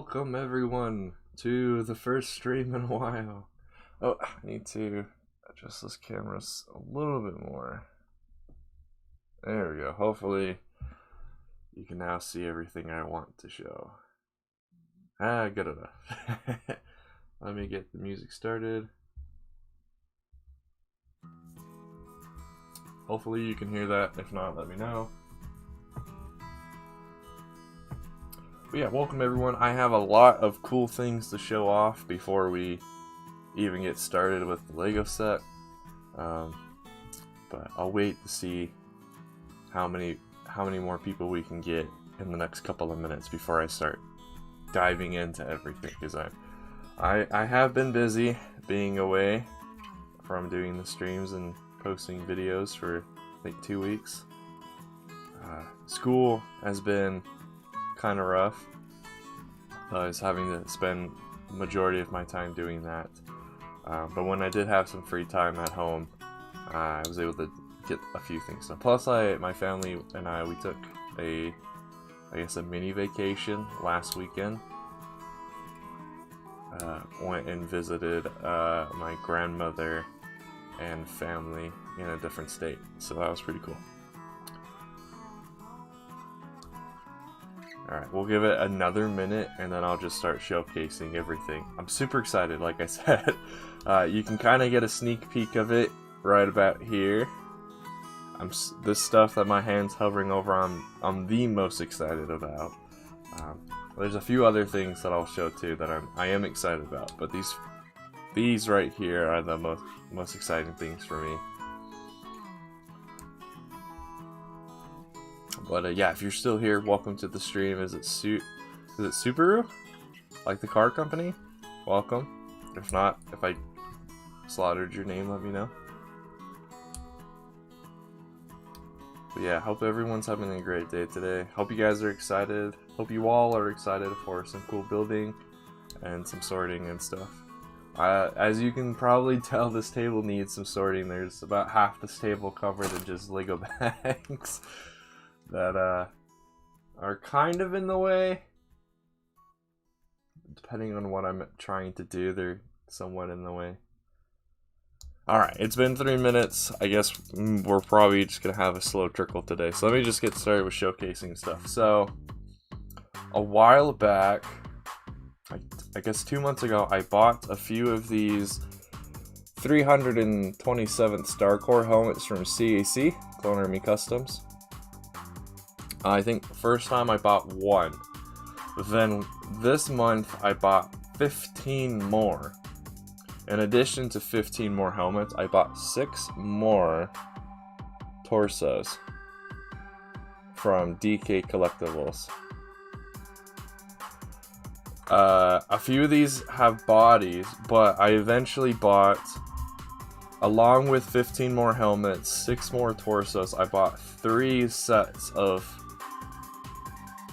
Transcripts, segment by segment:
Welcome everyone to the first stream in a while. Oh, I need to adjust this camera a little bit more. There we go. Hopefully you can now see everything I want to show. Good enough. Let me get the music started. Hopefully you can hear that. If not, let me know. But yeah, welcome everyone. I have a lot of cool things to show off before we even get started with the Lego set. But I'll wait to see how many more people we can get in the next couple of minutes before I start diving into everything, because I have been busy being away from doing the streams and posting videos for like 2 weeks. School has been kind of rough. I was having to spend the majority of my time doing that. But when I did have some free time at home, I was able to get a few things done. Plus, my family and we took a mini vacation last weekend. Went and visited my grandmother and family in a different state, so that was pretty cool. Alright, we'll give it another minute and then I'll just start showcasing everything. I'm super excited, like I said. You can kind of get a sneak peek of it right about here. This stuff that my hand's hovering over, I'm the most excited about. There's a few other things that I'll show too that I am excited about, but these right here are the most exciting things for me. But yeah, if you're still here, welcome to the stream. Is it Subaru? Like the car company? Welcome. If not, if I slaughtered your name, let me know. But yeah, hope everyone's having a great day today. Hope you guys are excited. Hope you all are excited for some cool building and some sorting and stuff. As you can probably tell, this table needs some sorting. There's about half this table covered in just Lego bags that are kind of in the way. Depending on what I'm trying to do, they're somewhat in the way. Alright, it's been 3 minutes. I guess we're probably just gonna have a slow trickle today. So let me just get started with showcasing stuff. So, a while back, I guess 2 months ago, I bought a few of these 327th Star Corps helmets from CAC, Clone Army Customs. I think first time I bought one. Then this month I bought 15 more. In addition to 15 more helmets, I bought 6 more torsos from DK Collectibles. A few of these have bodies, but I eventually bought, along with 15 more helmets, 6 more torsos. I bought 3 sets of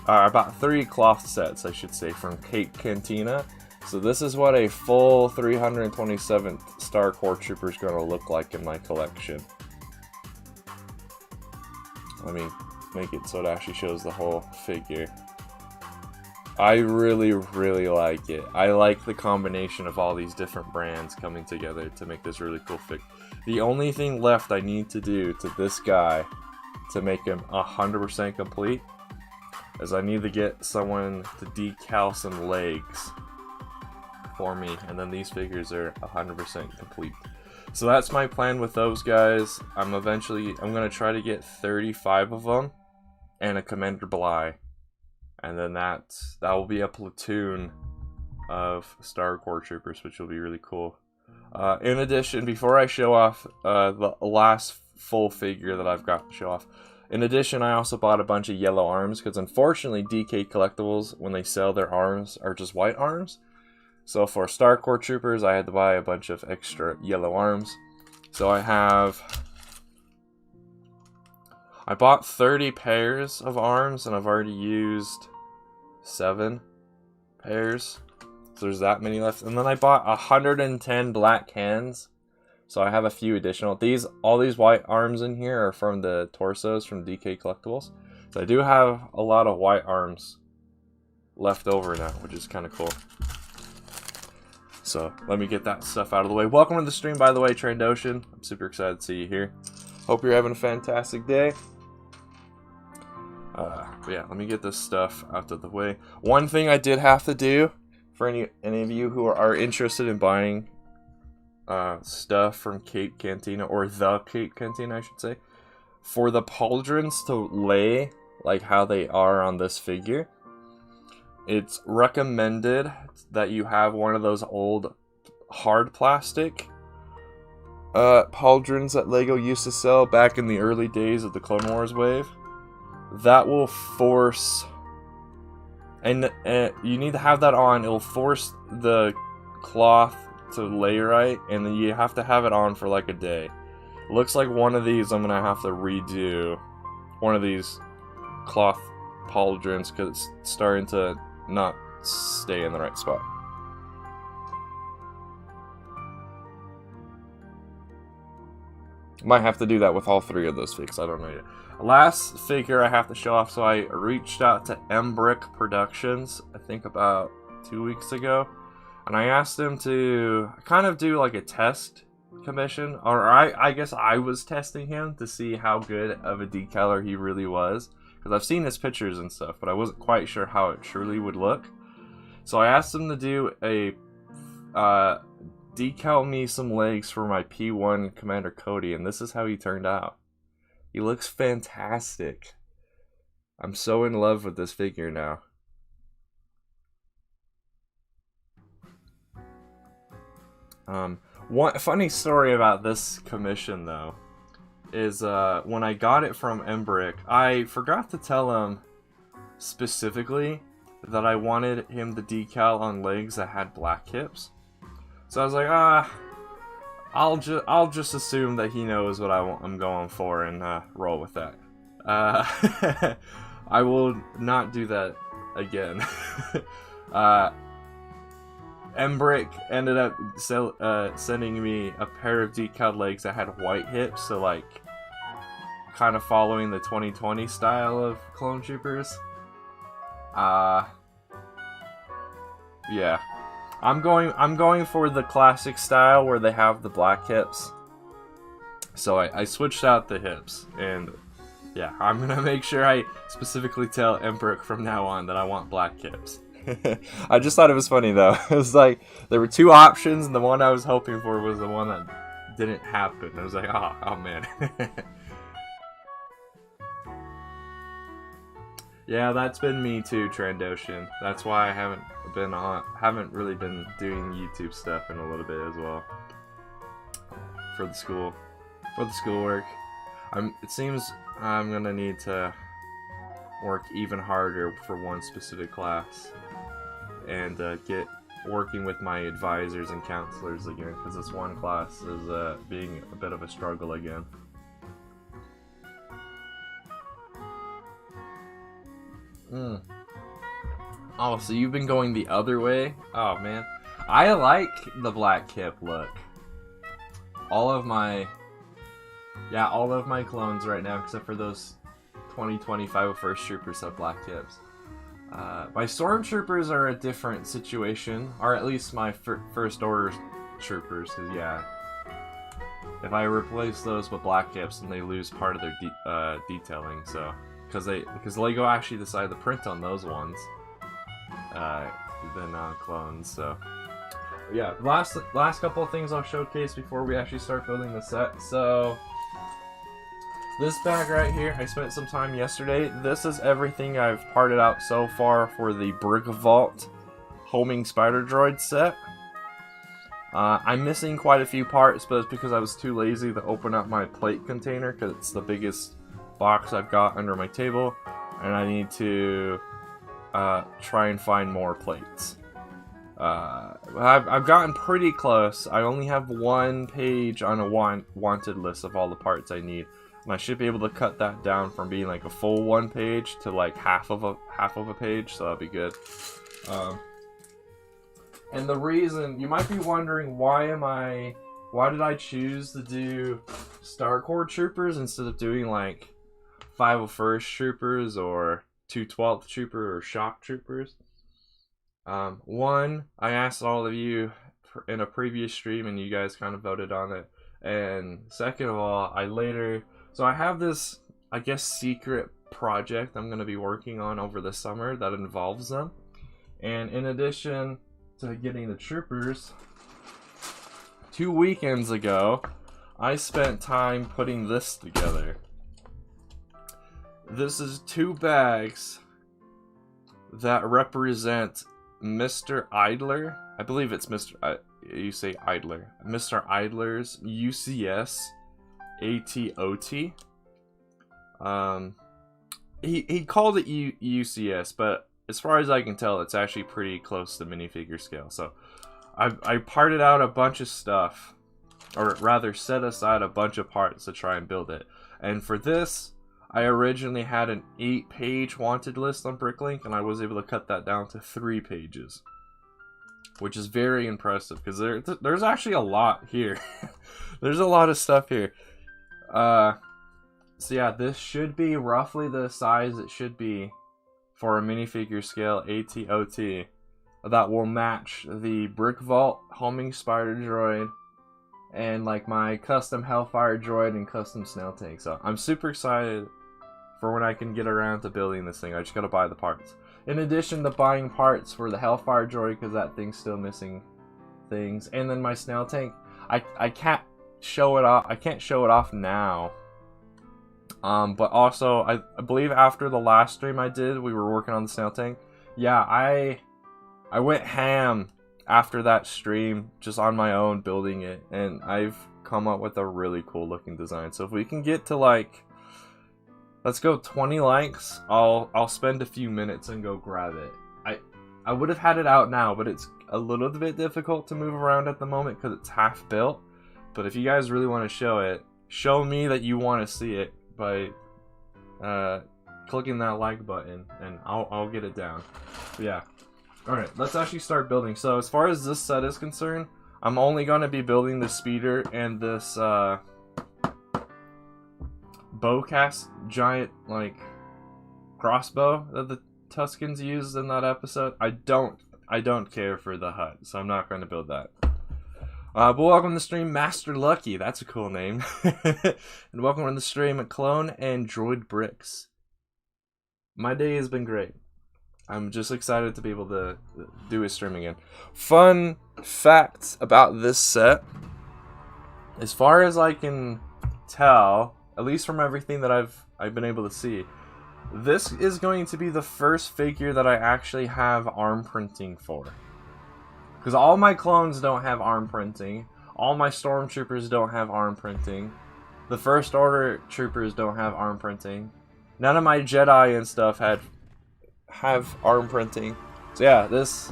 about 3 cloth sets, I should say, from Cape Cantina. So this is what a full 327th Star Corps Trooper is going to look like in my collection. Let me make it so it actually shows the whole figure. I really, really like it. I like the combination of all these different brands coming together to make this really cool figure. The only thing left I need to do to this guy to make him 100% complete is I need to get someone to decal some legs for me, and then these figures are 100% complete. So that's my plan with those guys. I'm gonna try to get 35 of them and a Commander Bly, and then that will be a platoon of Star Corps Troopers, which will be really cool. In addition, before I show off the last full figure that I've got to show off, in addition, I also bought a bunch of yellow arms, because unfortunately DK Collectibles, when they sell their arms, are just white arms. So for Star Corps Troopers, I had to buy a bunch of extra yellow arms. So I bought 30 pairs of arms, and I've already used 7 pairs. So there's that many left. And then I bought 110 black hands. So I have a few additional. All these white arms in here are from the torsos from DK Collectibles. So I do have a lot of white arms left over now, which is kind of cool. So let me get that stuff out of the way. Welcome to the stream, by the way, Trandoshan. I'm super excited to see you here. Hope you're having a fantastic day. But yeah, let me get this stuff out of the way. One thing I did have to do, for any of you who are interested in buying stuff from Cape Cantina, or the Cape Cantina, I should say, for the pauldrons to lay like how they are on this figure, it's recommended that you have one of those old hard plastic pauldrons that LEGO used to sell back in the early days of the Clone Wars wave. That will force, and you need to have that on, it'll force the cloth to lay right, and then you have to have it on for like a day. Looks like one of these I'm gonna have to redo, one of these cloth pauldrons, because it's starting to not stay in the right spot. Might have to do that with all three of those figs, I don't know yet. Last figure I have to show off, so I reached out to Embrick Productions, I think about 2 weeks ago, and I asked him to kind of do like a test commission, or I guess I was testing him to see how good of a decaler he really was, because I've seen his pictures and stuff, but I wasn't quite sure how it truly would look. So I asked him to do a decal me some legs for my P1 Commander Cody, and this is how he turned out. He looks fantastic. I'm so in love with this figure now. One funny story about this commission, though, is when I got it from Embrick, I forgot to tell him specifically that I wanted him to decal on legs that had black hips. So I was like, I'll just assume that he knows what I'm going for and roll with that. I will not do that again. Embrick ended up sending me a pair of decaled legs that had white hips, so like kind of following the 2020 style of Clone Troopers. Yeah. I'm going for the classic style where they have the black hips. So I switched out the hips, and yeah, I'm gonna make sure I specifically tell Embrick from now on that I want black hips. I just thought it was funny though. It was like there were two options, and the one I was hoping for was the one that didn't happen. I was like, oh man. Yeah, that's been me too, Trandoshan. That's why I haven't really been doing YouTube stuff in a little bit as well. For the schoolwork. It seems I'm gonna need to work even harder for one specific class, and get working with my advisors and counselors again, because this one class is being a bit of a struggle again. Oh, so you've been going the other way? Oh man, I like the black hip look. All of my clones right now, except for those 2020 501st Troopers, have black hips. My Stormtroopers are a different situation, or at least my First Order Troopers, because yeah, if I replace those with black hips, then they lose part of their detailing. So, because LEGO actually decided to print on those ones, the non-clones. So, yeah, last couple of things I'll showcase before we actually start building the set. So, this bag right here, I spent some time yesterday. This is everything I've parted out so far for the Brick Vault Homing Spider Droid set. I'm missing quite a few parts, but it's because I was too lazy to open up my plate container, because it's the biggest box I've got under my table, and I need to try and find more plates. I've gotten pretty close. I only have one page on a wanted list of all the parts I need. And I should be able to cut that down from being like a full one page to like half of a page, so that'll be good. And the reason you might be wondering, why did I choose to do Star Corps Troopers instead of doing like 501st Troopers or 212th Trooper or Shock Troopers? One, I asked all of you in a previous stream, and you guys kind of voted on it. And second of all, so I have this, I guess, secret project I'm going to be working on over the summer that involves them. And in addition to getting the troopers, 2 weekends ago, I spent time putting this together. This is 2 bags that represent Mr. Idler. I believe it's Mr. You say Idler. Mr. Idler's UCS ATOT. He called it UCS, but as far as I can tell, it's actually pretty close to minifigure scale. So I parted out a bunch of stuff, or rather set aside a bunch of parts to try and build it. And for this, I originally had an 8-page wanted list on Bricklink, and I was able to cut that down to 3 pages. Which is very impressive, because there's actually a lot here. There's a lot of stuff here. So yeah, this should be roughly the size it should be for a minifigure scale ATOT. That will match the Brick Vault Homing Spider Droid, and like my custom Hellfire Droid and custom Snail Tank. So I'm super excited for when I can get around to building this thing. I just gotta buy the parts. In addition to buying parts for the Hellfire Droid, because that thing's still missing things, and then my Snail Tank, I can't show it off. I can't show it off now. But also, I believe after the last stream I did, we were working on the Snail Tank. Yeah, I went ham after that stream, just on my own building it, and I've come up with a really cool looking design. So if we can get to like, let's go 20 likes, I'll spend a few minutes and go grab it. I would have had it out now, but it's a little bit difficult to move around at the moment because it's half built. But if you guys really want to show it, show me that you want to see it by clicking that like button, and I'll get it down. But yeah. Alright, let's actually start building. So as far as this set is concerned, I'm only going to be building the speeder and this bowcast giant like crossbow that the Tuskens used in that episode. I don't care for the hut, so I'm not going to build that. But welcome to the stream, Master Lucky. That's a cool name. And welcome to the stream, Clone and Droid Bricks. My day has been great. I'm just excited to be able to do a stream again. Fun fact about this set. As far as I can tell, at least from everything that I've been able to see, this is going to be the first figure that I actually have arm printing for. Because all my clones don't have arm printing. All my stormtroopers don't have arm printing. The First Order troopers don't have arm printing. None of my Jedi and stuff have arm printing. So yeah, this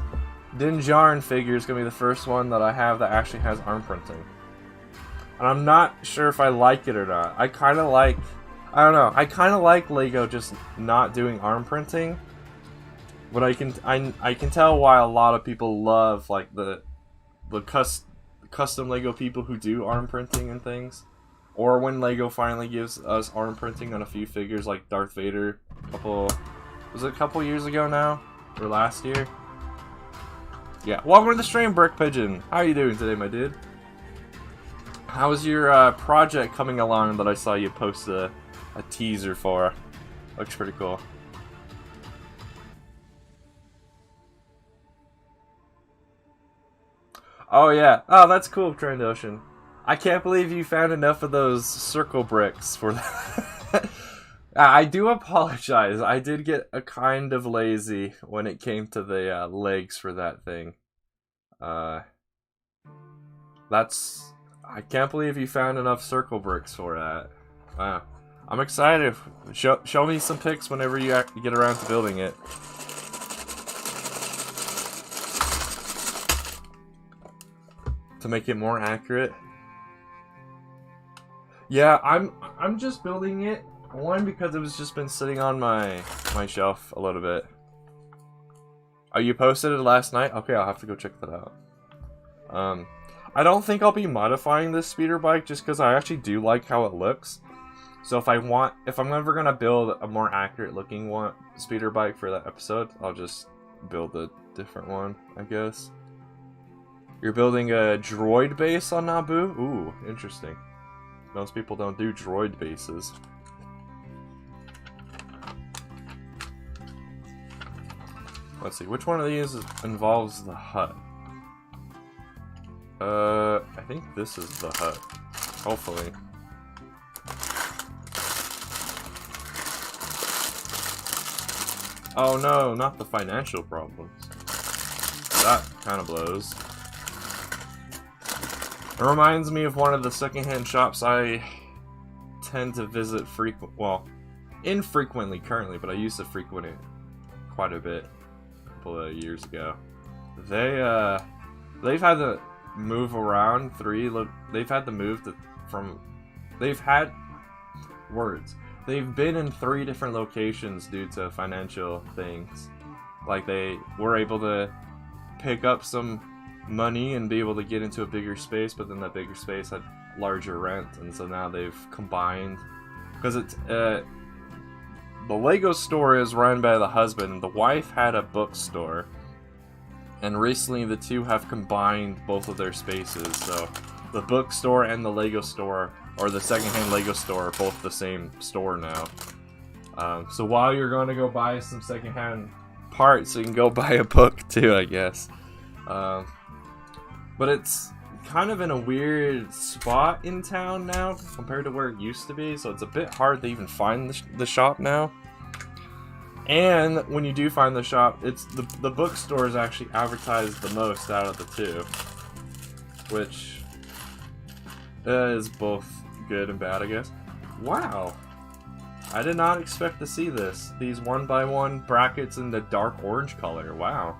Din Djarin figure is going to be the first one that I have that actually has arm printing. And I'm not sure if I like it or not. I kind of like, I don't know, I kind of like LEGO just not doing arm printing. But I can tell why a lot of people love like the custom LEGO people who do arm printing and things. Or when LEGO finally gives us arm printing on a few figures like Darth Vader was it a couple years ago now? Or last year? Yeah. Welcome to the stream, Brick Pigeon. How are you doing today, my dude? How's your project coming along that I saw you post a teaser for? Looks pretty cool. Oh yeah. Oh, that's cool, Trandocean. I can't believe you found enough of those circle bricks for that. I do apologize. I did get a kind of lazy when it came to the legs for that thing. I can't believe you found enough circle bricks for that. Wow. I'm excited. Show me some pics whenever you get around to building it. To make it more accurate. Yeah, I'm just building it. One, because it was just been sitting on my shelf a little bit. Oh, you posted it last night? Okay, I'll have to go check that out. I don't think I'll be modifying this speeder bike just because I actually do like how it looks. So if I'm ever gonna build a more accurate looking speeder bike for that episode, I'll just build different one, I guess. You're building a droid base on Naboo? Ooh, interesting. Most people don't do droid bases. Let's see, which one of these involves the hut? I think this is the hut. Hopefully. Oh no, not the financial problems. That kind of blows. It reminds me of one of the secondhand shops I tend to visit infrequently currently, but I used to frequent it quite a bit a couple of years ago. They've had to move around They've been in 3 different locations due to financial things. Like, they were able to pick up some money and be able to get into a bigger space, but then that bigger space had larger rent, and so now they've combined. Because it's, the Lego store is run by the husband, and the wife had a bookstore. And recently the two have combined both of their spaces, so the bookstore and the Lego store, or the secondhand Lego store, are both the same store now. So while you're going to go buy some secondhand parts, you can go buy a book too, I guess. But it's kind of in a weird spot in town now compared to where it used to be, so it's a bit hard to even find the shop now. And when you do find the shop, it's the bookstore is actually advertised the most out of the two, which is both good and bad, I guess. Wow, I did not expect to see this. These 1x1 brackets in the dark orange color. Wow.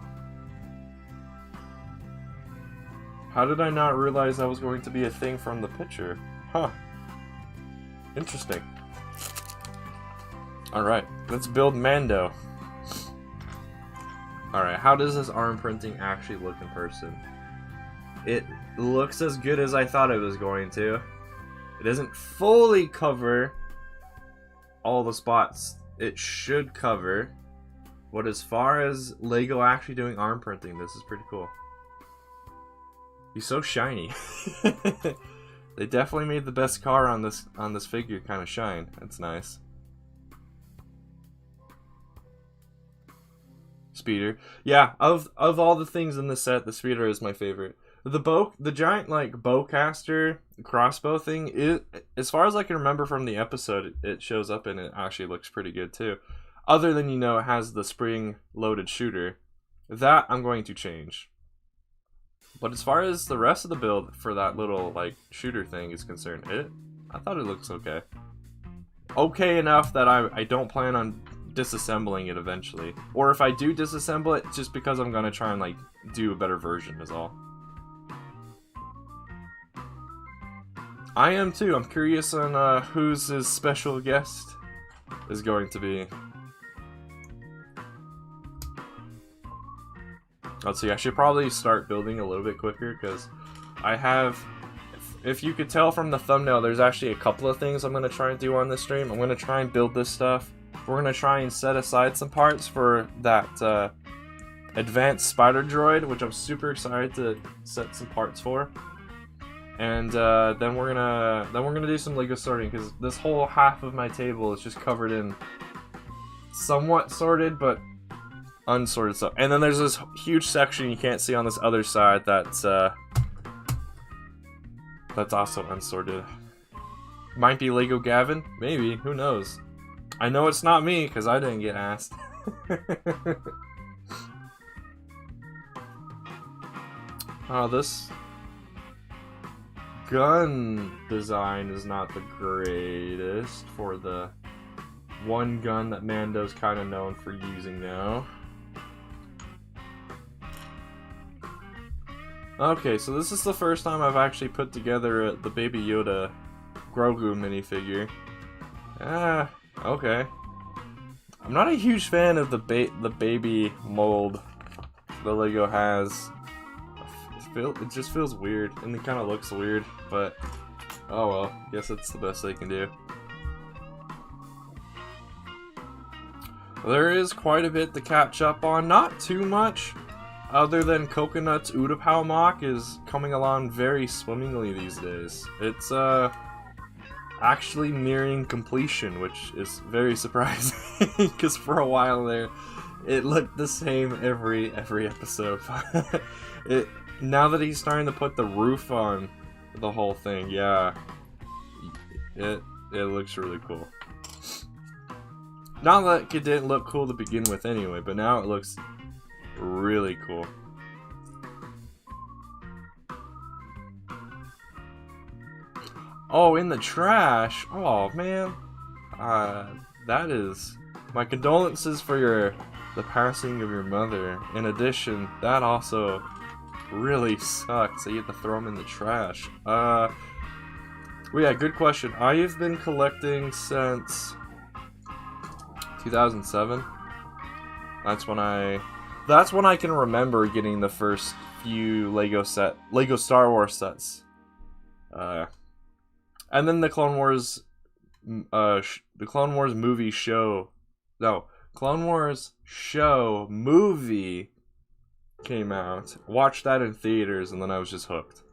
How did I not realize that was going to be a thing from the picture? Huh. Interesting. Alright, let's build Mando. Alright, how does this arm printing actually look in person? It looks as good as I thought it was going to. It doesn't fully cover all the spots it should cover. But as far as Lego actually doing arm printing, this is pretty cool. He's so shiny. They definitely made the best car on this figure kind of shine. That's nice. Speeder. Yeah, of all the things in the set, the speeder is my favorite. The giant like bowcaster crossbow thing, as far as I can remember from the episode, it shows up and it actually looks pretty good too. Other than, you know, it has the spring-loaded shooter. That I'm going to change. But as far as the rest of the build for that little like shooter thing is concerned, I thought it looks okay. Okay enough that I don't plan on disassembling it eventually. Or if I do disassemble it, just because I'm gonna try and like do a better version is all. I am too. I'm curious on who's his special guest is going to be. Let's see, I should probably start building a little bit quicker because I have, if you could tell from the thumbnail, there's actually a couple of things I'm going to try and do on this stream. I'm going to try and build this stuff. We're going to try and set aside some parts for that Advanced Spider Droid, which I'm super excited to set some parts for. And then we're gonna do some Lego sorting, because this whole half of my table is just covered in somewhat sorted but unsorted stuff. And then there's this huge section you can't see on this other side that's also unsorted. Might be Lego Gavin, maybe, who knows. I know it's not me because I didn't get asked. Oh, this gun design is not the greatest for the one gun that Mando's kind of known for using now. Okay, so this is the first time I've actually put together the Baby Yoda Grogu minifigure. Okay. I'm not a huge fan of the baby mold the Lego has. It just feels weird, and it kind of looks weird, but oh well, I guess it's the best they can do. There is quite a bit to catch up on, not too much. other than Coconut's Utapau mock, is coming along very swimmingly these days. It's actually nearing completion, which is very surprising, because for a while there, it looked the same every episode. Now that he's starting to put the roof on the whole thing, yeah, it looks really cool. Not that it didn't look cool to begin with anyway, but now it looks really cool. Oh, in the trash. Oh man, that is my condolences for the passing of your mother. In addition, that also really sucks that you have to throw them in the trash. Well, yeah, good question. I have been collecting since 2007. That's when I can remember getting the first few Lego Star Wars sets. And then the Clone Wars movie show. No, Clone Wars show movie came out. Watched that in theaters, and then I was just hooked.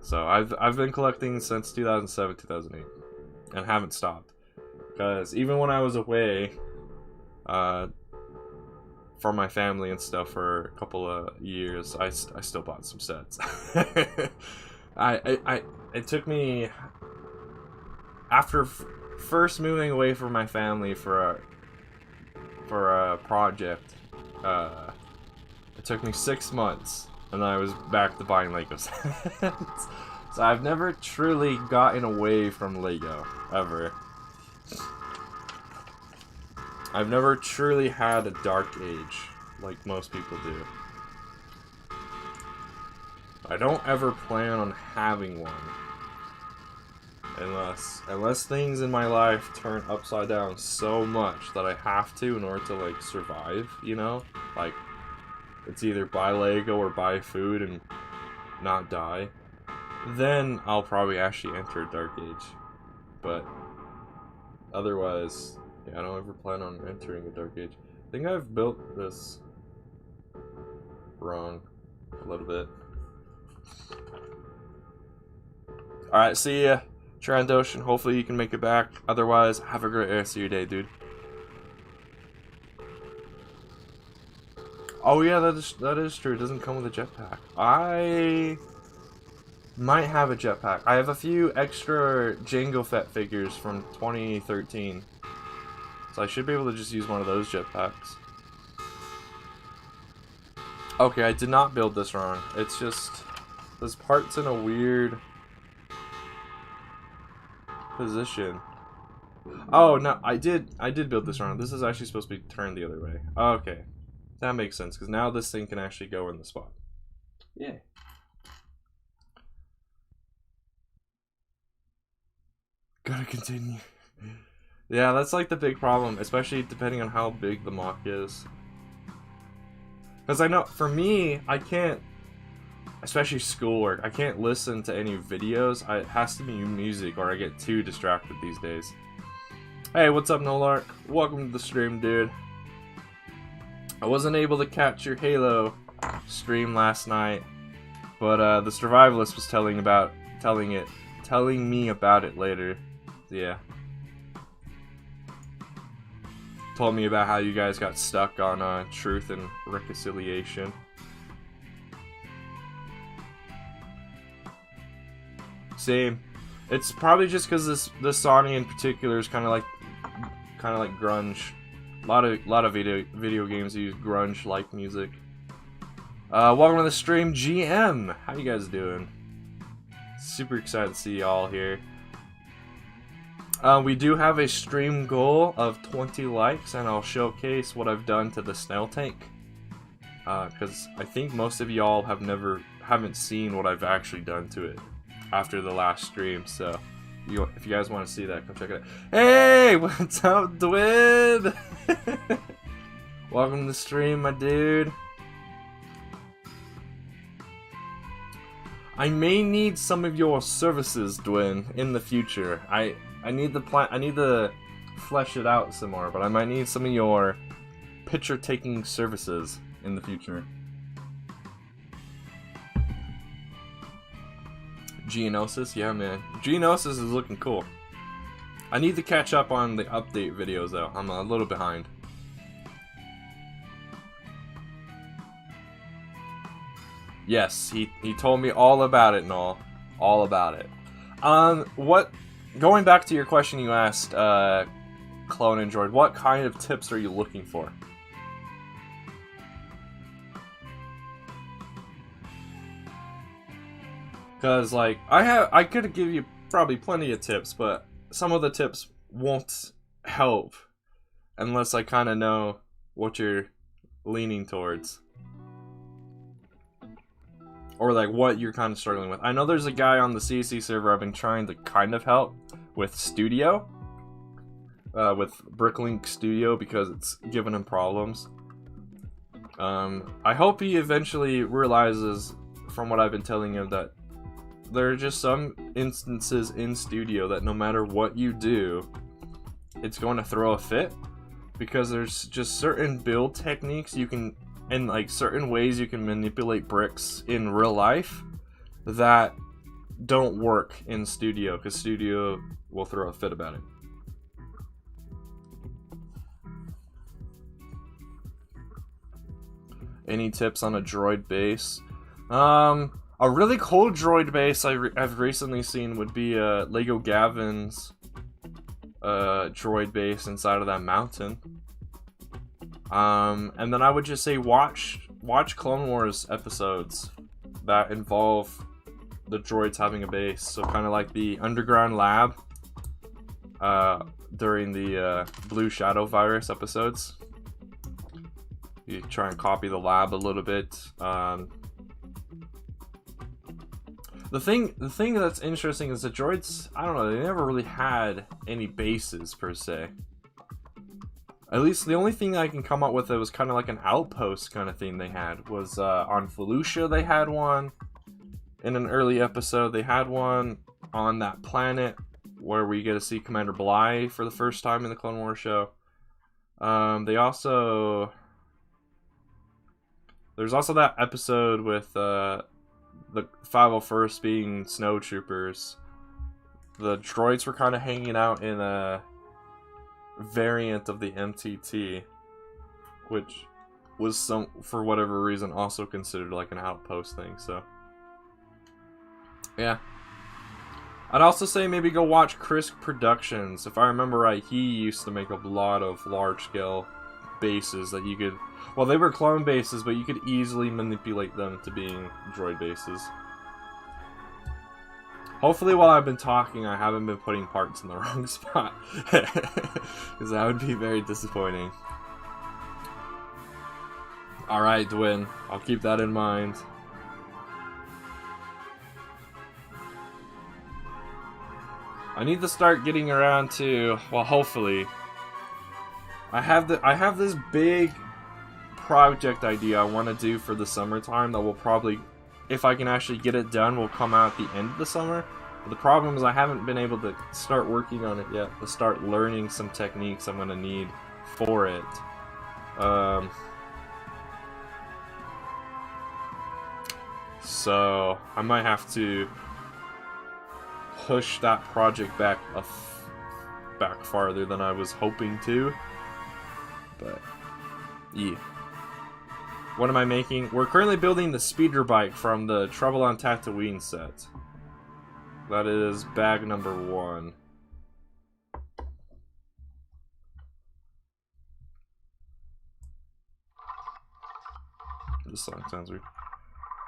So I've been collecting since 2007, 2008, and haven't stopped. Because even when I was away, for my family and stuff for a couple of years, I still bought some sets. It took me, after first moving away from my family for a project, it took me 6 months, and I was back to buying Lego sets. So I've never truly gotten away from Lego, ever. I've never truly had a dark age, like most people do. I don't ever plan on having one. Unless things in my life turn upside down so much that I have to in order to, like, survive, you know? Like, it's either buy Lego or buy food and not die. Then I'll probably actually enter a dark age. But otherwise, yeah, I don't ever plan on entering a dark age. I think I've built this wrong a little bit. Alright, see ya, Trandoshan. Hopefully you can make it back. Otherwise, have a great rest of your day, dude. Oh yeah, that is true. It doesn't come with a jetpack. I might have a jetpack. I have a few extra Jango Fett figures from 2013. So I should be able to just use one of those jetpacks. Okay, I did not build this wrong. It's just this part's in a weird position. Oh no, I did build this wrong. This is actually supposed to be turned the other way. Okay, that makes sense, because now this thing can actually go in the spot. Yeah. Gotta continue. Yeah, that's like the big problem, especially depending on how big the mock is. Because I know, for me, I can't, especially schoolwork, I can't listen to any videos. It has to be music, or I get too distracted these days. Hey, what's up, Nolark? Welcome to the stream, dude. I wasn't able to catch your Halo stream last night, but the Survivalist was telling me about it later. Yeah. Told me about how you guys got stuck on Truth and Reconciliation. Same. It's probably just because this Sony in particular is kind of like grunge. A lot of video games use grunge like music. Welcome to the stream, GM. How you guys doing? Super excited to see y'all here. We do have a stream goal of 20 likes, and I'll showcase what I've done to the snail tank. Because I think most of y'all haven't seen what I've actually done to it after the last stream. So, if you guys want to see that, come check it out. Hey, what's up, Dwid? Welcome to the stream, my dude. I may need some of your services, Dwin, in the future. I need to flesh it out some more, but I might need some of your picture-taking services in the future. Geonosis, yeah, man. Geonosis is looking cool. I need to catch up on the update videos, though. I'm a little behind. Yes, he told me all about it and all about it. Going back to your question you asked, Clone and Droid, what kind of tips are you looking for? Because, like, I could give you probably plenty of tips, but some of the tips won't help unless I kind of know what you're leaning towards. Or, like, what you're kind of struggling with. I know there's a guy on the CC server I've been trying to kind of help with Studio. With Bricklink Studio, because it's given him problems. I hope he eventually realizes, from what I've been telling him, that there are just some instances in Studio that no matter what you do, it's going to throw a fit. Because there's just certain build techniques you can, and like certain ways you can manipulate bricks in real life that don't work in Studio, because Studio will throw a fit about it. Any tips on a droid base? A really cool droid base I've recently seen would be Lego Gavin's droid base inside of that mountain. And then I would just say watch Clone Wars episodes that involve the droids having a base. So kind of like the underground lab during the Blue Shadow virus episodes. You try and copy the lab a little bit. The thing that's interesting is the droids, I don't know, they never really had any bases per se. At least the only thing I can come up with that was kind of like an outpost kind of thing they had was on Felucia they had one. In an early episode they had one on that planet where we get to see Commander Bly for the first time in the Clone Wars show. There's also that episode with the 501st being snow troopers. The droids were kind of hanging out in a variant of the MTT, which was for whatever reason also considered like an outpost thing. So yeah, I'd also say maybe go watch Chris Productions. If I remember right, he used to make a lot of large-scale bases that you could, well, they were clone bases, but you could easily manipulate them to being droid bases. Hopefully while I've been talking I haven't been putting parts in the wrong spot, because that would be very disappointing. Alright, Dwin, I'll keep that in mind. I need to start getting around to, well, hopefully I have this big project idea I want to do for the summertime that will probably, if I can actually get it done, will come out at the end of the summer. But the problem is I haven't been able to start working on it yet, to start learning some techniques I'm going to need for it. So I might have to push that project back farther than I was hoping to. But yeah. What am I making? We're currently building the speeder bike from the Trouble on Tatooine set. That is bag number 1. This song sounds weird.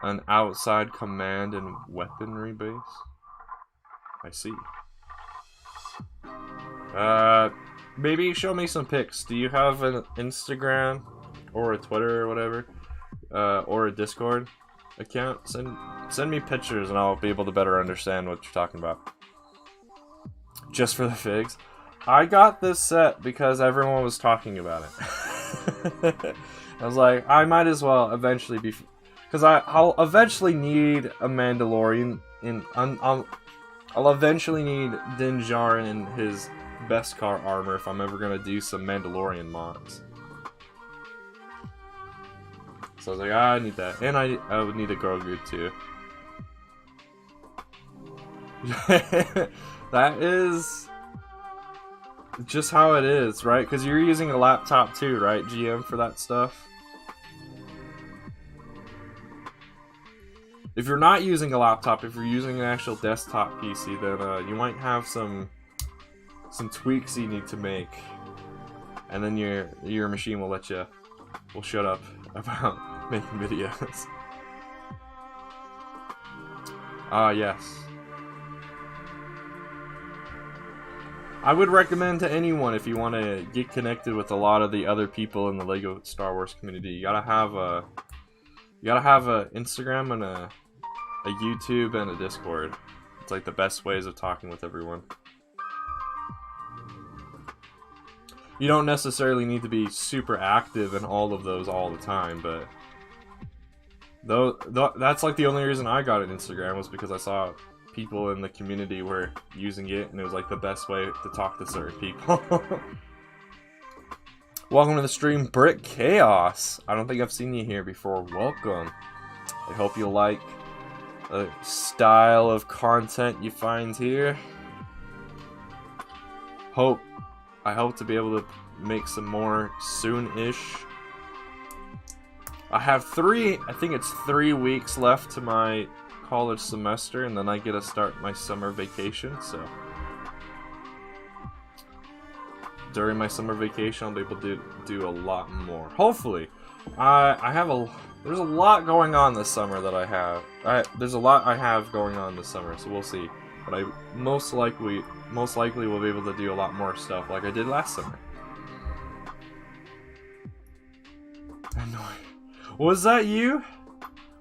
An outside command and weaponry base? I see. Maybe show me some pics. Do you have an Instagram or a Twitter or whatever, or a Discord account? Send me pictures and I'll be able to better understand what you're talking about. Just for the figs. I got this set because everyone was talking about it. I was like, I might as well eventually be, because I'll eventually need a Mandalorian I'll eventually need Din Djarin in his Beskar armor if I'm ever gonna do some Mandalorian mods. So I was like, I need that. And I would need a Grogu too. That is just how it is, right? Because you're using a laptop too, right, GM, for that stuff? If you're not using a laptop, if you're using an actual desktop PC, then you might have some tweaks you need to make, and then your machine will shut up about making videos. Yes. I would recommend to anyone, if you want to get connected with a lot of the other people in the LEGO Star Wars community, you gotta have a Instagram and a YouTube and a Discord. It's like the best ways of talking with everyone. You don't necessarily need to be super active in all of those all the time, but that's like the only reason I got an Instagram, was because I saw people in the community were using it, and it was like the best way to talk to certain people. Welcome to the stream, Brick Chaos. I don't think I've seen you here before. Welcome. I hope you like the style of content you find here. I hope to be able to make some more soon-ish. I have I think it's 3 weeks left to my college semester, and then I get to start my summer vacation, so during my summer vacation I'll be able to do a lot more. Hopefully. There's a lot going on this summer that there's a lot I have going on this summer, so we'll see. But I most likely will be able to do a lot more stuff like I did last summer. Was that you?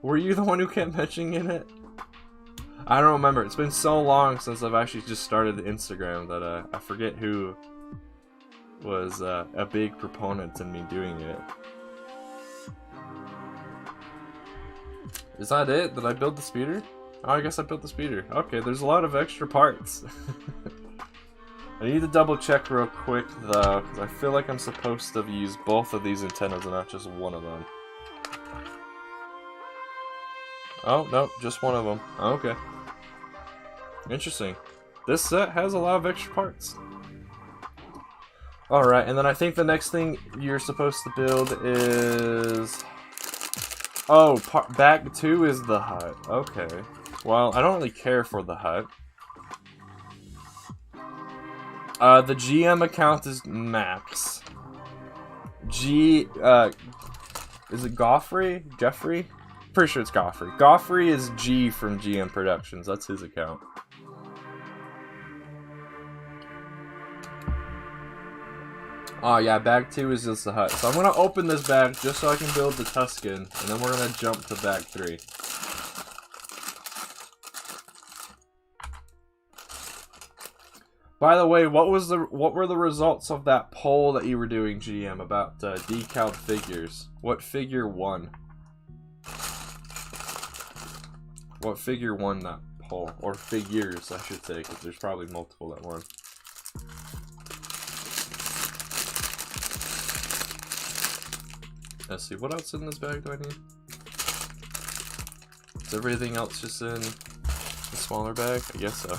Were you the one who kept mentioning it? I don't remember. It's been so long since I've actually just started the Instagram that I forget who was a big proponent in me doing it. Is that it? Did I build the speeder? Oh, I guess I built the speeder. Okay, there's a lot of extra parts. I need to double check real quick though, because I feel like I'm supposed to use both of these antennas and not just one of them. Oh, no, just one of them. Okay. Interesting. This set has a lot of extra parts. Alright, and then I think the next thing you're supposed to build is... Oh, bag 2 is the hut. Okay. Well, I don't really care for the hut. The GM account is max. Is it Goffrey? Jeffrey? Pretty sure it's Goffrey. Goffrey is G from GM Productions. That's his account. Oh yeah, bag 2 is just the hut. So I'm gonna open this bag just so I can build the Tusken, and then we're gonna jump to bag 3. By the way, what were the results of that poll that you were doing, GM, about decaled figures? What figure won? What figure won that poll? Or figures, I should say, because there's probably multiple that won. Let's see, what else in this bag do I need? Is everything else just in the smaller bag? I guess so.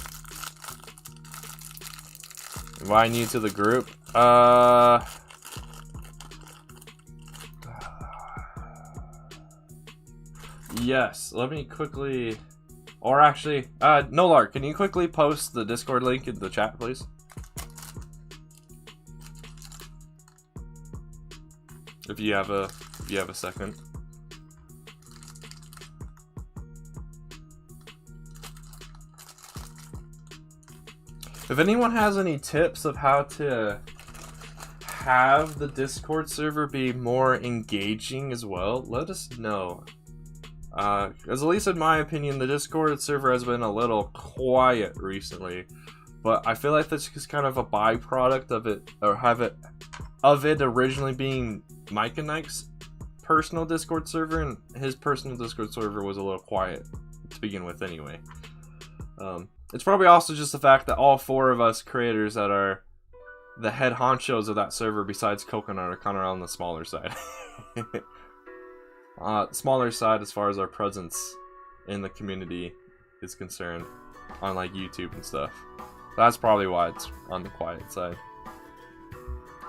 Am I new to the group? Yes, let me quickly... Or actually, Nolar, can you quickly post the Discord link in the chat, please? If you have a second. If anyone has any tips of how to have the Discord server be more engaging as well, let us know. Because at least in my opinion, the Discord server has been a little quiet recently, but I feel like this is kind of a byproduct of it, or of it originally being Mike and Ike's personal Discord server, and his personal Discord server was a little quiet to begin with anyway. It's probably also just the fact that all 4 of us creators that are the head honchos of that server besides Coconut are kind of on the smaller side. Smaller side as far as our presence in the community is concerned. on like YouTube and stuff. That's probably why it's on the quiet side.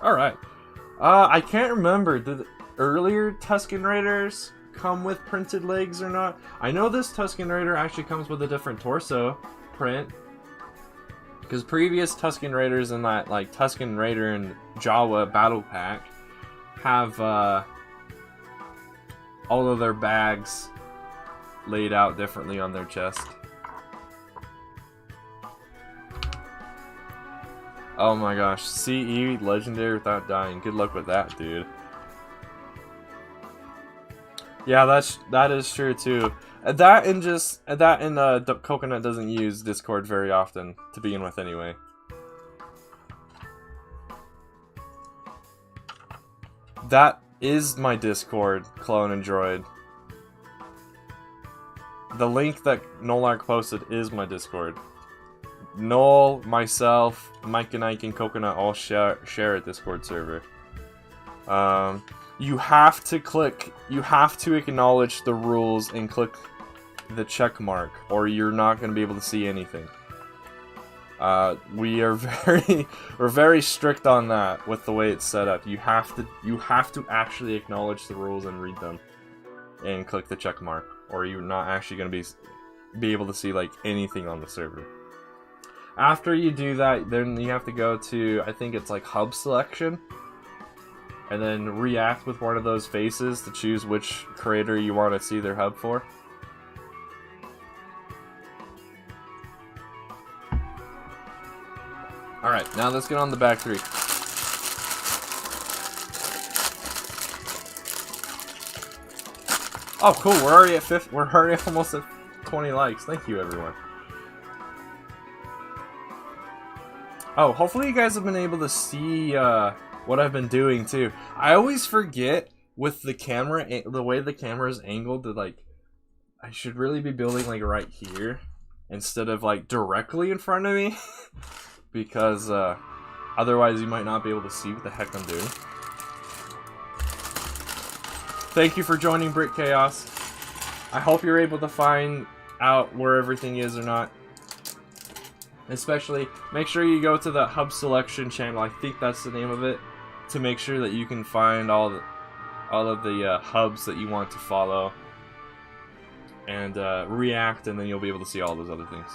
Alright. I can't remember. Did earlier Tusken Raiders come with printed legs or not? I know this Tusken Raider actually comes with a different torso print. Because previous Tusken Raiders in that like Tusken Raider and Jawa battle pack have all of their bags laid out differently on their chest. Oh my gosh, CE legendary without dying. Good luck with that, dude. Yeah, that is true too. That and Coconut doesn't use Discord very often to begin with, anyway. That is my Discord, Clone and Droid. The link that Nolark posted is my Discord. Noel, myself, Mike and Ike, and Coconut all share a Discord server. You have to acknowledge the rules and click the check mark, or you're not going to be able to see anything. We're very strict on that with the way it's set up. You have to actually acknowledge the rules and read them, and click the check mark, or you're not actually going to be able to see like anything on the server. After you do that, then you have to go to, I think it's like hub selection, and then react with one of those faces to choose which creator you want to see their hub for. Alright, now let's get on the back three. Oh cool, we're already at 50, we're already almost at 20 likes. Thank you, everyone. Oh, hopefully you guys have been able to see what I've been doing too. I always forget with the camera, the way the camera is angled, that like I should really be building like right here instead of like directly in front of me, because otherwise you might not be able to see what the heck I'm doing. Thank you for joining Brick Chaos. I hope you're able to find out where everything is or not. Especially, make sure you go to the hub selection channel, I think that's the name of it, to make sure that you can find all of the hubs that you want to follow, and react, and then you'll be able to see all those other things.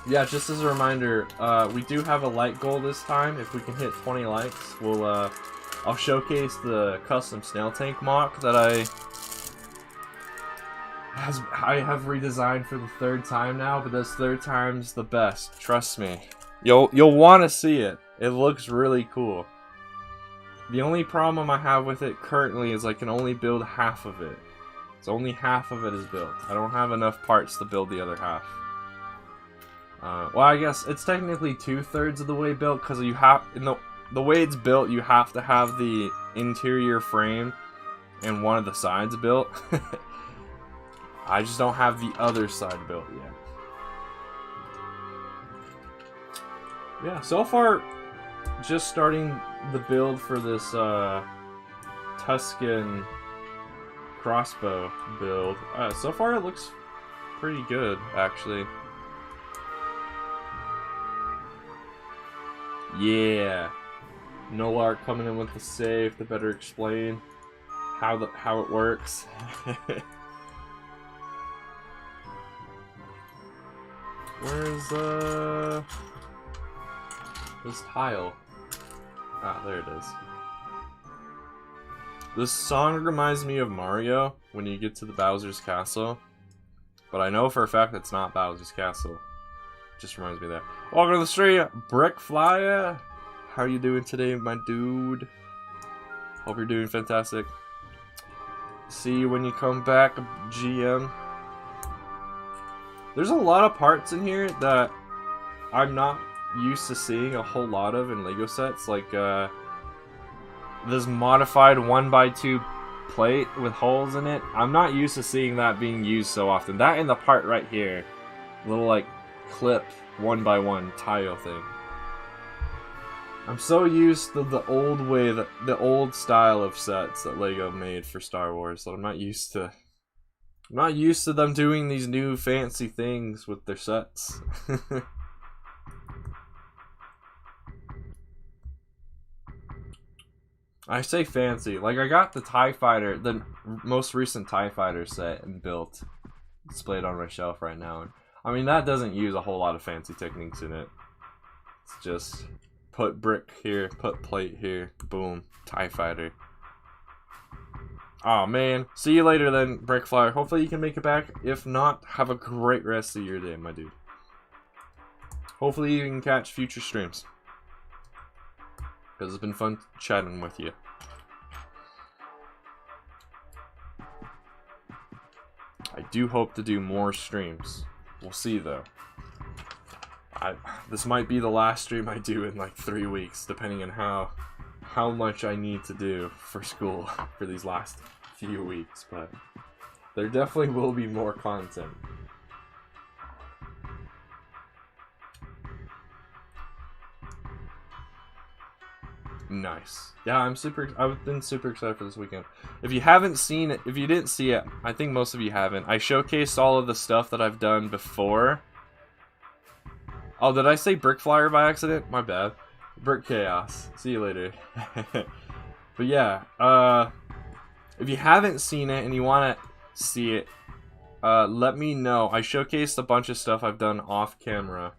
Yeah, just as a reminder, we do have a like goal this time. If we can hit 20 likes, I'll showcase the custom snail tank mock that I have redesigned for the third time now, but this third time's the best. Trust me. You'll want to see it. It looks really cool. The only problem I have with it currently is I can only build half of it. So only half of it is built. I don't have enough parts to build the other half. Well, I guess it's technically 2/3 of the way built, because you have, in the way it's built, you have to have the interior frame and one of the sides built. I just don't have the other side built yet. Yeah, so far, just starting the build for this Tusken crossbow build. So far it looks pretty good, actually. Yeah. Nolark coming in with the save to better explain how it works. Where's this tile? Ah, there it is. This song reminds me of Mario when you get to the Bowser's Castle, but I know for a fact it's not Bowser's Castle. Just reminds me of that. Welcome to the stream, Brick Flyer. How you doing today, my dude? Hope you're doing fantastic. See you when you come back, GM. There's a lot of parts in here that I'm not used to seeing a whole lot of in LEGO sets, like this modified 1x2 plate with holes in it. I'm not used to seeing that being used so often. That and the part right here, little like clip 1x1 tile thing. I'm so used to the old way, the old style of sets that LEGO made for Star Wars, that I'm not used to I'm not used to them doing these new fancy things with their sets. I say fancy, like I got the TIE Fighter, the most recent TIE Fighter set and built, displayed on my shelf right now. And I mean, that doesn't use a whole lot of fancy techniques in it. It's just put brick here, put plate here, boom, TIE Fighter. Oh man, see you later then, Brickflyer. Hopefully you can make it back. If not, have a great rest of your day, my dude. Hopefully you can catch future streams, because it's been fun chatting with you. I do hope to do more streams. We'll see though. This might be the last stream I do in like 3 weeks, depending on how much I need to do for school for these last few weeks, but there definitely will be more content. Nice. Yeah, I've been super excited for this weekend. If you haven't seen it, if you didn't see it, I think most of you haven't. I showcased all of the stuff that I've done before. Oh, did I say Brickflyer by accident? My bad. Brick Chaos. See you later. But yeah, if you haven't seen it and you want to see it, let me know. I showcased a bunch of stuff I've done off camera,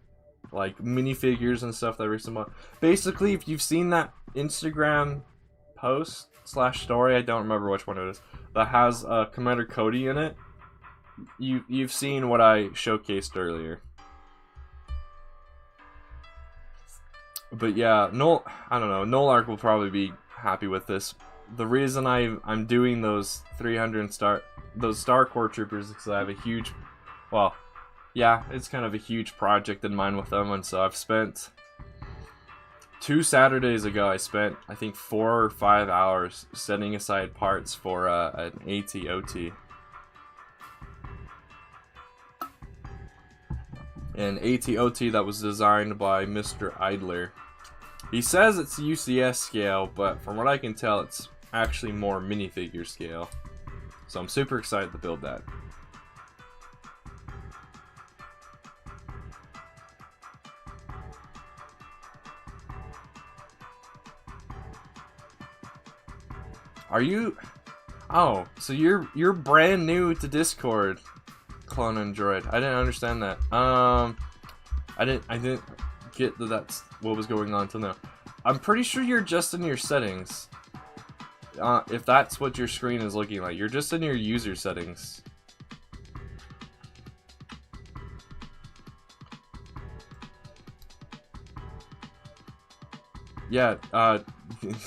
like minifigures and stuff that I recently bought. Basically, if you've seen that Instagram post / story, I don't remember which one it is, that has Commander Cody in it, you've seen what I showcased earlier. But yeah, I don't know, Nolark will probably be happy with this. The reason I'm doing those 300 Star Core Troopers is because I have a huge, well, yeah, it's kind of a huge project in mind with them, and so I've spent 2 Saturdays ago, I spent, I think, 4 or 5 hours setting aside parts for an AT-OT. An AT-OT that was designed by Mr. Idler. He says it's UCS scale, but from what I can tell, it's actually more minifigure scale. So I'm super excited to build that. Are you? Oh, so you're brand new to Discord, Clone and Droid. I didn't understand that. I didn't get that that's what was going on until now. I'm pretty sure you're just in your settings. If that's what your screen is looking like, you're just in your user settings. Yeah,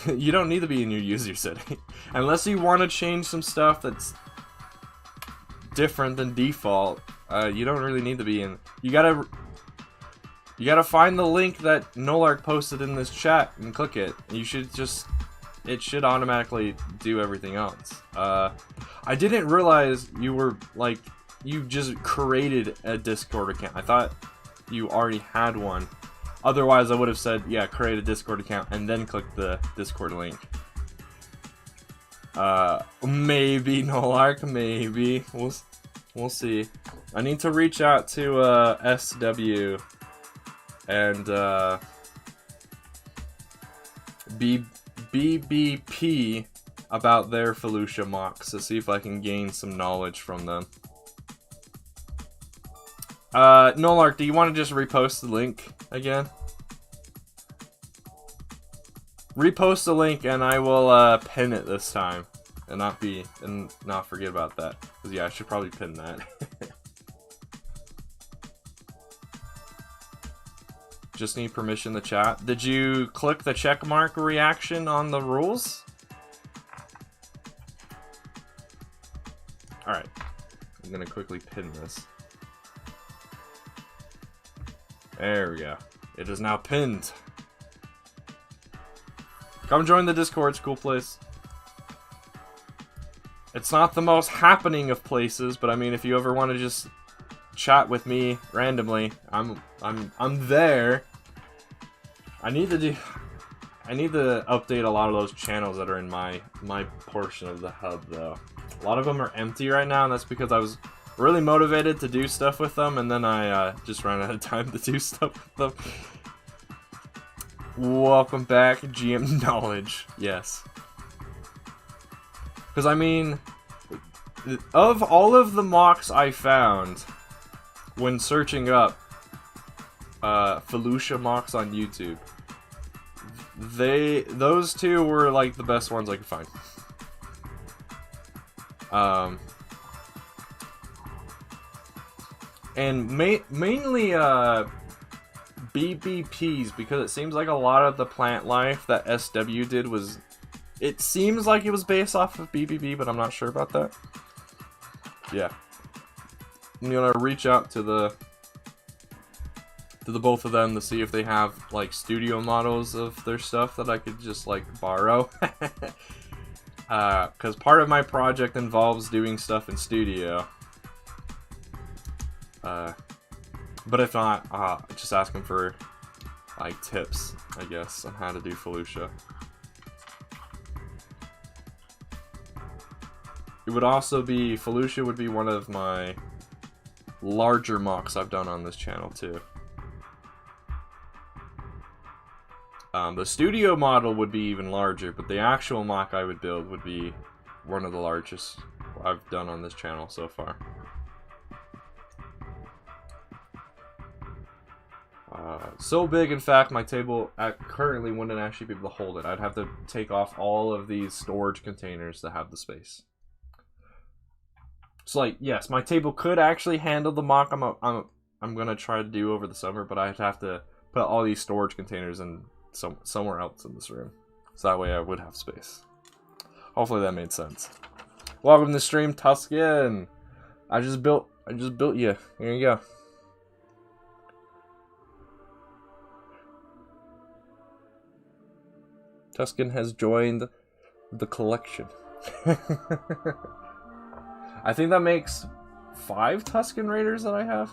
you don't need to be in your user setting. Unless you want to change some stuff that's different than default, you don't really need to be in. You gotta find the link that Nolark posted in this chat and click it. You should just, it should automatically do everything else. I didn't realize you were, like, you just created a Discord account. I thought you already had one. Otherwise, I would have said, yeah, create a Discord account and then click the Discord link. Maybe, Nolark, maybe. We'll see. I need to reach out to SW and BBP about their Felucia mocks to see if I can gain some knowledge from them. Nolark, do you want to just repost the link again? Repost the link and I will pin it this time and not forget about that. Cause yeah, I should probably pin that. Just need permission to chat. Did you click the checkmark reaction on the rules? Alright. I'm gonna quickly pin this. There we go. It is now pinned. Come join the Discord, it's a cool place. It's not the most happening of places, but I mean, if you ever want to just chat with me randomly, I'm there. I need to update a lot of those channels that are in my portion of the hub though. A lot of them are empty right now, and that's because I was really motivated to do stuff with them, and then I just ran out of time to do stuff with them. Welcome back, GM Knowledge. Yes. Because, I mean, of all of the mocks I found when searching up Felucia mocks on YouTube, those two were like the best ones I could find. And mainly BBPs, because it seems like a lot of the plant life that SW did was, it seems like it was based off of BBB, but I'm not sure about that. Yeah, I'm gonna reach out to the both of them to see if they have like studio models of their stuff that I could just like borrow. Because part of my project involves doing stuff in studio. But if not, just ask them for like tips, I guess, on how to do Felucia. It would also be, Felucia would be one of my larger mocks I've done on this channel too. The studio model would be even larger, but the actual mock I would build would be one of the largest I've done on this channel so far. So big, in fact, my table currently wouldn't actually be able to hold it. I'd have to take off all of these storage containers to have the space. So, like, yes, my table could actually handle the mock I'm gonna try to do over the summer, but I'd have to put all these storage containers in somewhere else in this room, so that way I would have space. Hopefully that made sense. Welcome to the stream, Tuscan. I just built you. Here you go. Tuscan has joined the collection. I think that makes 5 Tuscan Raiders that I have.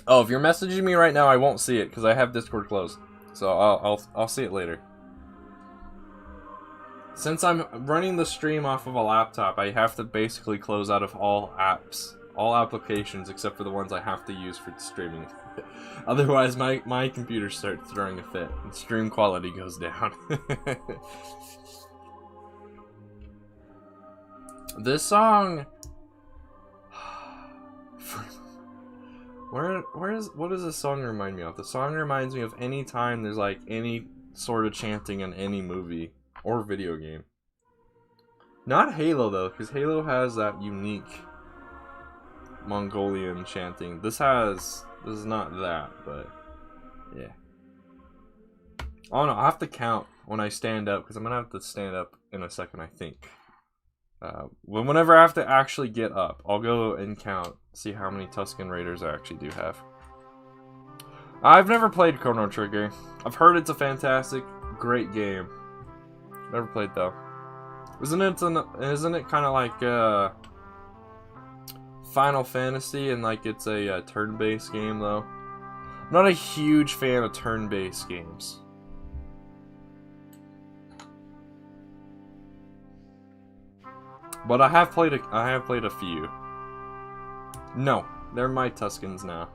Oh, if you're messaging me right now, I won't see it because I have Discord closed. So I'll see it later. Since I'm running the stream off of a laptop, I have to basically close out of all apps, all applications except for the ones I have to use for streaming. Otherwise, my computer starts throwing a fit and stream quality goes down. This song, what does this song remind me of? The song reminds me of any time there's like any sort of chanting in any movie or video game. Not Halo though, because Halo has that unique Mongolian chanting. This is not that, but yeah. Oh no, I have to count when I stand up, because I'm gonna have to stand up in a second, I think. Whenever I have to actually get up, I'll go and count, see how many Tuscan Raiders I actually do have. I've never played Chrono Trigger. I've heard it's a fantastic, great game. Never played though. Isn't it kind of like Final Fantasy, and like it's a turn-based game though? I'm not a huge fan of turn-based games. But I have played a few. No, they're my Tuscans now.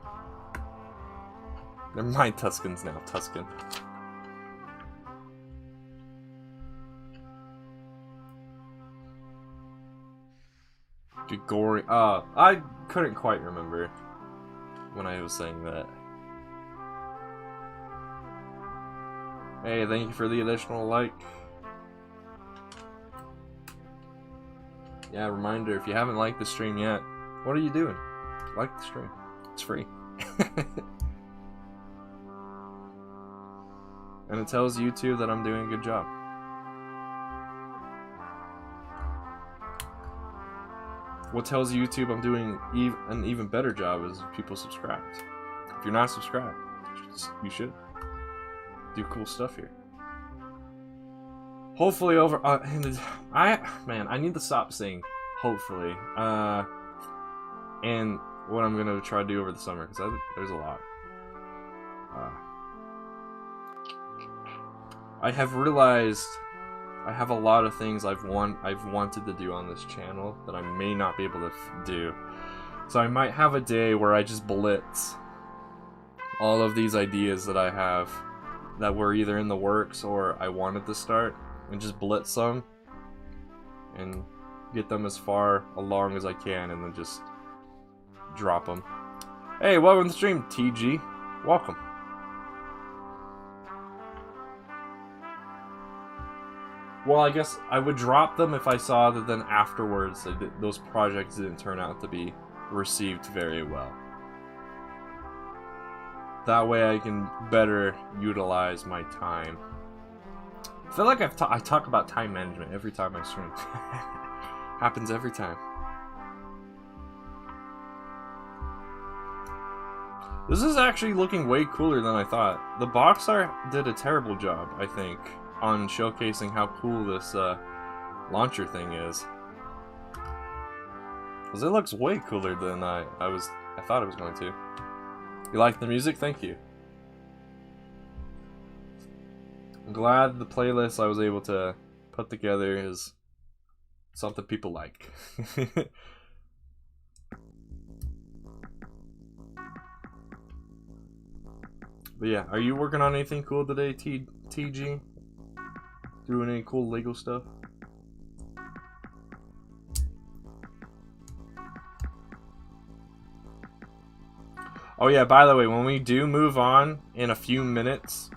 They're my Tuscans now, Tuscan. Gregori. I couldn't quite remember when I was saying that. Hey, thank you for the additional like. Yeah, reminder, if you haven't liked the stream yet, what are you doing? Like the stream. It's free. And it tells YouTube that I'm doing a good job. What tells YouTube I'm doing an even better job is if people subscribed. If you're not subscribed, you should. Do cool stuff here. Hopefully over... I need to stop saying hopefully. And what I'm going to try to do over the summer, because there's a lot. I have realized I have a lot of things I've wanted to do on this channel that I may not be able to do. So I might have a day where I just blitz all of these ideas that I have that were either in the works or I wanted to start, and just blitz them and get them as far along as I can, and then just drop them. Hey, welcome to the stream, TG. Welcome. Well, I guess I would drop them if I saw that then afterwards those projects didn't turn out to be received very well. That way I can better utilize my time. I feel like I talk about time management every time I stream. Happens every time. This is actually looking way cooler than I thought. The box art did a terrible job, I think, on showcasing how cool this launcher thing is. Because it looks way cooler than I thought it was going to. You like the music? Thank you. I'm glad the playlist I was able to put together is something people like. But yeah, are you working on anything cool today, TG? Doing any cool Lego stuff? Oh yeah, by the way, when we do move on in a few minutes,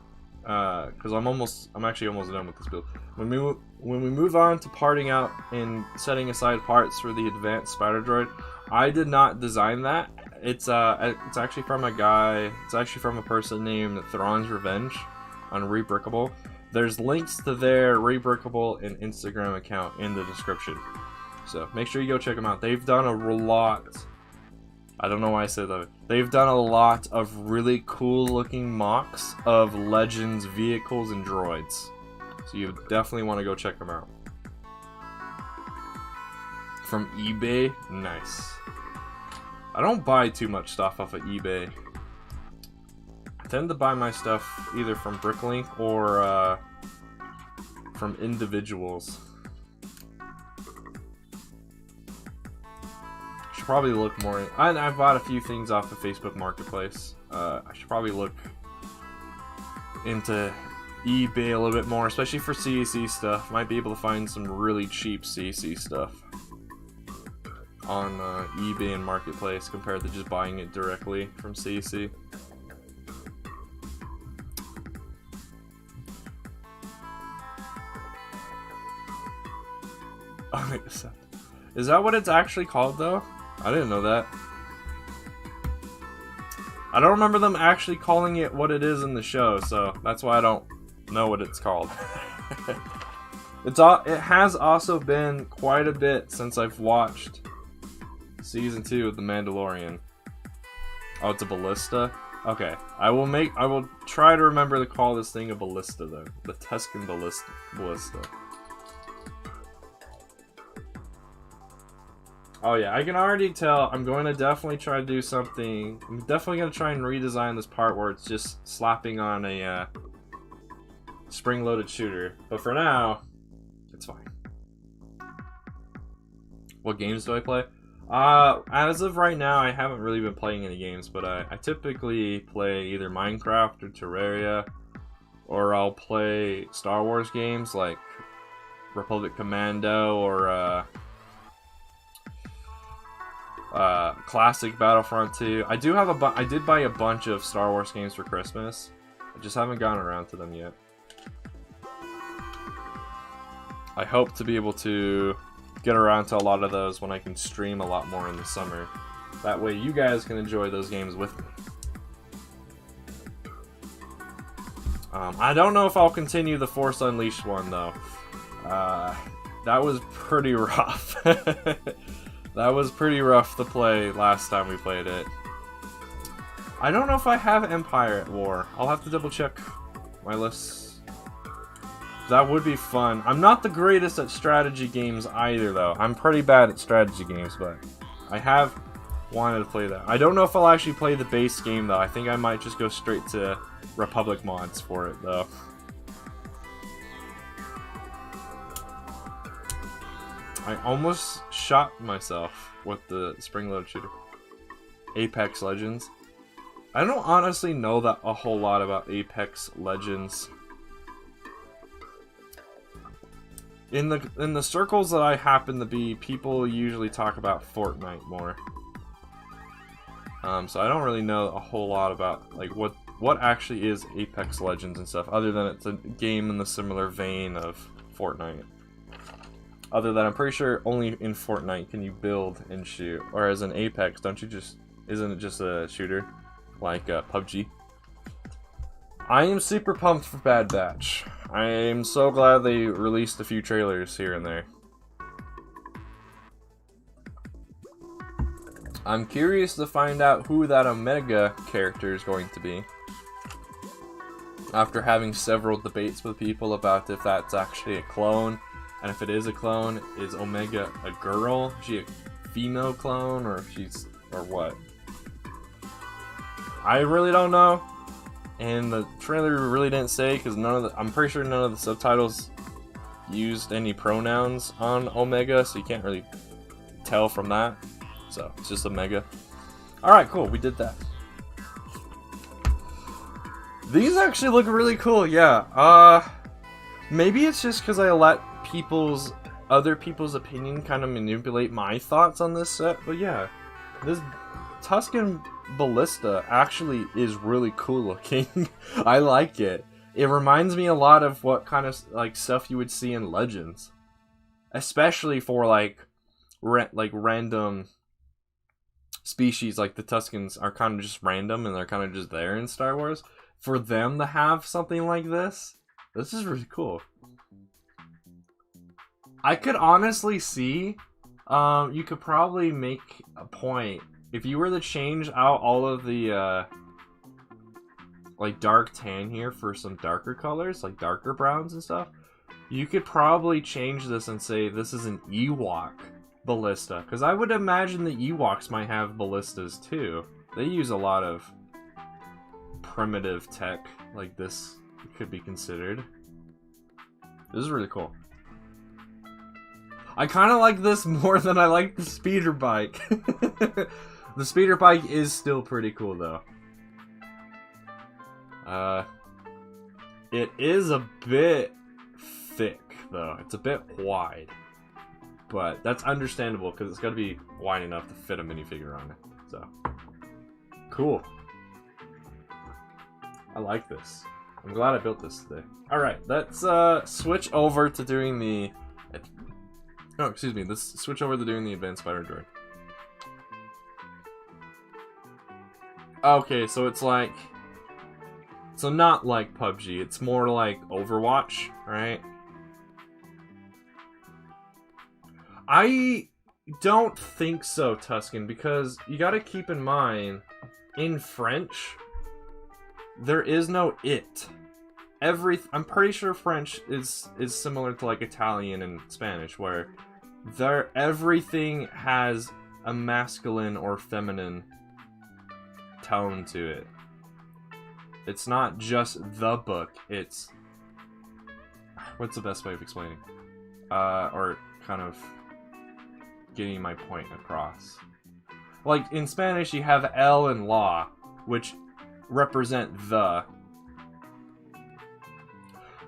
because I'm actually almost done with this build. When we move on to parting out and setting aside parts for the Advanced Spider Droid, I did not design that. It's actually from a guy. It's actually from a person named ThranwsRevenge on Rebrickable. There's links to their Rebrickable and Instagram account in the description, so make sure you go check them out. They've done a lot. I don't know why I said that. They've done a lot of really cool looking mocks of Legends, vehicles, and droids. So you definitely want to go check them out. From eBay? Nice. I don't buy too much stuff off of eBay. I tend to buy my stuff either from Bricklink or from individuals. Should probably look more. I've bought a few things off the Facebook Marketplace. I should probably look into eBay a little bit more, especially for CEC stuff. Might be able to find some really cheap CEC stuff on eBay and Marketplace compared to just buying it directly from CEC. Is that what it's actually called though? I didn't know that. I don't remember them actually calling it what it is in the show, so that's why I don't know what it's called. It has also been quite a bit since I've watched Season 2 of The Mandalorian. Oh, it's a ballista? Okay. I will try to remember to call this thing a ballista though. The Tusken ballista. Oh yeah, I can already tell I'm going to definitely try to do something. I'm definitely going to try and redesign this part where it's just slapping on a spring-loaded shooter. But for now, it's fine. What games do I play? As of right now, I haven't really been playing any games, but I typically play either Minecraft or Terraria, or I'll play Star Wars games like Republic Commando or classic Battlefront 2. I did buy a bunch of Star Wars games for Christmas. I just haven't gotten around to them yet. I hope to be able to get around to a lot of those when I can stream a lot more in the summer. That way you guys can enjoy those games with me. I don't know if I'll continue the Force Unleashed one though. That was pretty rough. That was pretty rough to play last time we played it. I don't know if I have Empire at War. I'll have to double check my lists. That would be fun. I'm not the greatest at strategy games either though. I'm pretty bad at strategy games, but I have wanted to play that. I don't know if I'll actually play the base game though. I think I might just go straight to Republic mods for it though. I almost shot myself with the spring-loaded shooter. Apex Legends. I don't honestly know that a whole lot about Apex Legends. In the circles that I happen to be, people usually talk about Fortnite more. So I don't really know a whole lot about like what actually is Apex Legends and stuff, other than it's a game in the similar vein of Fortnite. Other than I'm pretty sure only in Fortnite can you build and shoot, whereas in Apex, isn't it just a shooter like PUBG? I am super pumped for Bad Batch. I am so glad they released a few trailers here and there. I'm curious to find out who that Omega character is going to be. After having several debates with people about if that's actually a clone, and if it is a clone, is Omega a girl? Is she a female clone, or what? I really don't know. And the trailer really didn't say, because I'm pretty sure none of the subtitles used any pronouns on Omega, so you can't really tell from that. So, it's just Omega. Alright, cool, we did that. These actually look really cool, yeah. Maybe it's just because I let other people's opinion kind of manipulate my thoughts on this set, but yeah. This Tusken Ballista actually is really cool looking. I like it. It reminds me a lot of what kind of like stuff you would see in Legends. Especially for like random species, like the Tuskens are kind of just random and they're kind of just there in Star Wars. For them to have something like this is really cool. I could honestly see, you could probably make a point if you were to change out all of the like dark tan here for some darker colors, like darker browns and stuff. You could probably change this and say this is an Ewok ballista, because I would imagine the Ewoks might have ballistas too. They use a lot of primitive tech like this could be considered. This is really cool. I kind of like this more than I like the speeder bike. The speeder bike is still pretty cool though. It is a bit thick though. It's a bit wide. But that's understandable because it's got to be wide enough to fit a minifigure on it. So, cool. I like this. I'm glad I built this today. Alright, let's switch over to doing the... Oh, excuse me. Let's switch over to doing the Advanced Spider Droid. Okay, so it's like... So not like PUBG. It's more like Overwatch, right? I don't think so, Tusken, because you gotta keep in mind, in French, there is no it. I'm pretty sure French is similar to like Italian and Spanish, where everything has a masculine or feminine tone to it. It's not just the book, it's... What's the best way of explaining? Or kind of getting my point across. Like, in Spanish, you have el and la, which represent the.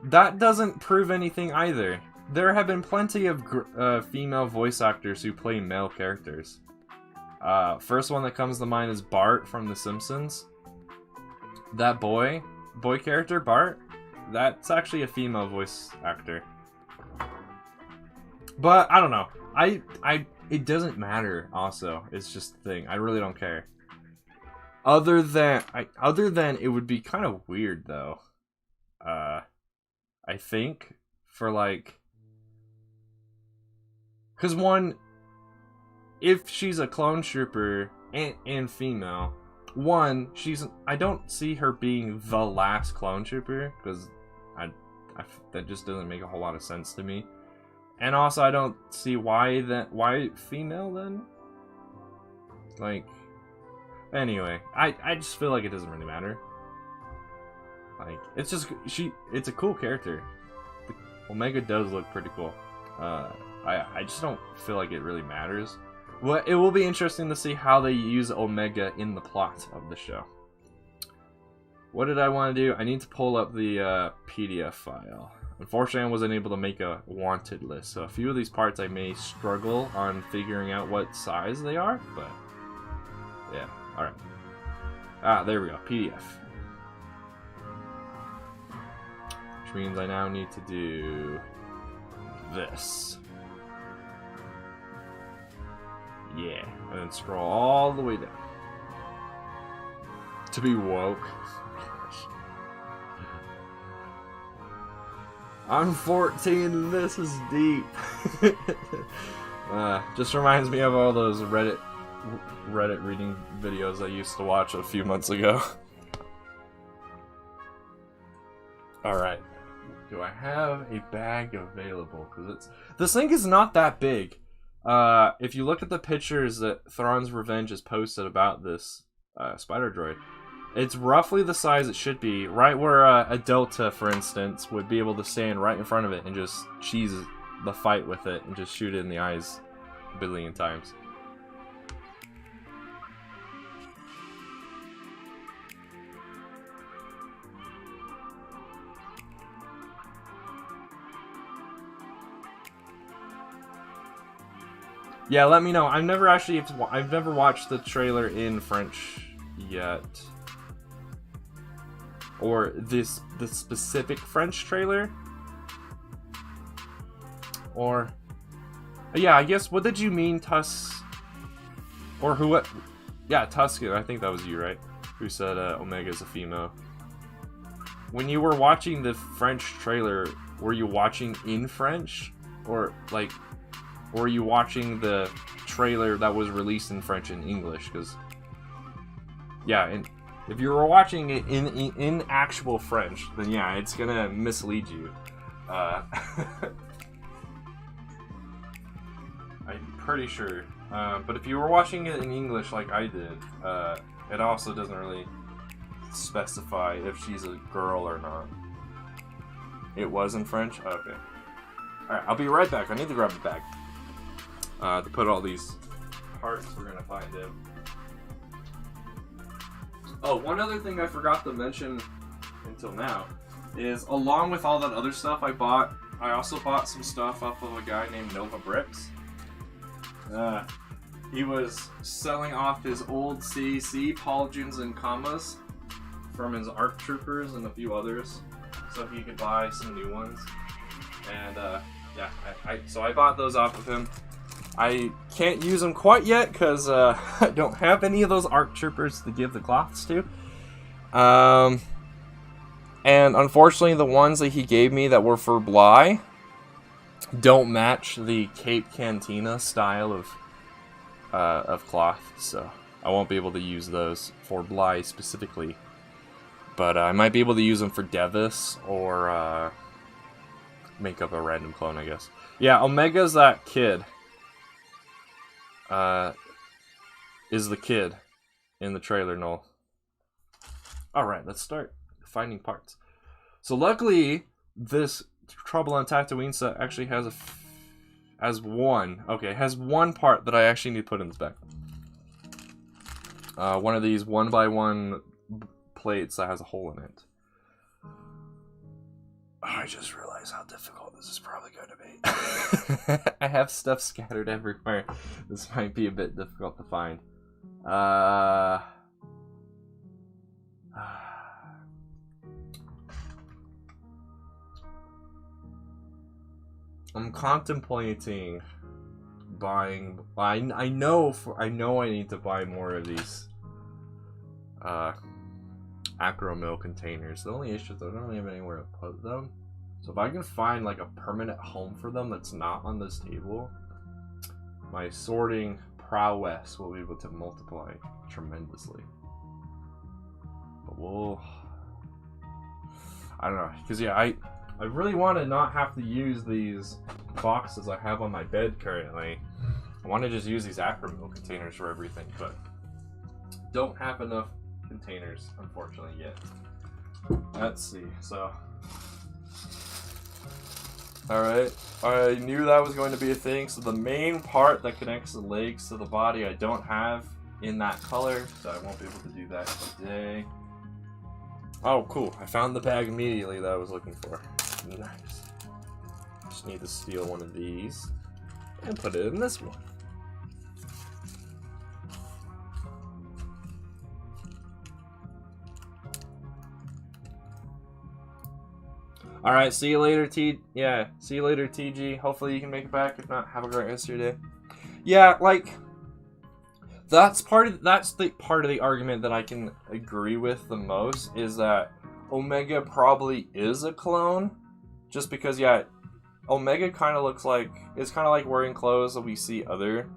That doesn't prove anything either. There have been plenty of female voice actors who play male characters. First one that comes to mind is Bart from The Simpsons. That boy character, Bart, that's actually a female voice actor. But, I don't know. It doesn't matter, also. It's just the thing. I really don't care. Other than it would be kind of weird, though. I think, for, like... Because, one, if she's a clone trooper and female, one, I don't see her being the last clone trooper, because that just doesn't make a whole lot of sense to me. And also, I don't see why female then? Like, anyway, I just feel like it doesn't really matter. Like, it's a cool character. Omega does look pretty cool. I just don't feel like it really matters. Well, it will be interesting to see how they use Omega in the plot of the show. What did I want to do? I need to pull up the PDF file. Unfortunately, I wasn't able to make a wanted list, so a few of these parts I may struggle on figuring out what size they are, but yeah, alright. Ah, there we go, PDF. Which means I now need to do this. Yeah, and then scroll all the way down. To be woke. I'm 14 and this is deep. Just reminds me of all those Reddit reading videos I used to watch a few months ago. Alright. Do I have a bag available? Because this thing is not that big. If you look at the pictures that ThranwsRevenge has posted about this spider droid, it's roughly the size it should be, right where a Delta, for instance, would be able to stand right in front of it and just cheese the fight with it and just shoot it in the eyes a billion times. Yeah, let me know. I've never watched the trailer in French yet. Or the specific French trailer. Or yeah, I guess, what did you mean, or who? What? Yeah, Tuscan. I think that was you, right? Who said Omega's a female? When you were watching the French trailer, were you watching in French, or like, were you watching the trailer that was released in French and English? Because yeah, and if you were watching it in actual French, then yeah, it's gonna mislead you. I'm pretty sure. But if you were watching it in English like I did, it also doesn't really specify if she's a girl or not. It was in French? Okay. Alright, I'll be right back. I need to grab a bag. To put all these parts we're gonna find in. Oh, one other thing I forgot to mention until now is, along with all that other stuff I also bought some stuff off of a guy named Nova Bricks. He was selling off his old CEC polygens and commas from his ARC Troopers and a few others, so he could buy some new ones. And yeah, so I bought those off of him. I can't use them quite yet because I don't have any of those ARC Troopers to give the cloths to. And unfortunately, the ones that he gave me that were for Bly don't match the Cape Cantina style of cloth, so I won't be able to use those for Bly specifically. But I might be able to use them for Devis or make up a random clone, I guess. Yeah, Omega's that kid. Is the kid in the trailer, Noel. Alright, let's start finding parts. So luckily, this Trouble on Tatooine set actually has one part that I actually need to put in this bag. One of these 1x1 plates that has a hole in it. I just realized how difficult this is probably going to be. I have stuff scattered everywhere. This might be a bit difficult to find. I'm contemplating buying. I know I need to buy more of these acro mill containers. The only issue is I don't really have anywhere to put them. So if I can find like a permanent home for them that's not on this table, my sorting prowess will be able to multiply tremendously. But I don't know, because yeah, I really want to not have to use these boxes I have on my bed currently. I want to just use these acro mill containers for everything, but don't have enough containers, unfortunately, yet. Let's see, so Alright, I knew that was going to be a thing, so the main part that connects the legs to the body I don't have in that color, so I won't be able to do that today. Oh, cool. I found the bag immediately that I was looking for. Nice. Just need to steal one of these and put it in this one. Alright, see you later, see you later, TG. Hopefully you can make it back. If not, have a great rest of your day. Yeah, like, that's the part of the argument that I can agree with the most, is that Omega probably is a clone. Just because, yeah, Omega kind of looks like, it's kind of like wearing clothes that we see other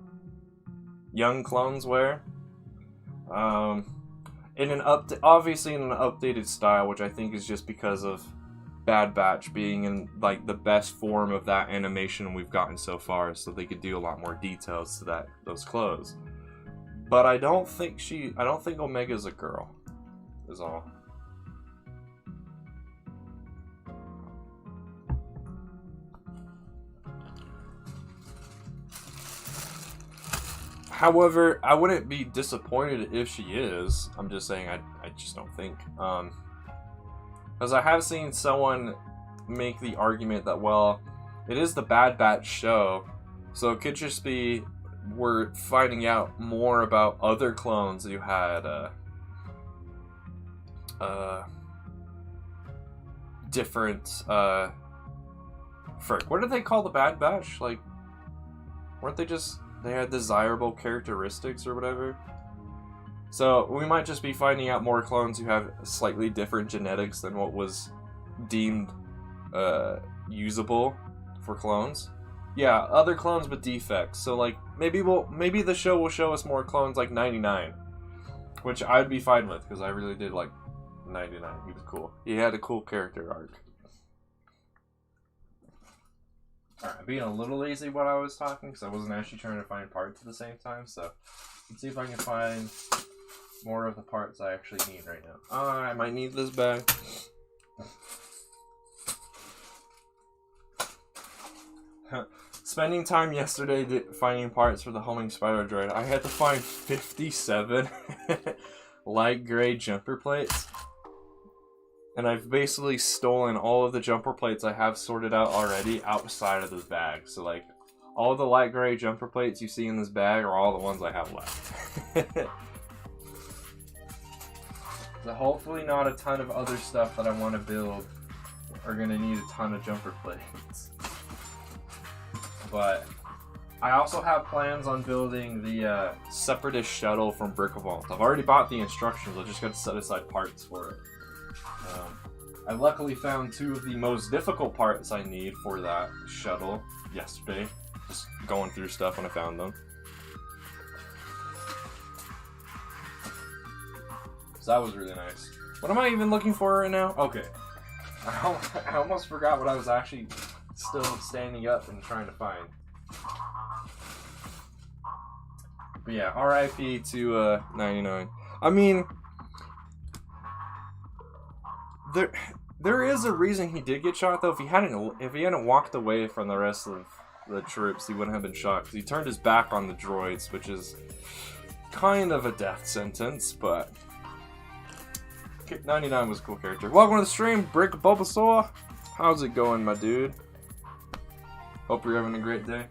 young clones wear. Obviously in an updated style, which I think is just because of Bad Batch being in like the best form of that animation we've gotten so far, so they could do a lot more details to those clothes. But I don't think Omega's a girl, is all. However, I wouldn't be disappointed if she is. I'm just saying I just don't think. Because I have seen someone make the argument that, well, it is the Bad Batch show, so it could just be we're finding out more about other clones who had different frick. What did they call the Bad Batch? Like, weren't they had desirable characteristics or whatever? So we might just be finding out more clones who have slightly different genetics than what was deemed usable for clones. Yeah, other clones with defects. So like maybe the show will show us more clones like 99, which I'd be fine with because I really did like 99. He was cool. He had a cool character arc. Alright, I'm being a little lazy while I was talking because I wasn't actually trying to find parts at the same time. So let's see if I can find more of the parts I actually need right now. I might need this bag. Spending time yesterday finding parts for the homing spider droid, I had to find 57 light gray jumper plates. And I've basically stolen all of the jumper plates I have sorted out already outside of this bag. So like, all the light gray jumper plates you see in this bag are all the ones I have left. So hopefully not a ton of other stuff that I want to build are going to need a ton of jumper plates. But I also have plans on building the Separatist shuttle from Rebrickable. I've already bought the instructions, I just got to set aside parts for it. I luckily found two of the most difficult parts I need for that shuttle yesterday. Just going through stuff when I found them. So that was really nice. What am I even looking for right now? Okay. I almost forgot what I was actually still standing up and trying to find. But yeah, RIP to 99. I mean, there is a reason he did get shot though. If he hadn't walked away from the rest of the troops, he wouldn't have been shot because he turned his back on the droids, which is kind of a death sentence. But 99 was a cool character. Welcome to the stream, Brick Bulbasaur. How's it going, my dude? Hope you're having a great day.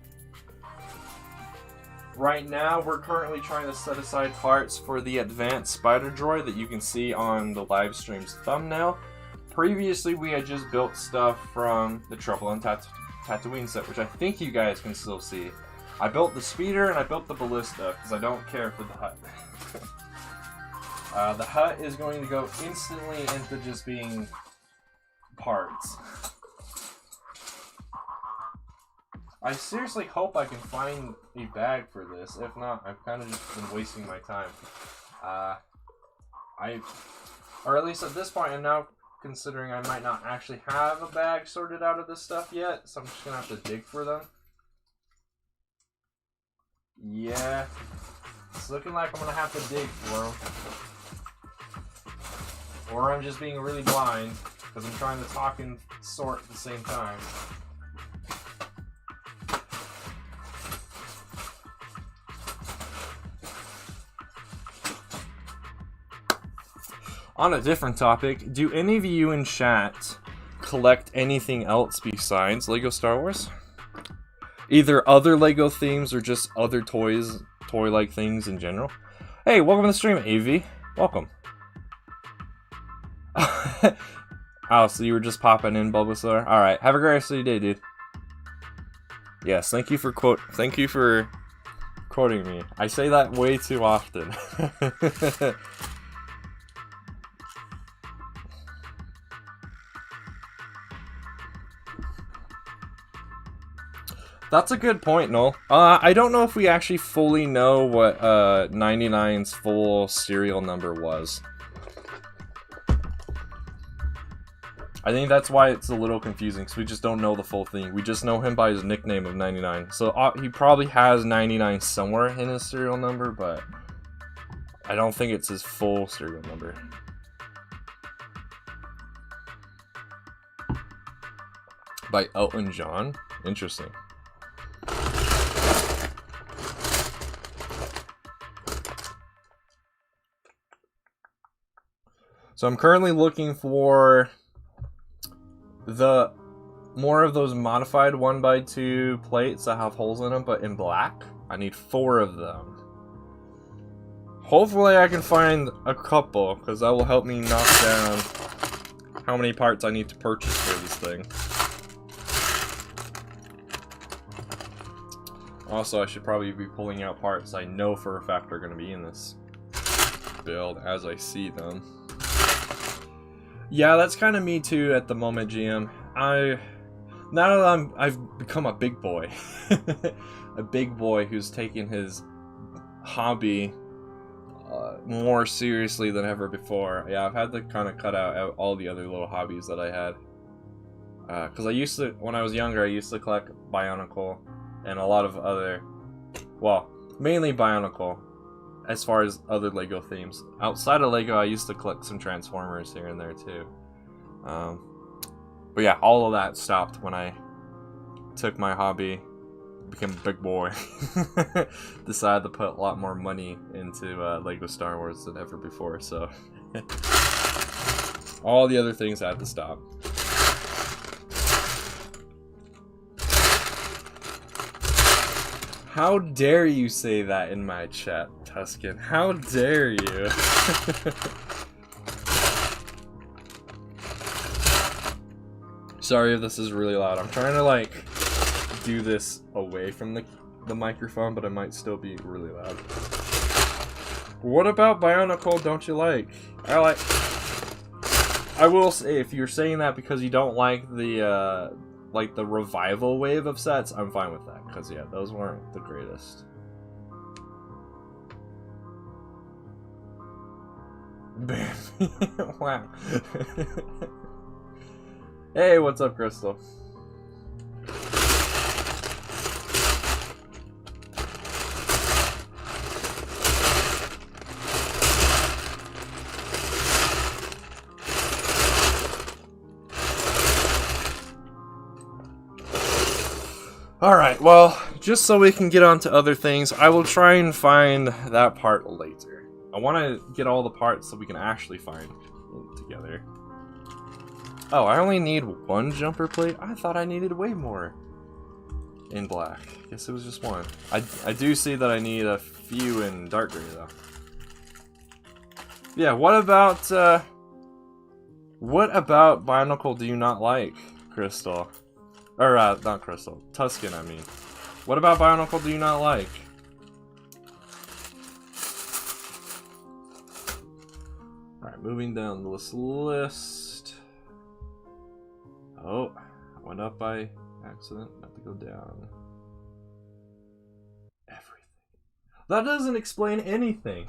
Right now, we're currently trying to set aside parts for the Advanced Spider Droid that you can see on the live stream's thumbnail. Previously, we had just built stuff from the Trouble on Tatooine Set, which I think you guys can still see. I built the speeder and I built the ballista because I don't care for the hut. The hut is going to go instantly into just being parts. I seriously hope I can find a bag for this. If not, I've kind of just been wasting my time. Or at least at this point, I'm now considering I might not actually have a bag sorted out of this stuff yet, so I'm just gonna have to dig for them. Yeah, it's looking like I'm gonna have to dig for them. Or I'm just being really blind, because I'm trying to talk and sort at the same time. On a different topic, do any of you in chat collect anything else besides Lego Star Wars? Either other Lego themes or just other toys, toy-like things in general? Hey, welcome to the stream, AV. Welcome. Oh, so you were just popping in, Bulbasaur? Alright, have a great rest of your day, dude. Yes, thank you for quoting me. I say that way too often. That's a good point, Noel. I don't know if we actually fully know what 99's full serial number was. I think that's why it's a little confusing, because we just don't know the full thing. We just know him by his nickname of 99. So he probably has 99 somewhere in his serial number, but I don't think it's his full serial number. By Elton John? Interesting. So I'm currently looking for more of those modified 1x2 plates that have holes in them, but in black. I need 4 of them. Hopefully I can find a couple, because that will help me knock down how many parts I need to purchase for this thing. Also, I should probably be pulling out parts I know for a fact are going to be in this build as I see them. Yeah, that's kind of me too at the moment, GM. Now that I've become a big boy, a big boy who's taking his hobby more seriously than ever before. Yeah, I've had to kind of cut out all the other little hobbies that I had. Because I used to, when I was younger, I used to collect Bionicle and a lot of other, well, mainly Bionicle. As far as other Lego themes. Outside of Lego, I used to collect some Transformers here and there too. But yeah, all of that stopped when I took my hobby, became a big boy. Decided to put a lot more money into Lego Star Wars than ever before, so... all the other things had to stop. How dare you say that in my chat, Tuscan? How dare you? Sorry if this is really loud. I'm trying to like do this away from the microphone, but it might still be really loud. What about Bionicle don't you like? I will say, if you're saying that because you don't like the revival wave of sets, I'm fine with that, because yeah, those weren't the greatest. Bam. Wow. Hey, what's up, Crystal? Alright, well, just so we can get on to other things, I will try and find that part later. I want to get all the parts so we can actually find it together. Oh, I only need 1 jumper plate? I thought I needed way more in black. Guess it was just 1. I do see that I need a few in dark gray, though. Yeah, what about Bionicle do you not like, Crystal? Or, not Crystal. Tuscan, I mean. What about Bionicle do you not like? Alright, moving down this list. Oh, I went up by accident. I have to go down. Everything. That doesn't explain anything.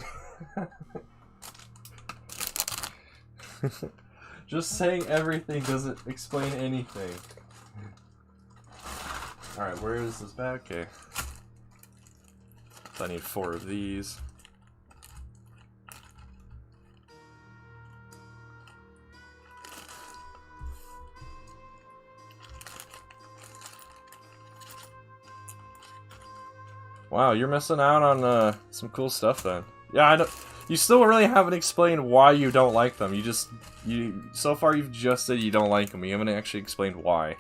Just saying everything doesn't explain anything. Alright, where is this bag? Okay. So I need 4 of these. Wow, you're missing out on some cool stuff then. Yeah, You still really haven't explained why you don't like them. So far you've just said you don't like them. You haven't actually explained why.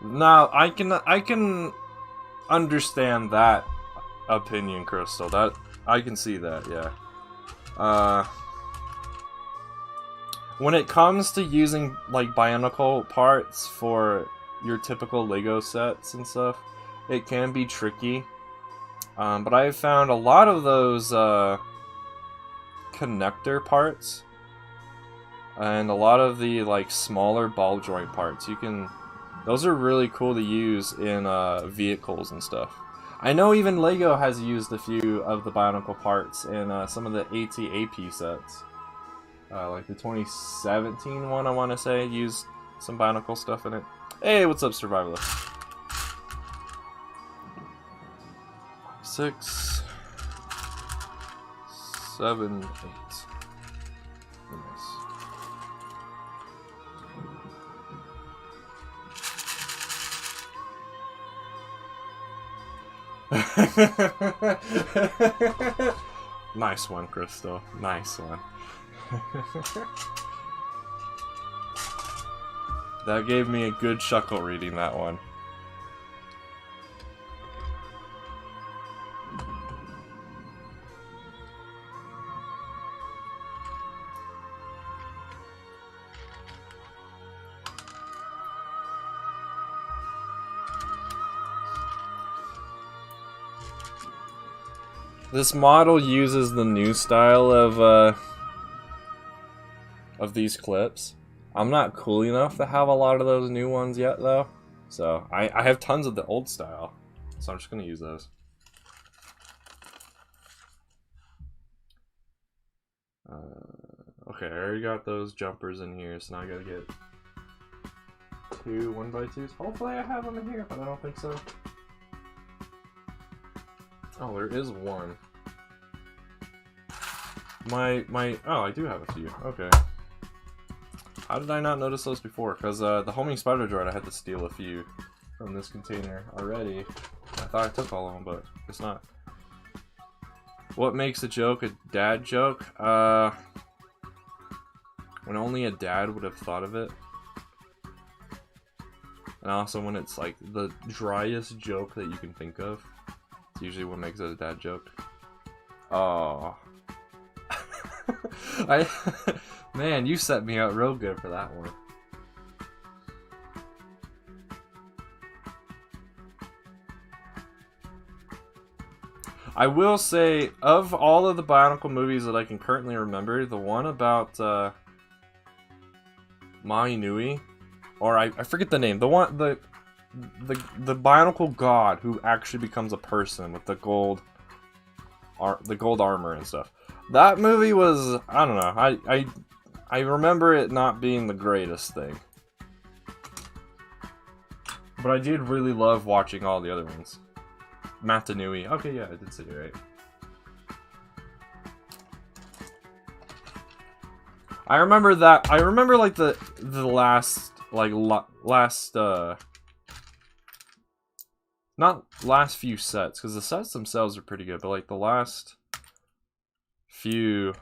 Now, I can understand that opinion, Crystal. That I can see that, yeah. When it comes to using like bionicle parts for your typical Lego sets and stuff, it can be tricky. But I've found a lot of those connector parts and a lot of the like smaller ball joint parts, those are really cool to use in vehicles and stuff. I know even LEGO has used a few of the Bionicle parts in some of the AT-AP sets. Like the 2017 one, I want to say, used some Bionicle stuff in it. Hey, what's up, Survivalist? 6, 7, 8. Nice one, Crystal. Nice one. That gave me a good chuckle reading that one. This model uses the new style of these clips. I'm not cool enough to have a lot of those new ones yet, though. So, I have tons of the old style. So I'm just going to use those. Okay, I already got those jumpers in here, so now I gotta get 2 1x2s. Hopefully I have them in here, but I don't think so. Oh, there is one. Oh, I do have a few. Okay. How did I not notice those before? Because the homing spider droid, I had to steal a few from this container already. I thought I took all of them, but it's not. What makes a joke a dad joke? When only a dad would have thought of it. And also when it's like the driest joke that you can think of. It's usually what makes it a dad joke. Oh. Man, you set me out real good for that one. I will say, of all of the Bionicle movies that I can currently remember, the one about Mai Nui, or I forget the name, the Bionicle god who actually becomes a person with the gold armor and stuff. That movie was, I don't know, I remember it not being the greatest thing. But I did really love watching all the other ones. Matanui. Okay, yeah, I did say it right. I remember that. I remember like the last not last few sets, because the sets themselves are pretty good, but like the last few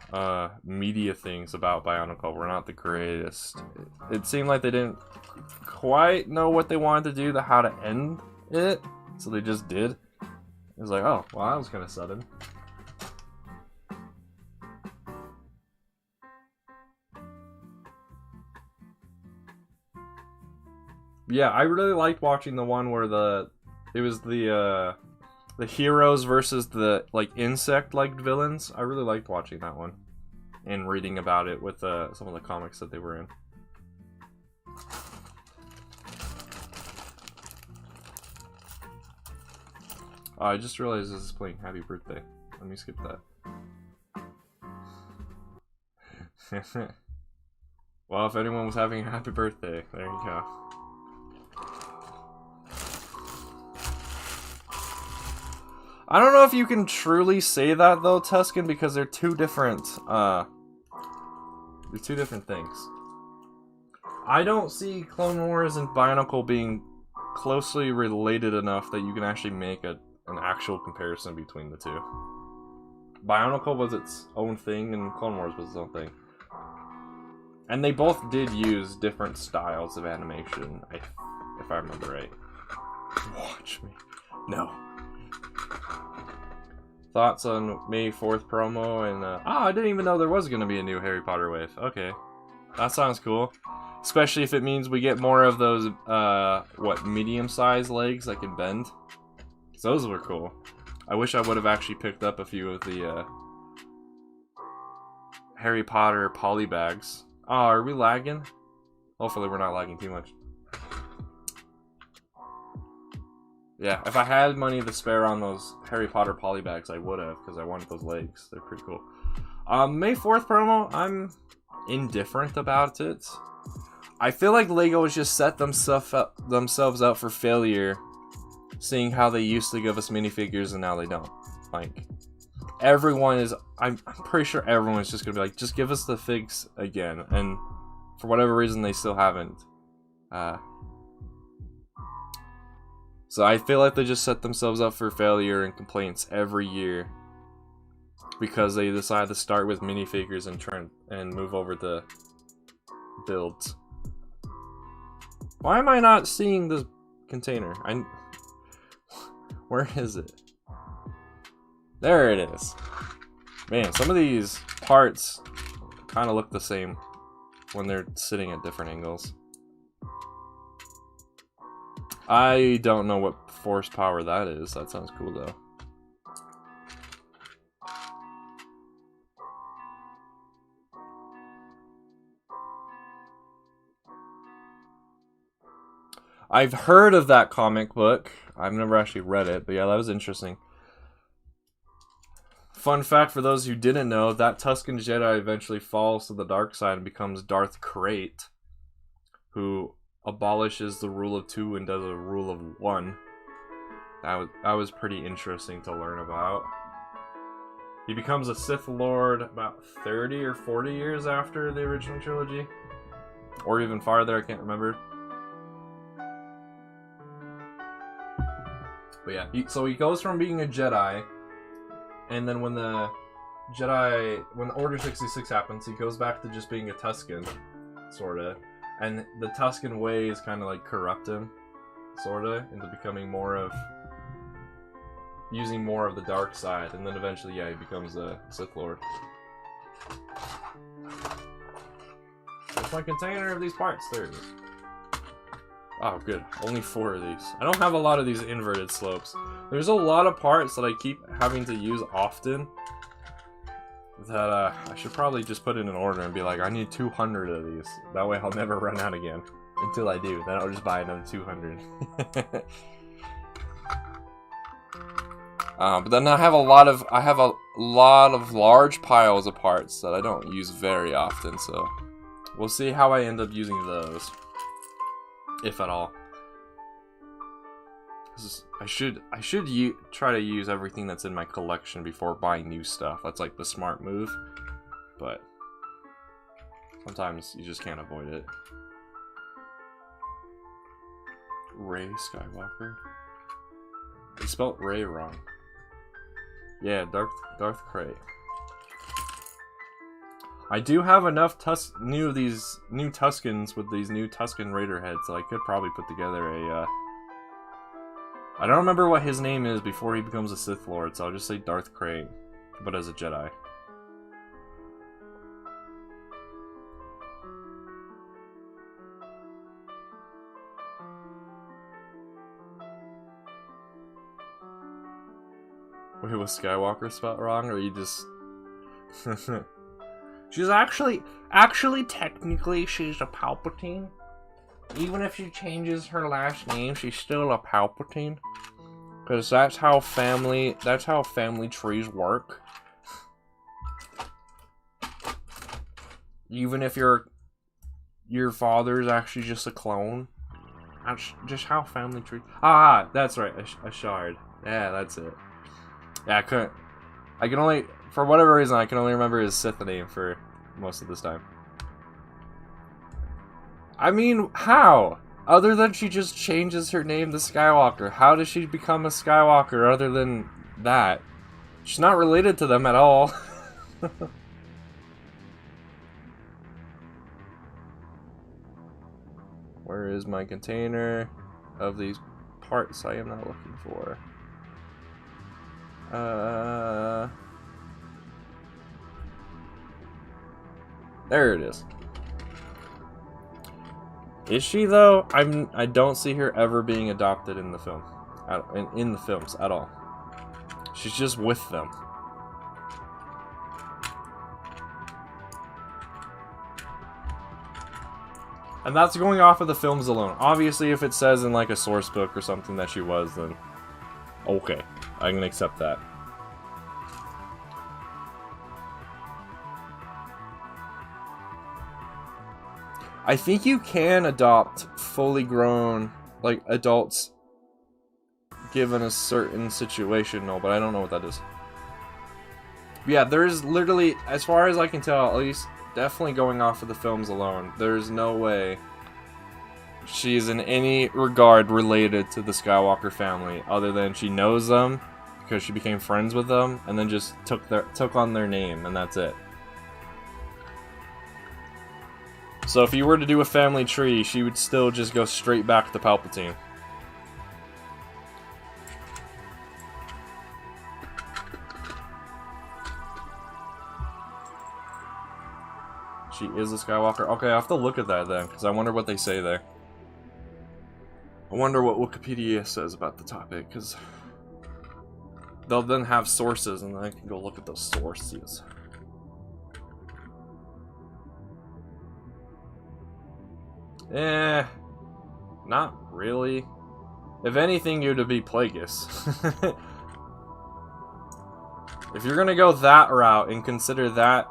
media things about Bionicle were not the greatest. It seemed like they didn't quite know what they wanted to do, how to end it, so they just did. It was like, oh, well, that was kind of sudden. Yeah, I really liked watching the one where it was the heroes versus the like insect-like villains. I really liked watching that one and reading about it with some of the comics that they were in. Oh, I just realized this is playing Happy Birthday. Let me skip that. Well, if anyone was having a happy birthday, there you go. I don't know if you can truly say that though, Tuscan, because they're two different things. I don't see Clone Wars and Bionicle being closely related enough that you can actually make an actual comparison between the two. Bionicle was its own thing and Clone Wars was its own thing. And they both did use different styles of animation, if I remember right. Watch me. No. Thoughts on May 4th promo and I didn't even know there was going to be a new Harry Potter wave. Okay. That sounds cool. Especially if it means we get more of those medium-sized legs that can bend. Those were cool. I wish I would have actually picked up a few of the Harry Potter poly bags. Oh, are we lagging? Hopefully we're not lagging too much. Yeah, if I had money to spare on those Harry Potter poly bags, I would have, because I wanted those legs. They're pretty cool. May 4th promo, I'm indifferent about it. I feel like LEGO has just set themselves up for failure, seeing how they used to give us minifigures and now they don't. Like, everyone is, I'm pretty sure everyone's just gonna be like, just give us the figs again, and for whatever reason they still haven't. So I feel like they just set themselves up for failure and complaints every year because they decide to start with minifigures and move over to builds. Why am I not seeing this container? Where is it? There it is. Man, some of these parts kind of look the same when they're sitting at different angles. I don't know what force power that is. That sounds cool though. I've heard of that comic book. I've never actually read it, but yeah, that was interesting. Fun fact for those who didn't know, that Tusken Jedi eventually falls to the dark side and becomes Darth Krayt, who abolishes the rule of 2 and does a rule of 1. That was pretty interesting to learn about. He becomes a Sith Lord about 30 or 40 years after the original trilogy. Or even farther, I can't remember. But yeah, so he goes from being a Jedi, and then when the Order 66 happens, he goes back to just being a Tusken, sorta. And the Tusken ways kind of like corrupt him, sorta, into becoming using more of the dark side, and then eventually, yeah, he becomes a Sith Lord. Where's my container of these parts? There it is. Oh, good. Only 4 of these. I don't have a lot of these inverted slopes. There's a lot of parts that I keep having to use often that I should probably just put in an order and be like, I need 200 of these. That way I'll never run out again. Until I do. Then I'll just buy another 200. But then I have a lot of large piles of parts that I don't use very often, so we'll see how I end up using those. If at all. I should try to use everything that's in my collection before buying new stuff. That's like the smart move. But sometimes you just can't avoid it. Rey Skywalker? They spelled Rey wrong. Yeah, Darth Krayt. I do have enough new Tuskens with these new Tusken Raider heads, so I could probably put together a, I don't remember what his name is before he becomes a Sith Lord, so I'll just say Darth Krayt, but as a Jedi. Wait, was Skywalker spelled wrong, or you just... She's actually, technically, she's a Palpatine. Even if she changes her last name, she's still a Palpatine. Because that's how family trees work. Even if your father's actually just a clone. That's just how family trees... Ah, that's right, a shard. Yeah, that's it. Yeah, I can only, for whatever reason, I can only remember his Sith name for most of this time. I mean, how? Other than she just changes her name to Skywalker. How does she become a Skywalker other than that? She's not related to them at all. Where is my container of these parts I am not looking for? There it is. Is she though? I don't see her ever being adopted in the film, in the films at all. She's just with them. And that's going off of the films alone. Obviously, if it says in like a source book or something that she was, then okay, I can accept that. I think you can adopt fully grown, like, adults given a certain situation, no, but I don't know what that is. Yeah, there's literally, as far as I can tell, at least definitely going off of the films alone, there's no way she's in any regard related to the Skywalker family, other than she knows them because she became friends with them, and then just took on their name, and that's it. So if you were to do a family tree, she would still just go straight back to Palpatine. She is a Skywalker? Okay, I have to look at that then, because I wonder what they say there. I wonder what Wikipedia says about the topic, because they'll then have sources, and then I can go look at those sources. Not really. If anything, you'd be Plagueis. If you're gonna go that route and consider that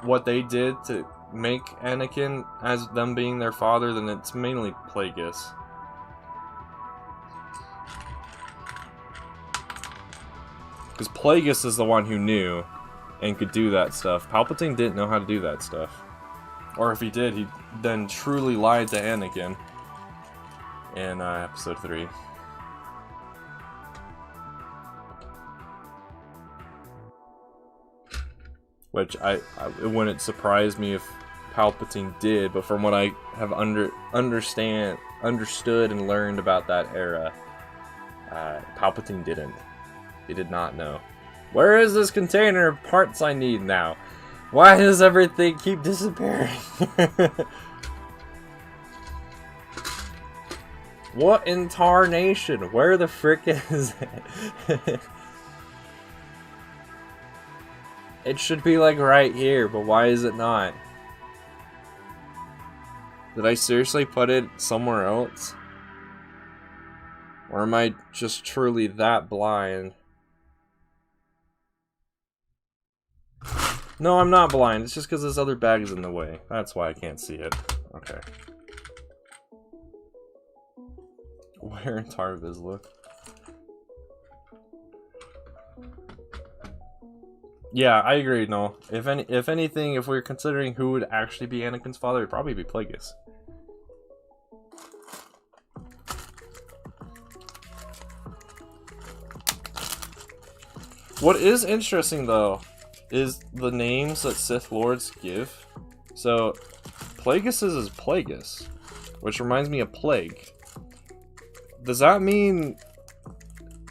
what they did to make Anakin as them being their father, then it's mainly Plagueis. Because Plagueis is the one who knew and could do that stuff. Palpatine didn't know how to do that stuff. Or if he did, he then truly lied to Anakin in episode 3. Which it wouldn't surprise me if Palpatine did, but from what I have understood and learned about that era, Palpatine didn't. He did not know. Where is this container of parts I need now? Why does everything keep disappearing? What in tarnation? Where the frick is it? It should be like right here, but why is it not? Did I seriously put it somewhere else? Or am I just truly that blind? No, I'm not blind. It's just because this other bag is in the way. That's why I can't see it. Okay. Where in Tar Vizsla? Yeah, I agree, no. If anything, if we're considering who would actually be Anakin's father, it'd probably be Plagueis. What is interesting, though, is the names that Sith Lords give. So, Plagueis is Plagueis, which reminds me of Plague. Does that mean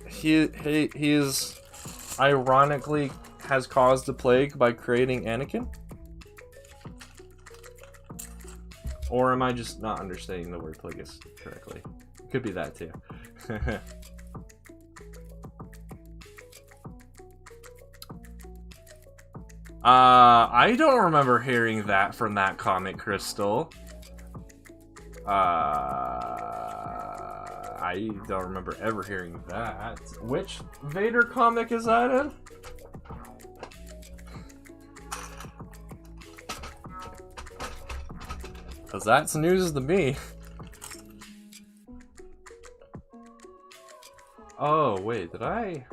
he is ironically has caused the plague by creating Anakin? Or am I just not understanding the word Plagueis correctly? Could be that too. I don't remember hearing that from that comic, Crystal. I don't remember ever hearing that. Which Vader comic is that in? Because that's news to me. Oh, wait, did I?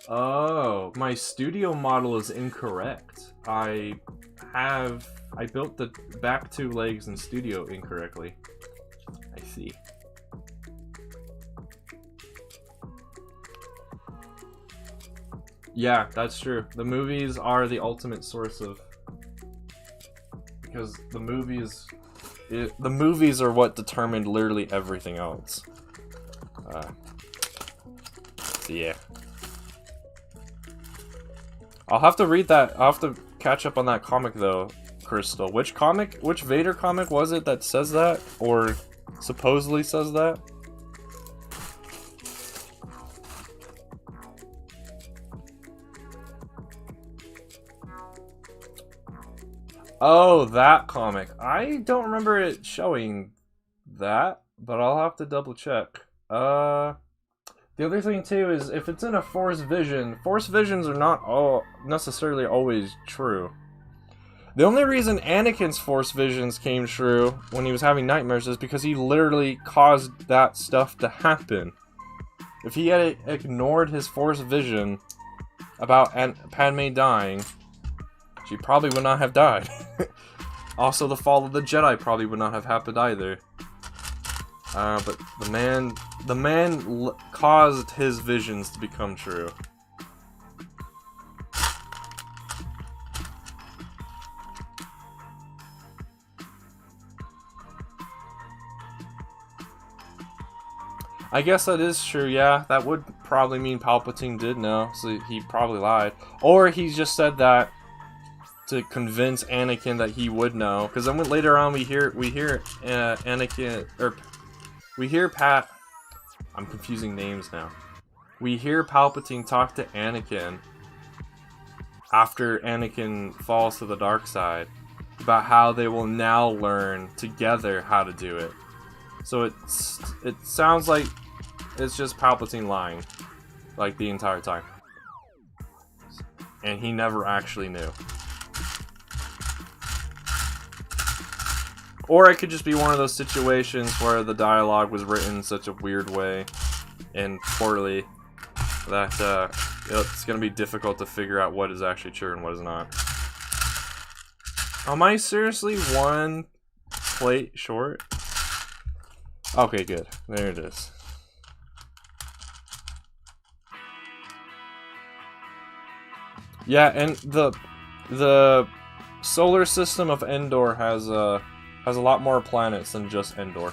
Oh, my studio model is incorrect. I built the back two legs in studio incorrectly. I see. Yeah, that's true. The movies are the ultimate source of... Because the movies are what determined literally everything else. So yeah. I'll have to read that. I'll have to catch up on that comic though, Crystal. Which comic? Which Vader comic was it that says that? Or supposedly says that? Oh, that comic. I don't remember it showing that, but I'll have to double check. The other thing too is if it's in a Force Vision, Force Visions are not all necessarily always true. The only reason Anakin's Force Visions came true when he was having nightmares is because he literally caused that stuff to happen. If he had ignored his Force Vision about Padme dying, she probably would not have died. Also, the fall of the Jedi probably would not have happened either. But the man caused his visions to become true. I guess that is true, yeah. That would probably mean Palpatine did know, so he probably lied. Or he just said that to convince Anakin that he would know. Because then later on we hear Anakin, or we hear I'm confusing names now. We hear Palpatine talk to Anakin after Anakin falls to the dark side about how they will now learn together how to do it. So it sounds like it's just Palpatine lying, like the entire time. And he never actually knew. Or it could just be one of those situations where the dialogue was written in such a weird way and poorly that it's going to be difficult to figure out what is actually true and what is not. Am I seriously one plate short? Okay, good. There it is. Yeah, and the solar system of Endor has a lot more planets than just Endor.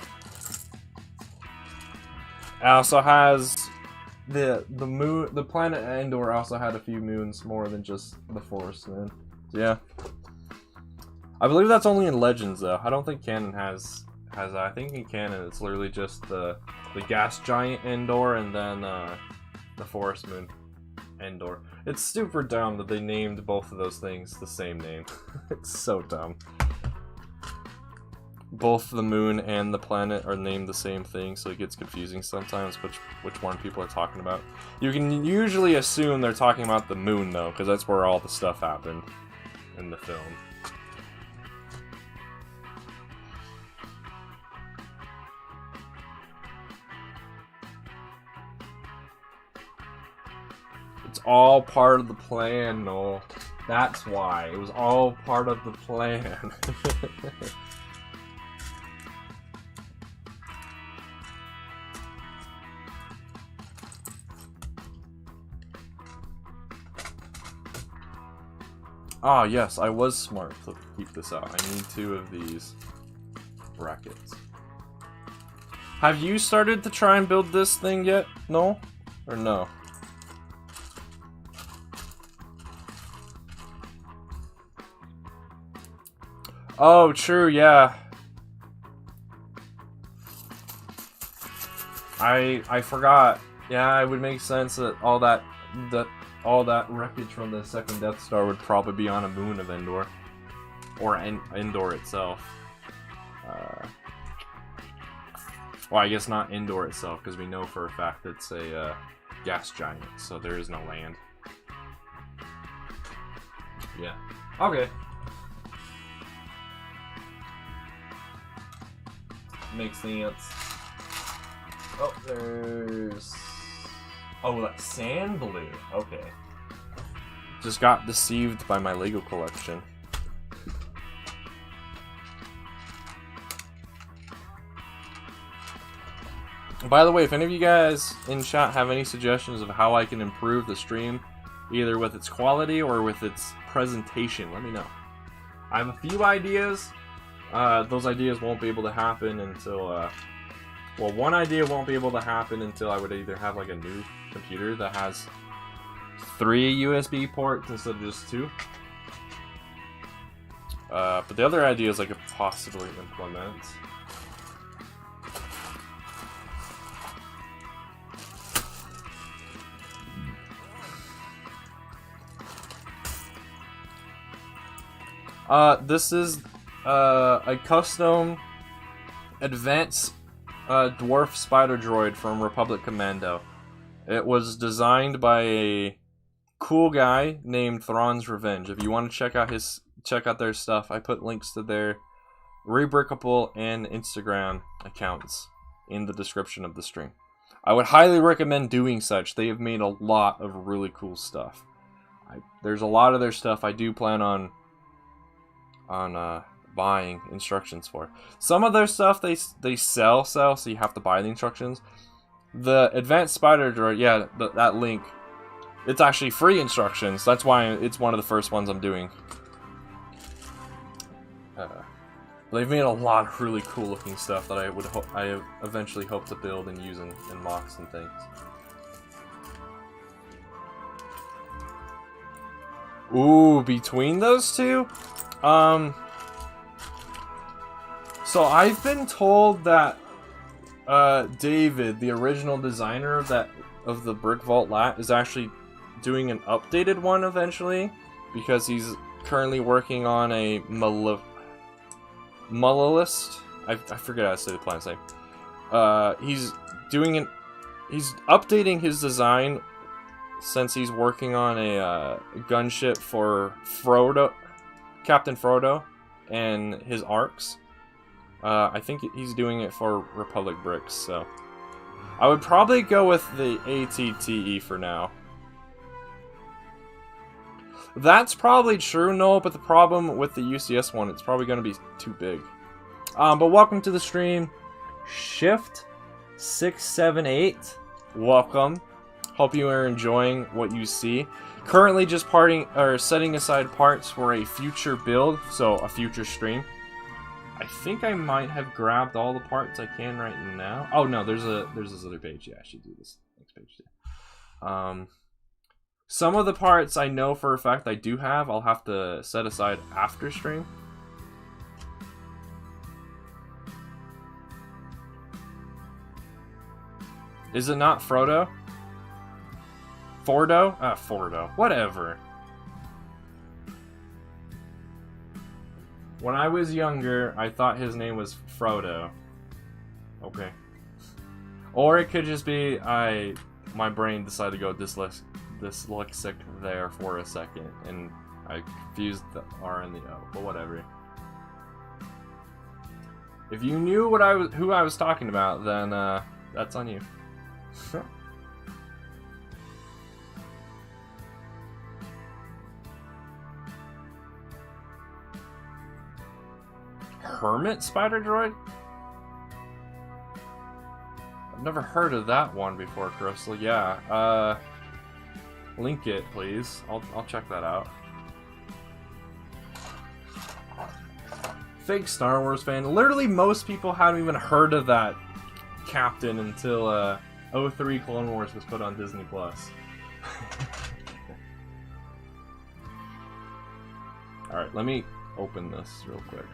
It also has the moon. The planet Endor also had a few moons more than just the Force Moon. Yeah, I believe that's only in Legends though. I don't think canon has that. I think in canon it's literally just the gas giant Endor and then the Forest Moon Endor. It's super dumb that they named both of those things the same name. It's so dumb. Both the moon and the planet are named the same thing, so it gets confusing sometimes which one people are talking about. You can usually assume they're talking about the moon though, because that's where all the stuff happened in the film. It's all part of the plan, Noel. That's why. It was all part of the plan. Ah, yes, I was smart to keep this out. I need 2 of these brackets. Have you started to try and build this thing yet, Noel? Or no? Oh, true, yeah. I forgot. Yeah, it would make sense that all that wreckage from the second Death Star would probably be on a moon of Endor. Or Endor itself. Well, I guess not Endor itself, because we know for a fact it's a gas giant, so there is no land. Yeah. Okay. Makes sense. Oh, there's... Oh, like sand blue. Okay. Just got deceived by my Lego collection. By the way, if any of you guys in chat have any suggestions of how I can improve the stream, either with its quality or with its presentation, let me know. I have a few ideas. Those ideas won't be able to happen until, well, one idea won't be able to happen until I would either have like a new computer that has 3 USB ports instead of just 2. But the other ideas I could possibly implement. This is a custom Advanced Dwarf Spider Droid from Republic Commando. It was designed by a cool guy named ThranwsRevenge. If you want to check out their stuff, I put links to their Rebrickable and Instagram accounts in the description of the stream. I would highly recommend doing such. They have made a lot of really cool stuff. There's a lot of their stuff I do plan on buying instructions for. Some of their stuff they sell, so you have to buy the instructions. The Advanced Spider Droid, yeah, that link, it's actually free instructions. That's why it's one of the first ones I'm doing. They've made a lot of really cool looking stuff that I eventually hope to build and use in mocks and things. Ooh, between those two? So I've been told that David, the original designer of the Brick Vault Lat, is actually doing an updated one eventually, because he's currently working on a Mullalist. I forget how to say the planet's name. He's updating his design since he's working on a gunship for Captain Frodo and his arcs. I think he's doing it for Republic Bricks, so I would probably go with the ATTE for now. That's probably true, Noel, but the problem with the UCS one, it's probably going to be too big. But welcome to the stream, Shift678. Welcome. Hope you are enjoying what you see. Currently just setting aside parts for a future build, so a future stream. I think I might have grabbed all the parts I can right now. Oh no, there's this other page. Yeah, I should do this next page too. Some of the parts I know for a fact I do have, I'll have to set aside after stream. Is it not Frodo? Fordo? Fordo. Whatever. When I was younger, I thought his name was Frodo. Okay. Or it could just be my brain decided to go dyslexic there for a second, and I confused the R and the O, but whatever. If you knew who I was talking about, then that's on you. Hermit Spider Droid? I've never heard of that one before, Crystal. Yeah, link it, please. I'll check that out. Fake Star Wars fan. Literally, most people haven't even heard of that captain until 03 Clone Wars was put on Disney Plus. Alright, let me open this real quick.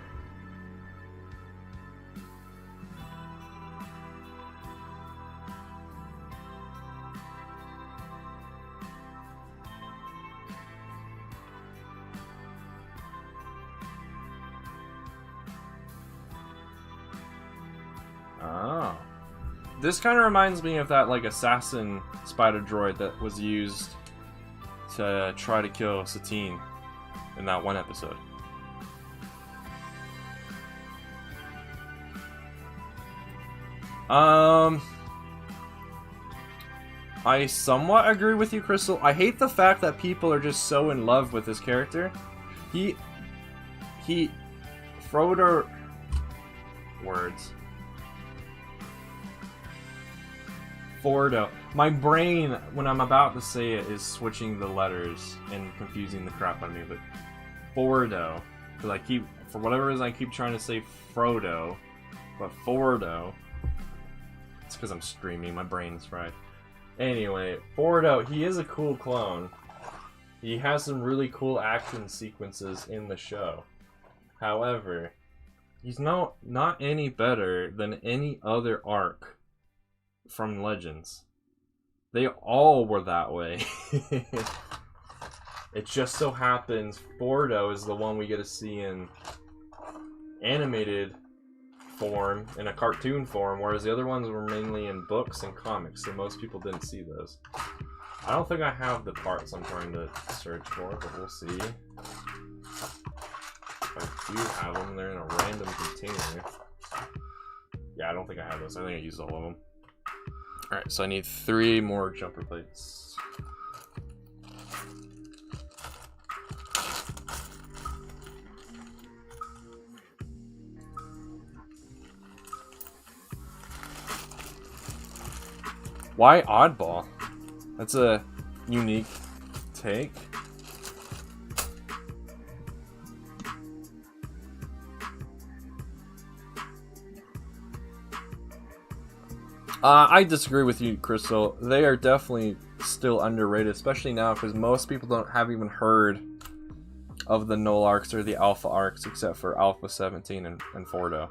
Oh. This kind of reminds me of that, like, assassin spider droid that was used to try to kill Satine in that one episode. I somewhat agree with you, Crystal. I hate the fact that people are just so in love with this character. Frodo... Words. Fordo. My brain, when I'm about to say it, is switching the letters and confusing the crap out of me, but Fordo. Because I keep, for whatever reason, I keep trying to say Frodo, but Fordo. It's because I'm streaming, my brain's fried. Anyway, Fordo, he is a cool clone. He has some really cool action sequences in the show. However, he's not any better than any other arc from Legends. They all were that way. It just so happens Fordo is the one we get to see in animated form, in a cartoon form, whereas the other ones were mainly in books and comics, so most people didn't see those. I don't think I have the parts I'm trying to search for, but we'll see. If I do have them, they're in a random container. Yeah, I don't think I have those. I think I used all of them. Alright, so I need 3 more jumper plates. Why oddball? That's a unique take. I disagree with you, Crystal. They are definitely still underrated, especially now because most people don't have even heard of the null arcs or the alpha arcs except for Alpha 17 and Fordo.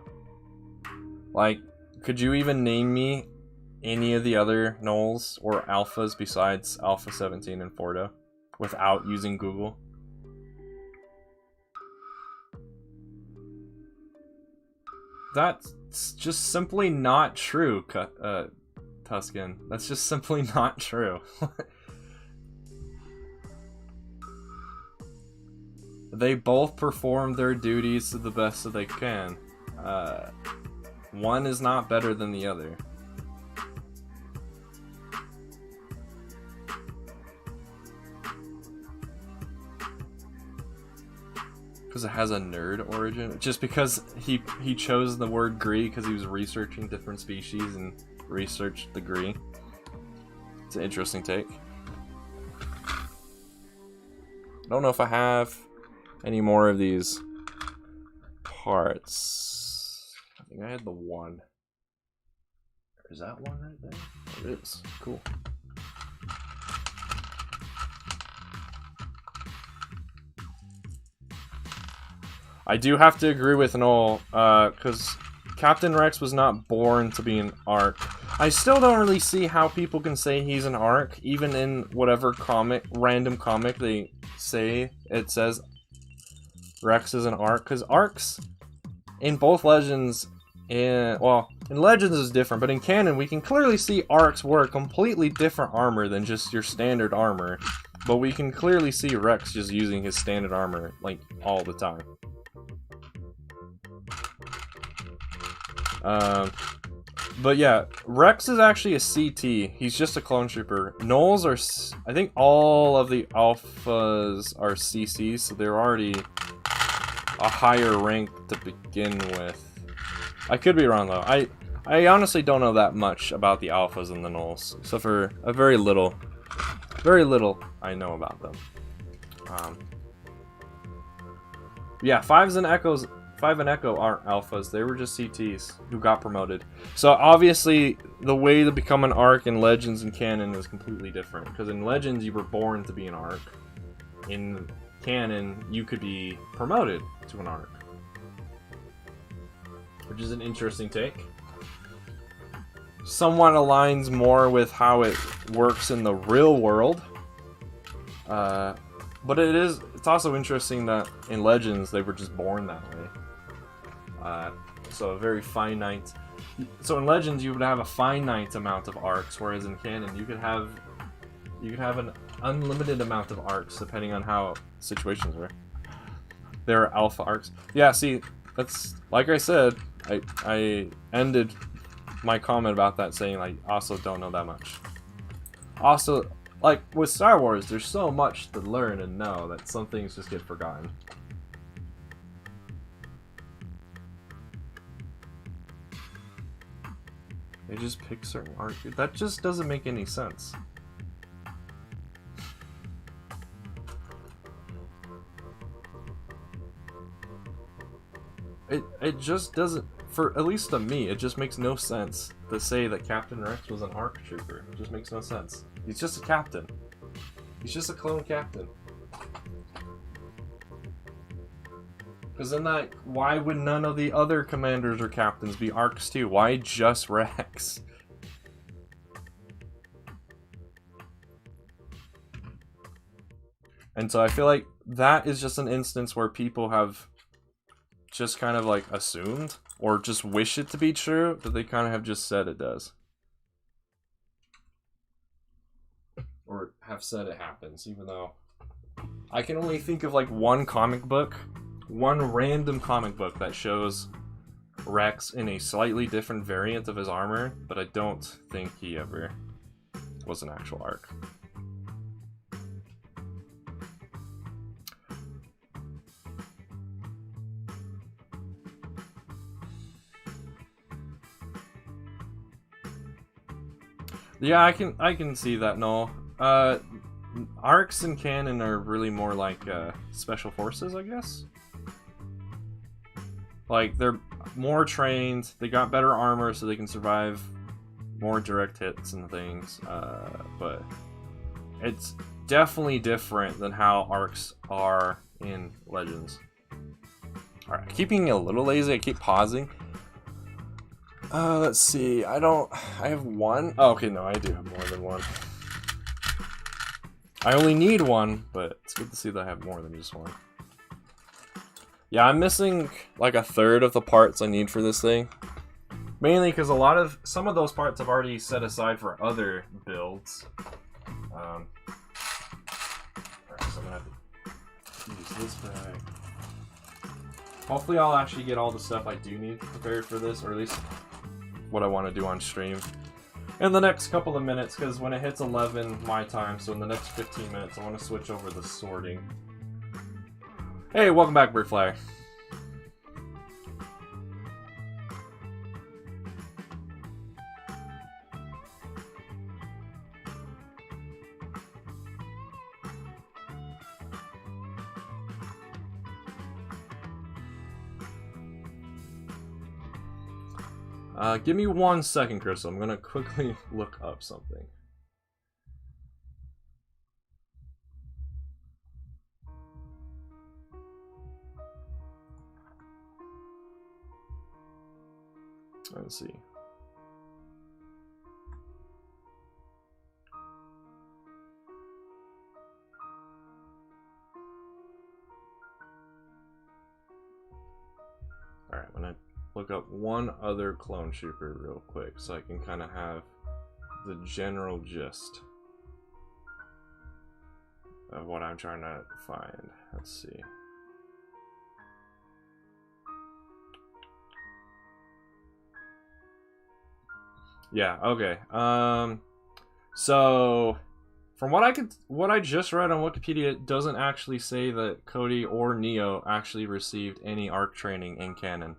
Like, could you even name me any of the other nulls or alphas besides Alpha 17 and Fordo without using Google? That's just simply not true, Tuscan. That's just simply not true. They both perform their duties to the best that they can. One is not better than the other. Because it has a nerd origin? Just because he chose the word Gree because he was researching different species and researched the Gree. It's an interesting take. I don't know if I have any more of these parts. I think I had the one. Is that one right there? It is. Cool. I do have to agree with Noel, because Captain Rex was not born to be an ARC. I still don't really see how people can say he's an ARC, even in whatever comic, random comic they say it says Rex is an ARC, because ARCs in both Legends, in Legends is different, but in canon we can clearly see ARCs wear completely different armor than just your standard armor, but we can clearly see Rex just using his standard armor, like, all the time. But yeah, Rex is actually a CT. He's just a clone trooper. Gnolls are, I think all of the alphas are CCs, so they're already a higher rank to begin with. I could be wrong though. I honestly don't know that much about the alphas and the gnolls, so for a very little I know about them. Yeah, 5 and Echo aren't alphas, they were just CTs who got promoted. So obviously, the way to become an ARC in Legends and canon is completely different. Because in Legends, you were born to be an ARC. In canon, you could be promoted to an ARC. Which is an interesting take. Somewhat aligns more with how it works in the real world. But it's also interesting that in Legends, they were just born that way. So a very finite. So in Legends, you would have a finite amount of arcs, whereas in canon, you could have an unlimited amount of arcs depending on how situations were. There are alpha arcs. Yeah, see, that's like I said. I ended my comment about that saying I also don't know that much. Also, like, with Star Wars, there's so much to learn and know that some things just get forgotten. They just pick certain art. That just doesn't make any sense. It just doesn't, for at least to me, it just makes no sense to say that Captain Rex was an ARC trooper. It just makes no sense. He's just a captain. He's just a clone captain. Because then that, why would none of the other commanders or captains be ARCs too? Why just Rex? And so I feel like that is just an instance where people have just kind of like assumed or just wish it to be true, but they kind of have just said it does. Or have said it happens, even though I can only think of like one comic book, one random comic book that shows Rex in a slightly different variant of his armor, but I don't think he ever was an actual ARC. Yeah, I can see that, Noel. ARCs and canon are really more like special forces, I guess. Like, they're more trained, they got better armor so they can survive more direct hits and things, but it's definitely different than how ARCs are in Legends. Alright, I keep being a little lazy, I keep pausing. Let's see, I have one. Oh, okay, no, I do have more than one. I only need one, but it's good to see that I have more than just one. Yeah, I'm missing like a third of the parts I need for this thing. Mainly because some of those parts I've already set aside for other builds. Alright, so I'm gonna have to use this bag. Hopefully I'll actually get all the stuff I do need prepared for this, or at least what I want to do on stream in the next couple of minutes, because when it hits 11 my time, so in the next 15 minutes, I want to switch over the sorting. Hey, welcome back, Birdflyer. Give me 1 second, Crystal. I'm gonna quickly look up something. Let's see. Alright, I'm gonna look up one other clone trooper real quick so I can kind of have the general gist of what I'm trying to find. Let's see. Yeah, okay. So from what I just read on Wikipedia, it doesn't actually say that Cody or Neo actually received any ARC training in canon.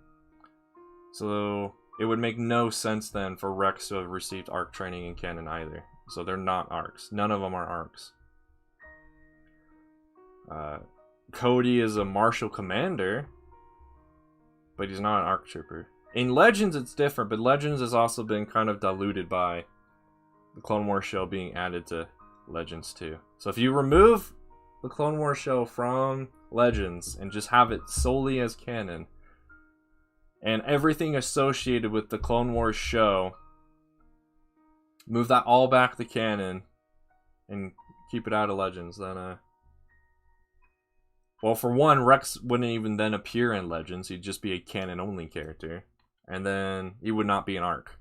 So it would make no sense then for Rex to have received ARC training in canon either. So they're not ARCs. None of them are ARCs. Cody is a martial commander, but he's not an ARC trooper. In Legends it's different, but Legends has also been kind of diluted by the Clone Wars show being added to Legends too. So if you remove the Clone Wars show from Legends and just have it solely as canon, and everything associated with the Clone Wars show, move that all back to canon and keep it out of Legends, then well, for one, Rex wouldn't even then appear in Legends. He'd just be a canon-only character. And then he would not be an ARC.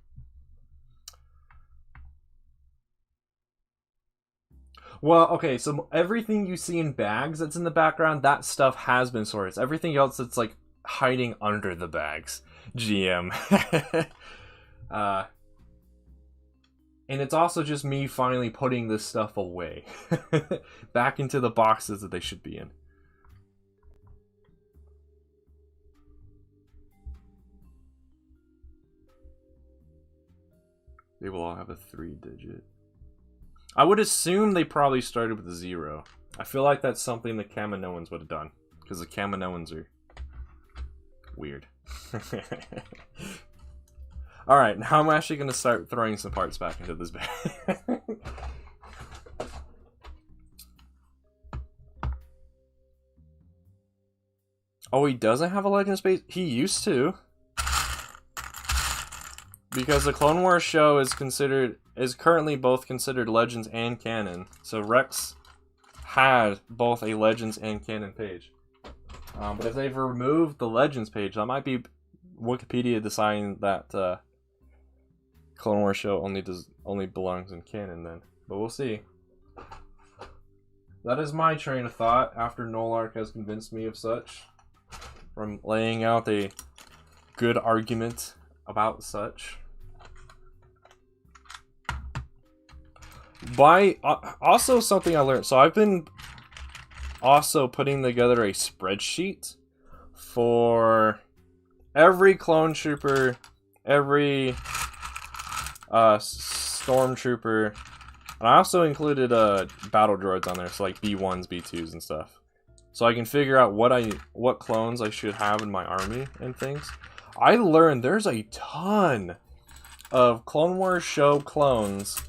Well, okay, so everything you see in bags that's in the background, that stuff has been sorted. Everything else that's like hiding under the bags. GM. And it's also just me finally putting this stuff away. Back into the boxes that they should be in. They will all have a 3-digit. I would assume they probably started with a 0. I feel like that's something the Kaminoans would have done. Because the Kaminoans are weird. Alright, now I'm actually going to start throwing some parts back into this bag. Oh, he doesn't have a Legends base? He used to. Because the Clone Wars show is currently both considered Legends and canon. So Rex had both a Legends and canon page. But if they've removed the Legends page, that might be Wikipedia deciding that Clone Wars show only belongs in canon then. But we'll see. That is my train of thought after Nolark has convinced me of such. From laying out a good argument about such. Also something I learned. So I've been also putting together a spreadsheet for every clone trooper, every stormtrooper, and I also included battle droids on there, so like B1s, B2s, and stuff. So I can figure out what clones I should have in my army and things. I learned there's a ton of Clone Wars show clones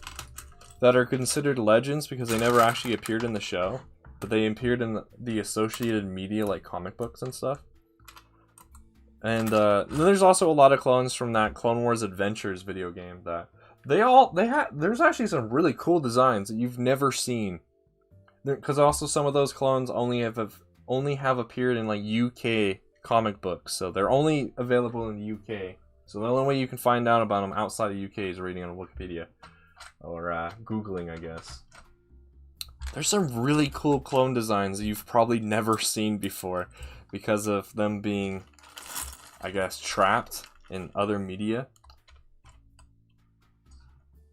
that are considered legends because they never actually appeared in the show, but they appeared in the associated media like comic books and stuff. And there's also a lot of clones from that Clone Wars Adventures video game that there's actually some really cool designs that you've never seen. Because also some of those clones only have appeared in like UK comic books, so they're only available in the UK. So the only way you can find out about them outside the UK is reading on Wikipedia or Googling, I guess. There's some really cool clone designs that you've probably never seen before because of them being, I guess, trapped in other media.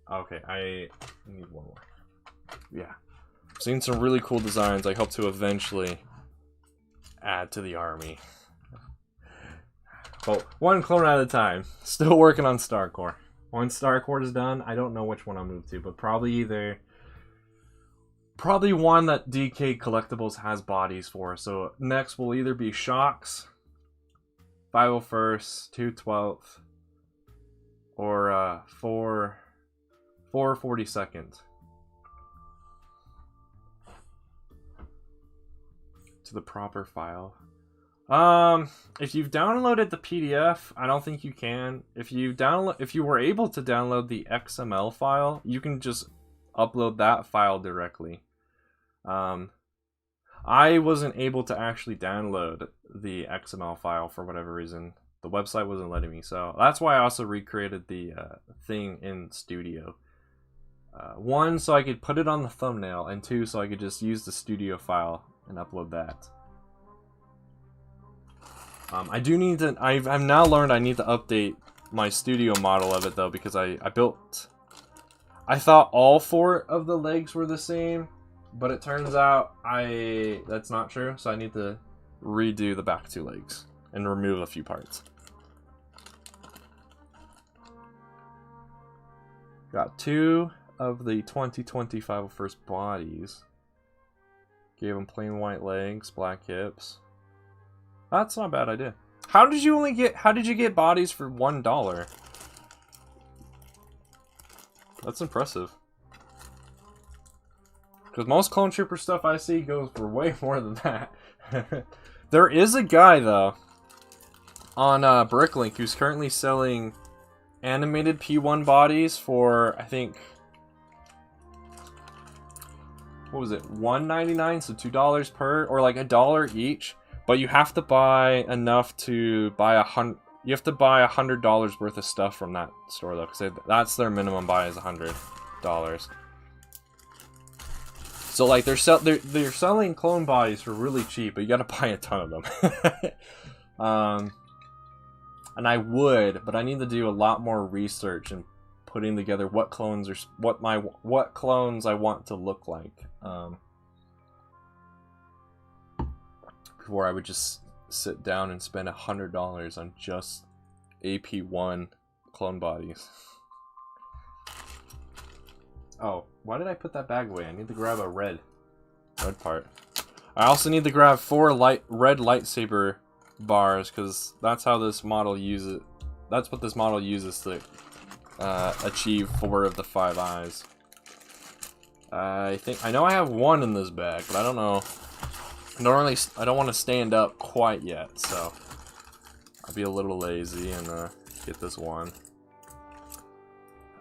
Okay, I need one more. Yeah. I've seen some really cool designs I hope to eventually add to the army. But one clone at a time. Still working on Starcore. Once Starcore is done, I don't know which one I'll move to, but probably one that DK Collectibles has bodies for. So next will either be Shocks, 501st, 212th, or 442nd. To the proper file. If you've downloaded the PDF, I don't think you can. If you were able to download the XML file, you can just upload that file directly. I wasn't able to actually download the XML file for whatever reason. The website wasn't letting me, so that's why I also recreated the thing in Studio. One, so I could put it on the thumbnail, and two, so I could just use the Studio file and upload that. I do need to. I've now learned I need to update my Studio model of it though, because I thought all 4 of the legs were the same, but it turns out that's not true. So I need to redo the back 2 legs and remove a few parts. Got 2 of the 2025 first bodies. Gave them plain white legs, black hips. That's not a bad idea. How did you get bodies for $1? That's impressive. Because most Clone Trooper stuff I see goes for way more than that. There is a guy, though, on Bricklink who's currently selling animated P1 bodies for, I think, what was it, $1.99, so $2 per, or like $1 each. But you have to buy enough to buy you have to buy $100 worth of stuff from that store though, because that's their minimum buy is $100. So like they're selling clone bodies for really cheap, but you got to buy a ton of them. And I would, but I need to do a lot more research and putting together what clones what clones I want to look like. Before I would just sit down and spend $100 on just AP1 clone bodies. Oh, why did I put that bag away? I need to grab a red part. I also need to grab 4 red lightsaber bars, because that's how this model uses. That's what this model uses to achieve 4 of the 5 eyes. I know I have 1 in this bag, but I don't know. Normally, I don't want to stand up quite yet, so I'll be a little lazy and get this 1.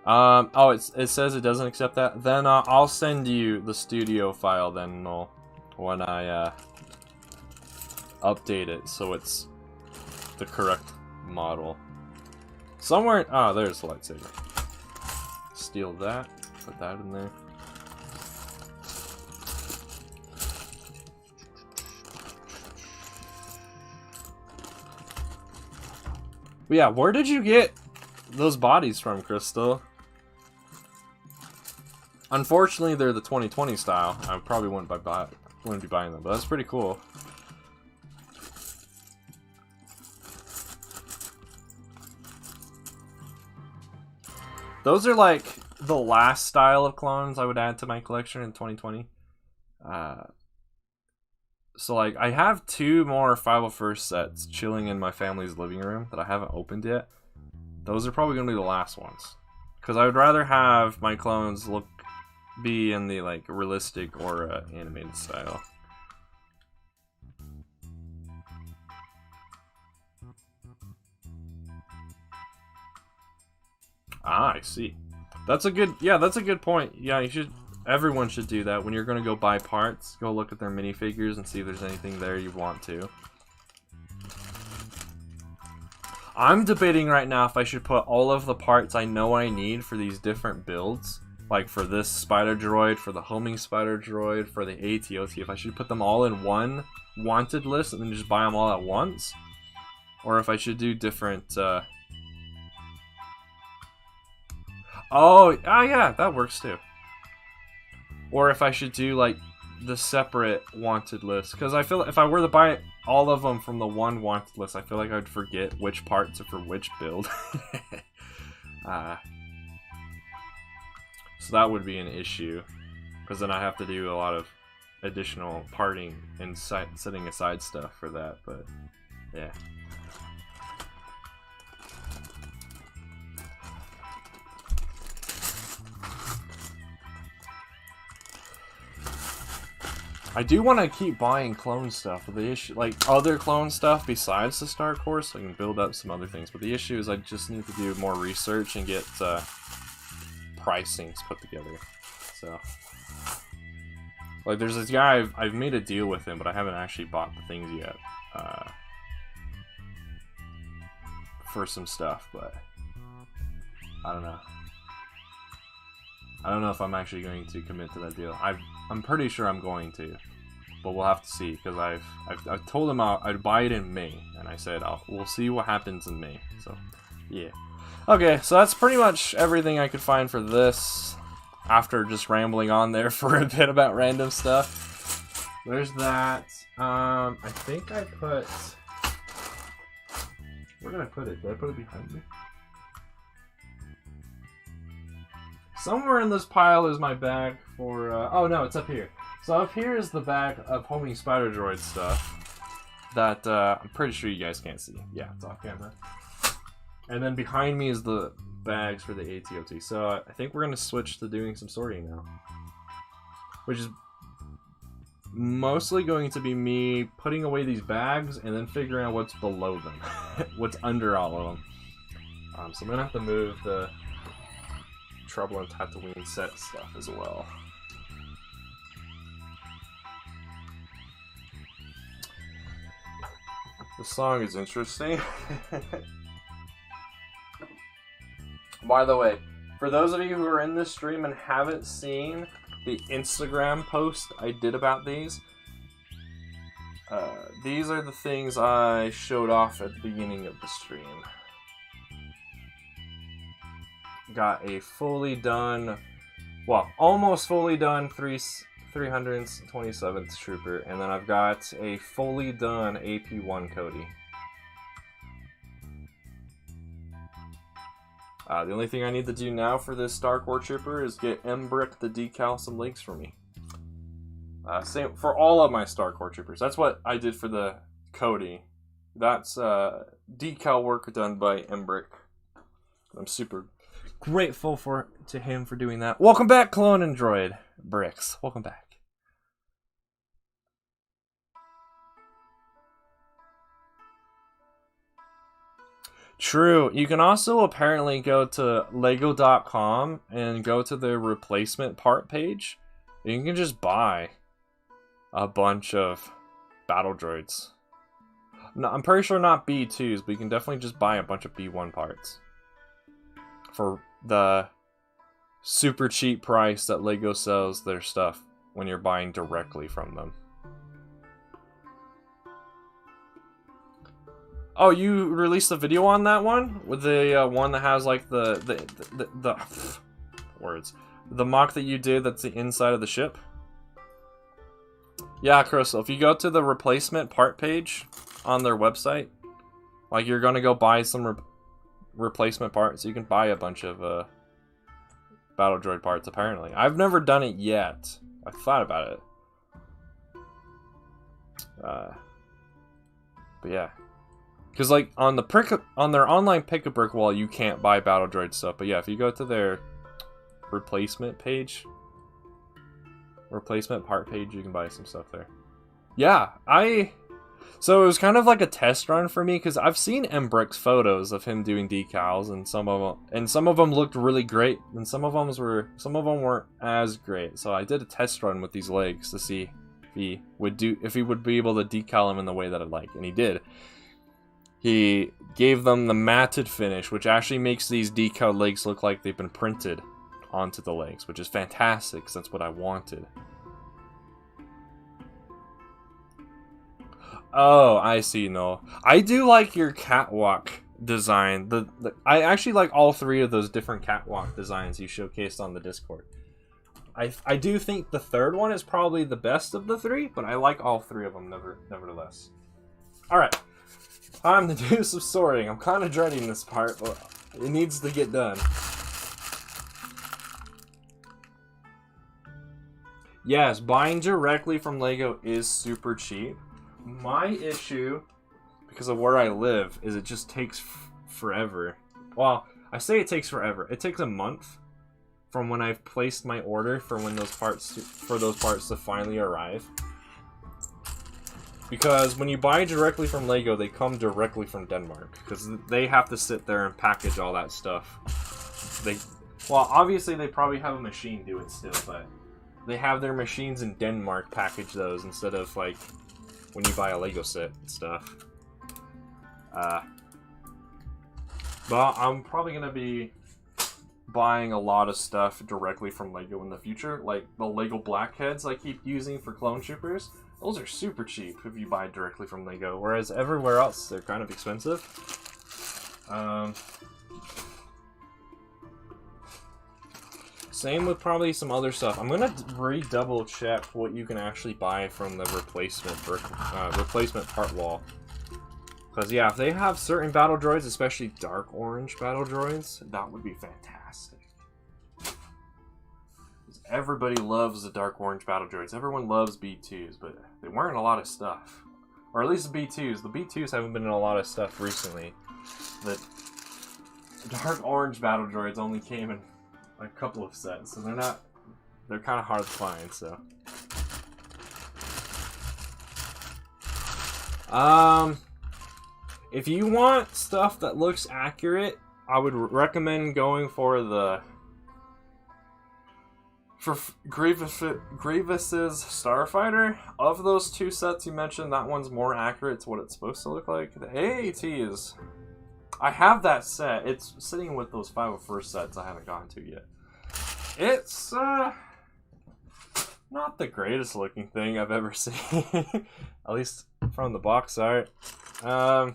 Oh, it says it doesn't accept that. Then I'll send you the studio file then, Noel, when I update it so it's the correct model. Somewhere, oh, there's the lightsaber. Steal that, put that in there. But yeah, where did you get those bodies from, Crystal? Unfortunately, they're the 2020 style. I probably wouldn't be buying them, but that's pretty cool. Those are like the last style of clones I would add to my collection in 2020. So like, I have 2 more 501st sets chilling in my family's living room that I haven't opened yet. Those are probably going to be the last ones. Because I would rather have my clones be in the like realistic or animated style. Ah, I see. That's a good point. Yeah, everyone should do that. When you're gonna go buy parts, go look at their minifigures and see if there's anything there you want to. I'm debating right now if I should put all of the parts I know I need for these different builds, like for this spider droid, for the homing spider droid, for the ATOT, if I should put them all in one wanted list and then just buy them all at once, or if I should do different. Oh yeah, that works too. Or if I should do like the separate wanted list, because I feel if I were to buy all of them from the one wanted list, I feel like I'd forget which parts are for which build. So that would be an issue, because then I have to do a lot of additional parting and setting aside stuff for that. But yeah. I do want to keep buying clone stuff, but the issue, like other clone stuff besides the Star Course, so I can build up some other things. But the issue is I just need to do more research and get pricings put together. So, like, there's this guy I've made a deal with him, but I haven't actually bought the things yet for some stuff. But I don't know. I don't know if I'm actually going to commit to that deal. I'm pretty sure I'm going to, but we'll have to see, because I've told him I'd buy it in May, and I said we'll see what happens in May. So yeah. Okay, so that's pretty much everything I could find for this, after just rambling on there for a bit about random stuff. There's that. I think I put. Where did I put it? Did I put it behind me? Somewhere in this pile is my bag for, oh no, it's up here. So up here is the bag of homing spider droid stuff that I'm pretty sure you guys can't see. Yeah, it's off camera. And then behind me is the bags for the ATOT. So I think we're going to switch to doing some sorting now. Which is mostly going to be me putting away these bags and then figuring out what's below them. What's under all of them. So I'm going to have to move the Trouble in Tatooine Set stuff as well. The song is interesting. By the way, for those of you who are in this stream and haven't seen the Instagram post I did about these are the things I showed off at the beginning of the stream. got a fully done, well, almost fully done 327th Trooper, and then I've got a fully done AP1 Cody. The only thing I need to do now for this Star Core Trooper is get Embrick the decal some legs for me. Same for all of my Star Core Troopers. That's what I did for the Cody. That's decal work done by Embrick. I'm super grateful to him for doing that. Welcome back, Clone and Droid Bricks. Welcome back. True. You can also apparently go to lego.com and go to the replacement part page. You can just buy a bunch of battle droids. No, I'm pretty sure not B2s, but you can definitely just buy a bunch of B1 parts for the super cheap price that Lego sells their stuff when you're buying directly from them. Oh, you released a video on that one? With the one that has like the words. The mock that you did that's the inside of the ship? Yeah, Crystal, if you go to the replacement part page on their website, like you're gonna go buy some replacement parts, you can buy a bunch of battle droid parts apparently. I've never done it yet. I thought about it. But yeah. Because like on their online pick-a-brick wall, you can't buy battle droid stuff. But yeah, if you go to their replacement page, replacement part page, you can buy some stuff there. Yeah, so it was kind of like a test run for me because I've seen Embrick's photos of him doing decals, and some of them looked really great, and some of them weren't as great. So I did a test run with these legs to see if he would be able to decal them in the way that I like, and he did. He gave them the matted finish, which actually makes these decal legs look like they've been printed onto the legs, which is fantastic because that's what I wanted. Oh, I see. No, I do like your catwalk design. I actually like all three of those different catwalk designs you showcased on the Discord. I do think the third one is probably the best of the three, but I like all three of them nevertheless. All right. Time to do some sorting. I'm kind of dreading this part, but it needs to get done. Yes, buying directly from Lego is super cheap. My issue, because of where I live, is it just takes forever. Well, I say it takes forever. It takes a month from when I've placed my order for when those parts to finally arrive. Because when you buy directly from Lego, they come directly from Denmark. Because they have to sit there and package all that stuff. Well, obviously they probably have a machine do it still, but they have their machines in Denmark package those instead of like when you buy a Lego set and stuff. But I'm probably gonna be buying a lot of stuff directly from Lego in the future, like the Lego Blackheads I keep using for Clone Troopers. Those are super cheap if you buy directly from Lego, whereas everywhere else they're kind of expensive. Same with probably some other stuff. I'm gonna double check what you can actually buy from the replacement part wall. Because yeah, if they have certain battle droids, especially dark orange battle droids, that would be fantastic. Everybody loves the dark orange battle droids. Everyone loves B2s, but they weren't in a lot of stuff. Or at least the B2s. The B2s haven't been in a lot of stuff recently. The dark orange battle droids only came in a couple of sets, so they're kind of hard to find, so. If you want stuff that looks accurate, I would recommend going for Grievous's Starfighter. Of those two sets you mentioned, that one's more accurate to what it's supposed to look like. The AAT is... I have that set. It's sitting with those 501st sets I haven't gotten to yet. It's, not the greatest looking thing I've ever seen. At least from the box art. I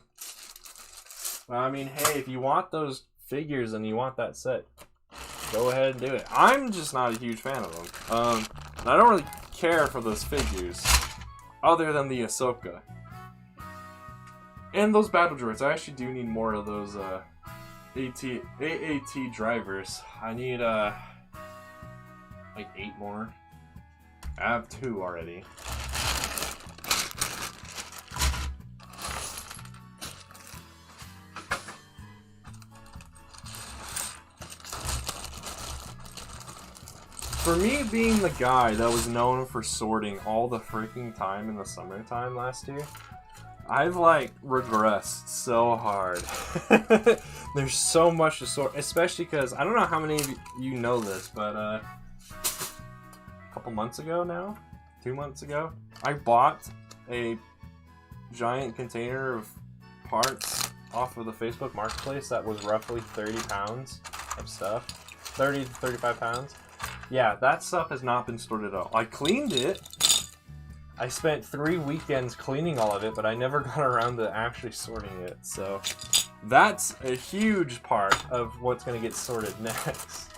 mean, hey, if you want those figures and you want that set, go ahead and do it. I'm just not a huge fan of them. And I don't really care for those figures, other than the Ahsoka. And those battle droids. I actually do need more of those AAT drivers. I need like 8 more. I have 2 already. For me, being the guy that was known for sorting all the freaking time in the summertime last year, I've like regressed so hard. There's so much to sort, especially because I don't know how many of you know this, but a couple months ago now, 2 months ago, I bought a giant container of parts off of the Facebook Marketplace that was roughly 30 pounds of stuff. 30 to 35 pounds. Yeah, that stuff has not been stored at all. I cleaned it. I spent 3 weekends cleaning all of it, but I never got around to actually sorting it. So that's a huge part of what's going to get sorted next.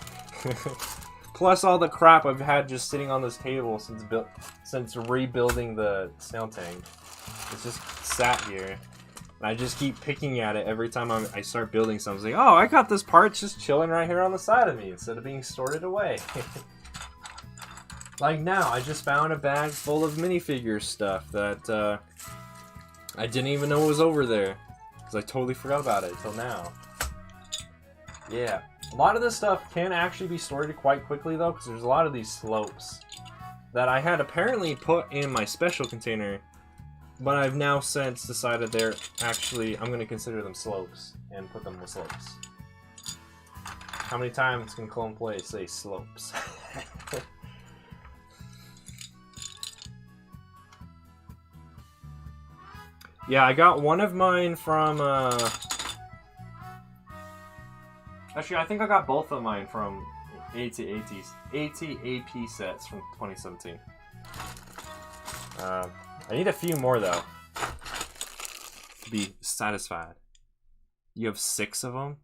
Plus all the crap I've had just sitting on this table since rebuilding the snail tank. It's just sat here. And I just keep picking at it every time I start building something. Like, oh, I got this part just chilling right here on the side of me instead of being sorted away. Like now, I just found a bag full of minifigure stuff that I didn't even know was over there. Because I totally forgot about it until now. Yeah. A lot of this stuff can actually be sorted quite quickly though, because there's a lot of these slopes that I had apparently put in my special container. But I've now since decided they're actually, I'm going to consider them slopes and put them with slopes. How many times can ClonePlays say slopes? Yeah, I got one of mine from, actually, I think I got both of mine from ATAP sets from 2017. I need a few more though to be satisfied. You have 6 of them?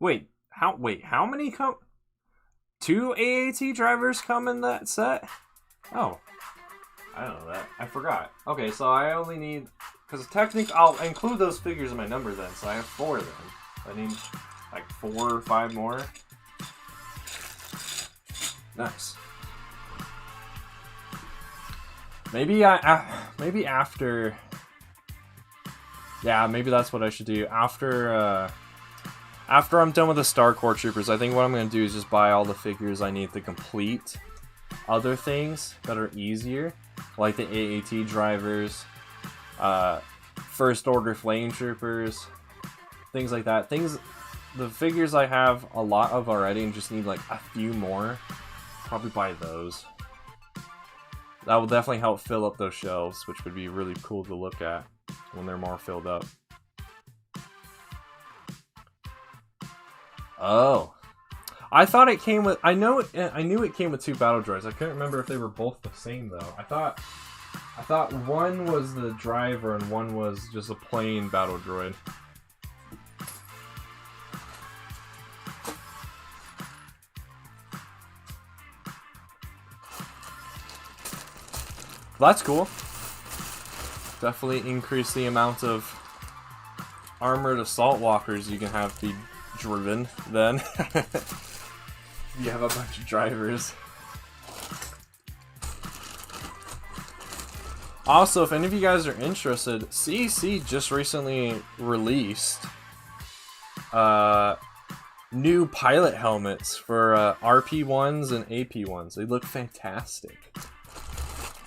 Wait, how many come? 2 AAT drivers come in that set? Oh, I don't know that. I forgot. Okay, so I only need, because technically I'll include those figures in my number then. So I have 4 of them. I need like 4 or 5 more. Nice. Maybe maybe after. Yeah, maybe that's what I should do after. After I'm done with the Star Corps Troopers, I think what I'm gonna do is just buy all the figures I need to complete other things that are easier, like the AAT drivers, First Order Flame Troopers, things like that. The figures I have a lot of already and just need like a few more. Probably buy those. That will definitely help fill up those shelves, which would be really cool to look at when they're more filled up. Oh, I thought it came with. I knew it came with 2 battle droids. I couldn't remember if they were both the same though. I thought one was the driver and one was just a plain battle droid. That's cool. Definitely increase the amount of armored assault walkers you can have be driven then. You have a bunch of drivers. Also, if any of you guys are interested, CEC just recently released new pilot helmets for RP1s and AP1s. They look fantastic.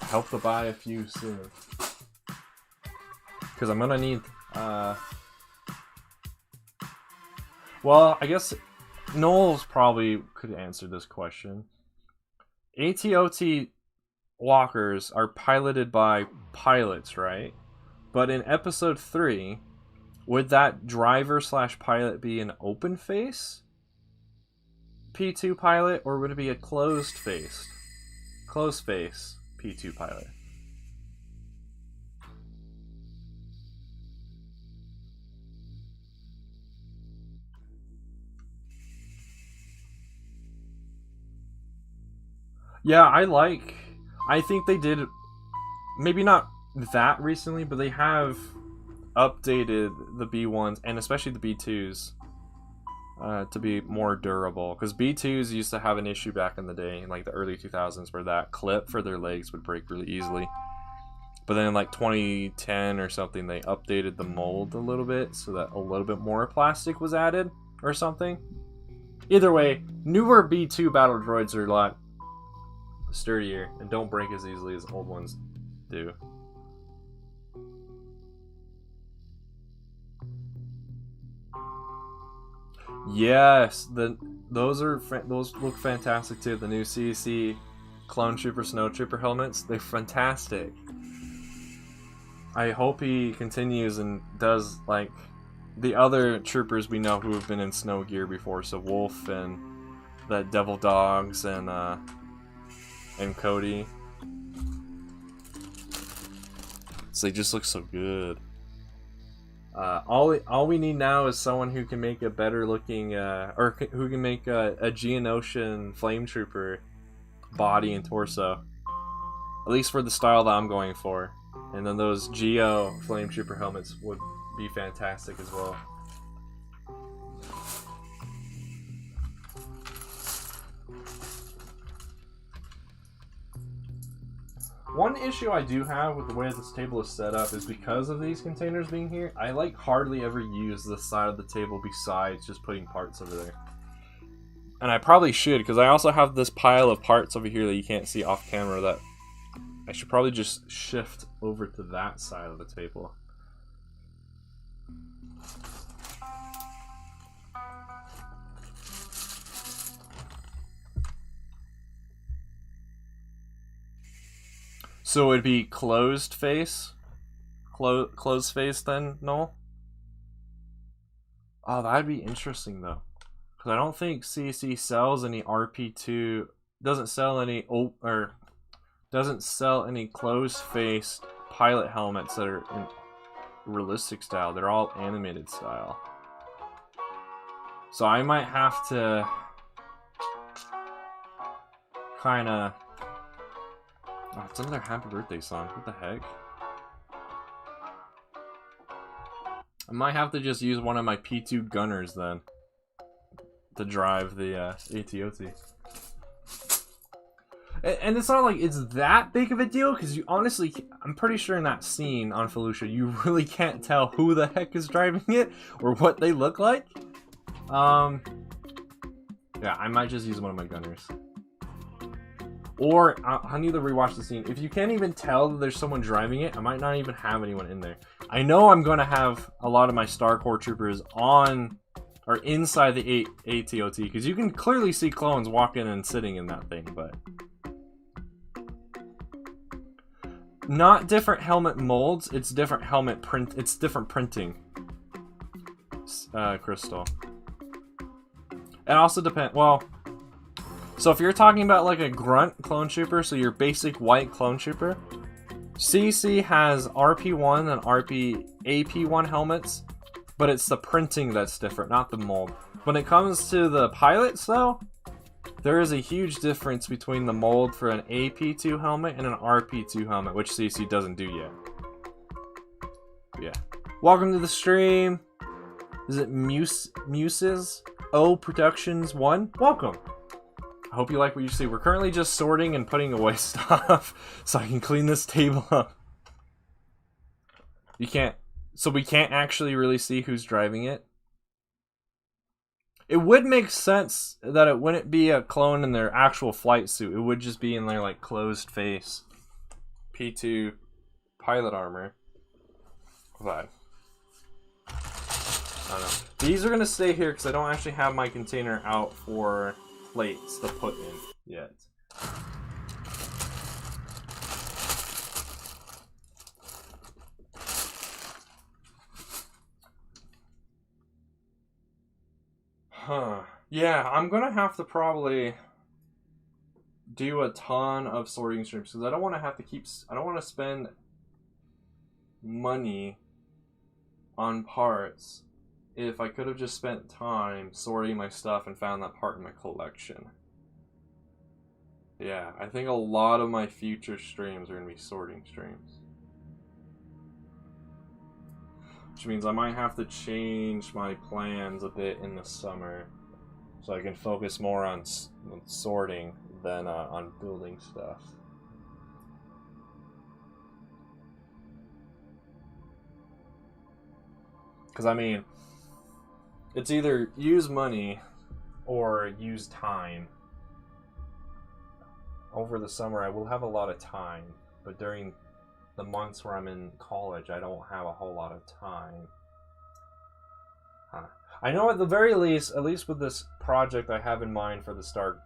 I hope to buy a few soon. Because I'm gonna need well, I guess Knowles probably could answer this question. ATOT walkers are piloted by pilots, right? But in episode 3, would that driver/pilot be an open face P2 pilot, or would it be a closed face P2 pilot? Yeah, I think they did, maybe not that recently, but they have updated the B1s and especially the B2s to be more durable. Because B2s used to have an issue back in the day, in like the early 2000s, where that clip for their legs would break really easily. But then in like 2010 or something, they updated the mold a little bit so that a little bit more plastic was added or something. Either way, newer B2 battle droids are a lot sturdier and don't break as easily as old ones do. Yes, those look fantastic too. The new CEC Clone Trooper Snow Trooper helmets, they're fantastic. I hope he continues and does like the other troopers we know who have been in snow gear before. So Wolf and the Devil Dogs and Cody. So they just look so good. All we need now is someone who can make a better looking, or who can make a Geonosian Flame Trooper body and torso. At least for the style that I'm going for. And then those Geo Flame Trooper helmets would be fantastic as well. One issue I do have with the way this table is set up is because of these containers being here, I like hardly ever use this side of the table besides just putting parts over there. And I probably should, because I also have this pile of parts over here that you can't see off camera that I should probably just shift over to that side of the table. So it'd be closed face? Closed face then, Noel? Oh, that'd be interesting though. Because I don't think CC sells any RP2, doesn't sell any, doesn't sell any closed face pilot helmets that are in realistic style. They're all animated style. So I might have to kind of... Oh, it's another happy birthday song. What the heck? I might have to just use one of my P2 gunners then to drive the AT-OT. And it's not like it's that big of a deal, because you honestly, I'm pretty sure in that scene on Felucia, you really can't tell who the heck is driving it or what they look like. Yeah, I might just use one of my gunners. Or I'll need to rewatch the scene. If you can't even tell that there's someone driving it, I might not even have anyone in there. I know I'm going to have a lot of my Star Corps troopers on or inside the AT-OT, because you can clearly see clones walking and sitting in that thing, but not different helmet molds, it's different helmet print, it's different printing. Crystal. It also depends, well, so if you're talking about like a grunt clone trooper, so your basic white clone trooper, CC has RP1 and AP1 helmets, but it's the printing that's different, not the mold. When it comes to the pilots though, there is a huge difference between the mold for an AP2 helmet and an RP2 helmet, which CC doesn't do yet. Yeah. Welcome to the stream. Is it Muses? O Productions 1? Welcome. I hope you like what you see. We're currently just sorting and putting away stuff so I can clean this table up. You can't... So we can't actually really see who's driving it? It would make sense that it wouldn't be a clone in their actual flight suit. It would just be in their, like, closed face P2 pilot armor. But I don't know. These are going to stay here because I don't actually have my container out for plates to put in yet. Huh. Yeah, I'm gonna have to probably do a ton of sorting strips because I don't want to have to I don't want to spend money on parts if I could have just spent time sorting my stuff and found that part in my collection. Yeah, I think a lot of my future streams are going to be sorting streams. Which means I might have to change my plans a bit in the summer. So I can focus more on sorting than on building stuff. Because, I mean, it's either use money or use time. Over the summer, I will have a lot of time, but during the months where I'm in college, I don't have a whole lot of time. I know at the very least, at least with this project I have in mind for the Star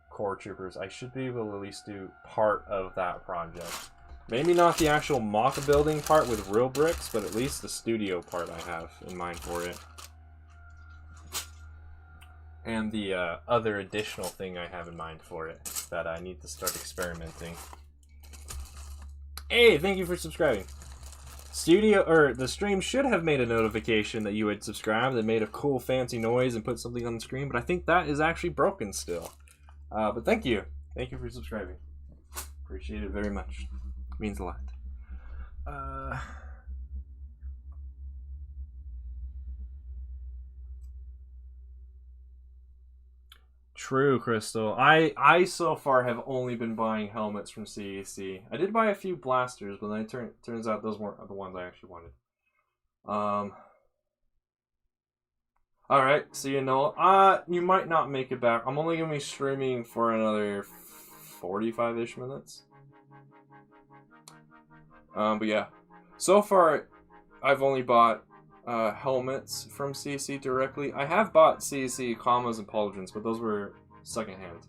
Core Troopers, I should be able to at least do part of that project. Maybe not the actual mock building part with real bricks, but at least the studio part I have in mind for it. And the other additional thing I have in mind for it that I need to start experimenting. Hey, thank you for subscribing. The stream should have made a notification that you had subscribed that made a cool fancy noise and put something on the screen, but I think that is actually broken still. But thank you. Thank you for subscribing. Appreciate it very much. It means a lot. True, Crystal. I so far have only been buying helmets from CAC. I did buy a few blasters, but then it turns out those weren't the ones I actually wanted. Alright, see you, Noel. You might not make it back. I'm only going to be streaming for another 45-ish minutes. But yeah. So far, I've only bought helmets from CC directly. I have bought CC commas and pauldrons, but those were secondhand.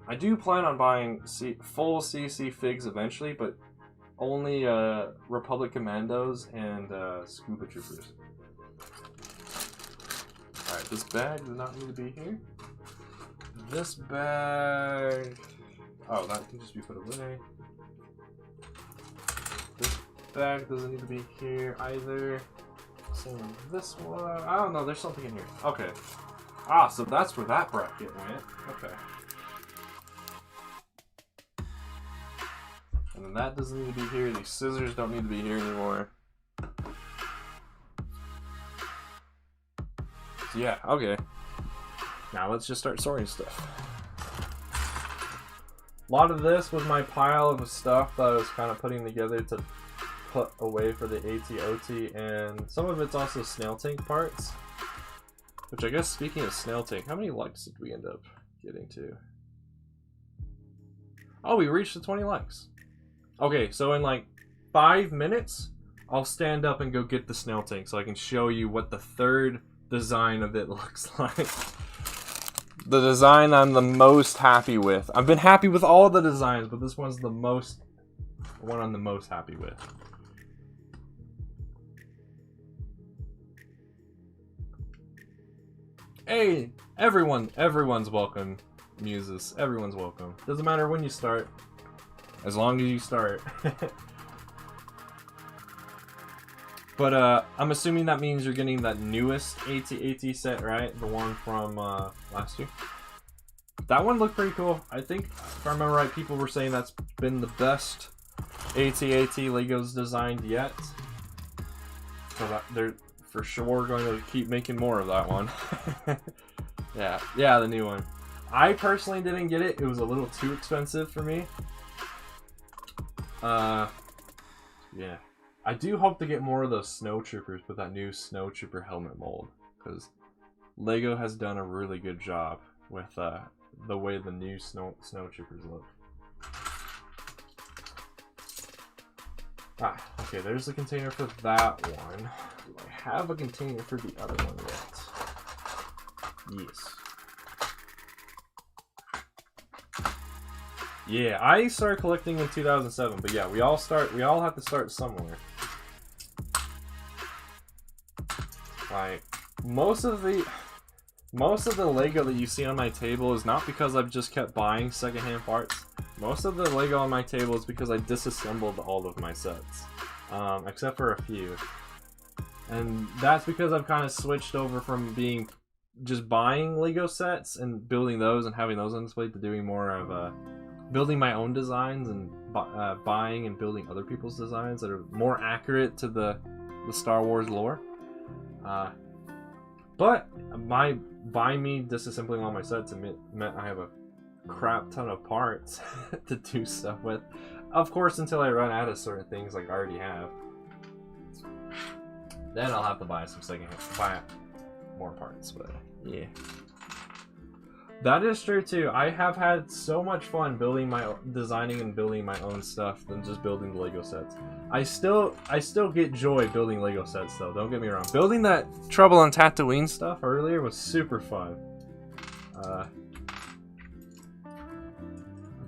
I do plan on buying full CC figs eventually, but only Republic Commandos and Scuba Troopers. Alright, this bag does not need to be here. This bag... Oh, that can just be put away. This bag doesn't need to be here either. Same with this one. I don't know, there's something in here. Okay. Ah, so that's where that bracket went. Okay. And then that doesn't need to be here. These scissors don't need to be here anymore. So yeah, okay. Now let's just start sorting stuff. A lot of this was my pile of stuff that I was kind of putting together to put away for the AT-OT, and some of it's also Snail Tank parts. Which I guess, speaking of Snail Tank, how many likes did we end up getting to? Oh, we reached the 20 likes. Okay, so in like 5 minutes, I'll stand up and go get the Snail Tank so I can show you what the third design of it looks like. The design I'm the most happy with. I've been happy with all the designs, but this one's the one I'm the most happy with. Hey, everyone's welcome, Muses. Everyone's welcome. Doesn't matter when you start, as long as you start. But I'm assuming that means you're getting that newest AT-AT set, right? The one from last year. That one looked pretty cool. I think, if I remember right, people were saying that's been the best AT-AT Legos designed yet. So that they're for sure going to keep making more of that one. Yeah, the new one. I personally didn't get it. It was a little too expensive for me. Yeah. I do hope to get more of those Snow Troopers with that new Snow Trooper helmet mold, because LEGO has done a really good job with the way the new Snow Troopers look. Ah, okay, there's the container for that one. Do I have a container for the other one yet? Yes. Yeah, I started collecting in 2007, but yeah, we all have to start somewhere. Like, most of the Lego that you see on my table is not because I've just kept buying secondhand parts. Most of the Lego on my table is because I disassembled all of my sets, except for a few. And that's because I've kind of switched over from being just buying Lego sets and building those and having those on display to doing more of building my own designs and buying and building other people's designs that are more accurate to the Star Wars lore. But by me disassembling all my sets, it meant I have a crap ton of parts to do stuff with. Of course, until I run out of certain things like I already have. Then I'll have to buy more parts, but yeah. That is true too. I have had so much fun designing and building my own stuff than just building the Lego sets. I still get joy building Lego sets though, don't get me wrong. Building that Trouble on Tatooine stuff earlier was super fun.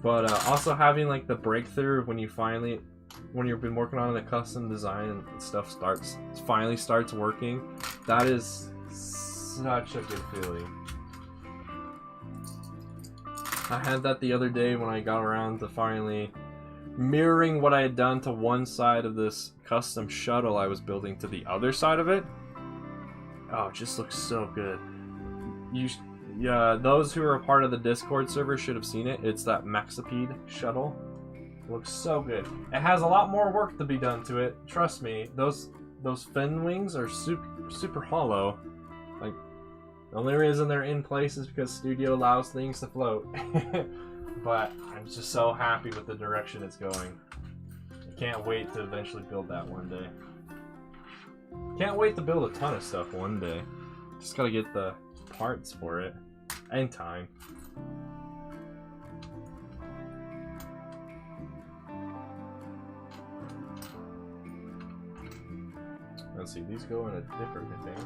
But also having like the breakthrough when you've been working on a custom design and stuff finally starts working, that is such a good feeling. I had that the other day when I got around to finally mirroring what I had done to one side of this custom shuttle I was building to the other side of it. Oh, it just looks so good. Those who are a part of the Discord server should have seen it. It's that Maxipede shuttle. It looks so good. It has a lot more work to be done to it. Trust me, those fin wings are super hollow. Like, the only reason they're in place is because Studio allows things to float. But I'm just so happy with the direction it's going. I can't wait to eventually build that one day. Can't wait to build a ton of stuff one day. Just gotta get the parts for it. And time. Let's see, these go in a different container.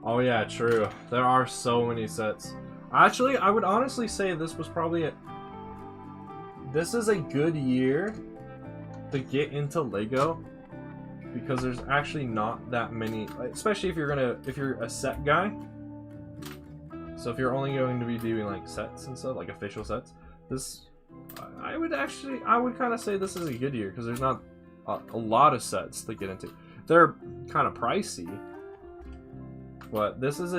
Oh yeah, true. There are so many sets. Actually, I would honestly say this was probably this is a good year to get into Lego because there's actually not that many, especially if you're a set guy. So if you're only going to be doing like sets and stuff, like official sets, I would kind of say this is a good year because there's not a lot of sets to get into. They're kind of pricey. But this is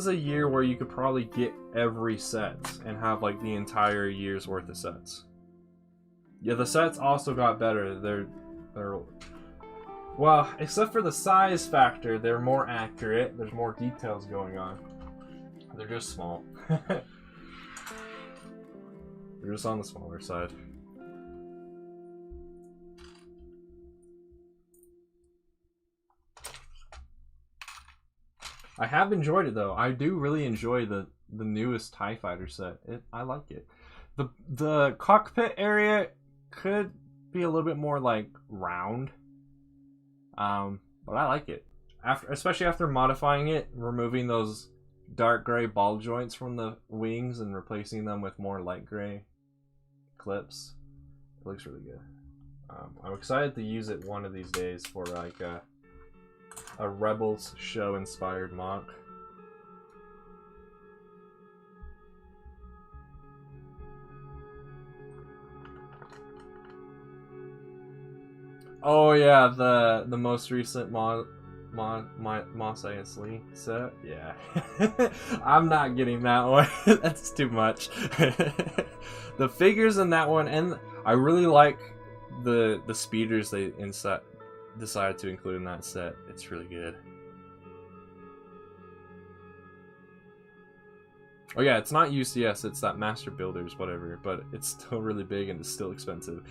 a year where you could probably get every set and have like the entire year's worth of sets. Yeah, the sets also got better. They're well, except for the size factor, they're more accurate. There's more details going on. They're just small. They're just on the smaller side. I have enjoyed it though. I do really enjoy the newest TIE Fighter set. I like it. The cockpit area could be a little bit more like round. But I like it. Especially after modifying it, removing those dark gray ball joints from the wings and replacing them with more light gray clips. It looks really good. I'm excited to use it one of these days for like a Rebels show inspired mock. Oh yeah, the most recent Mos Eisley set. Yeah, I'm not getting that one. That's too much. The figures in that one, and I really like the speeders they decided to include in that set. It's really good. Oh yeah, it's not UCS, it's that Master Builders, whatever, but it's still really big and it's still expensive.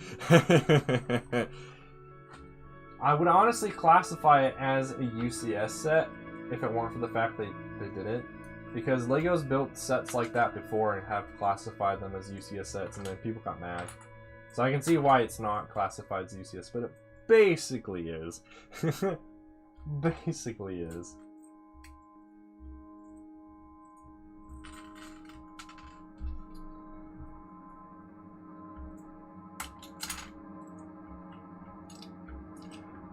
I would honestly classify it as a UCS set if it weren't for the fact that they did it. Because Lego's built sets like that before and have classified them as UCS sets, and then people got mad. So I can see why it's not classified as UCS, but it basically is. Basically is.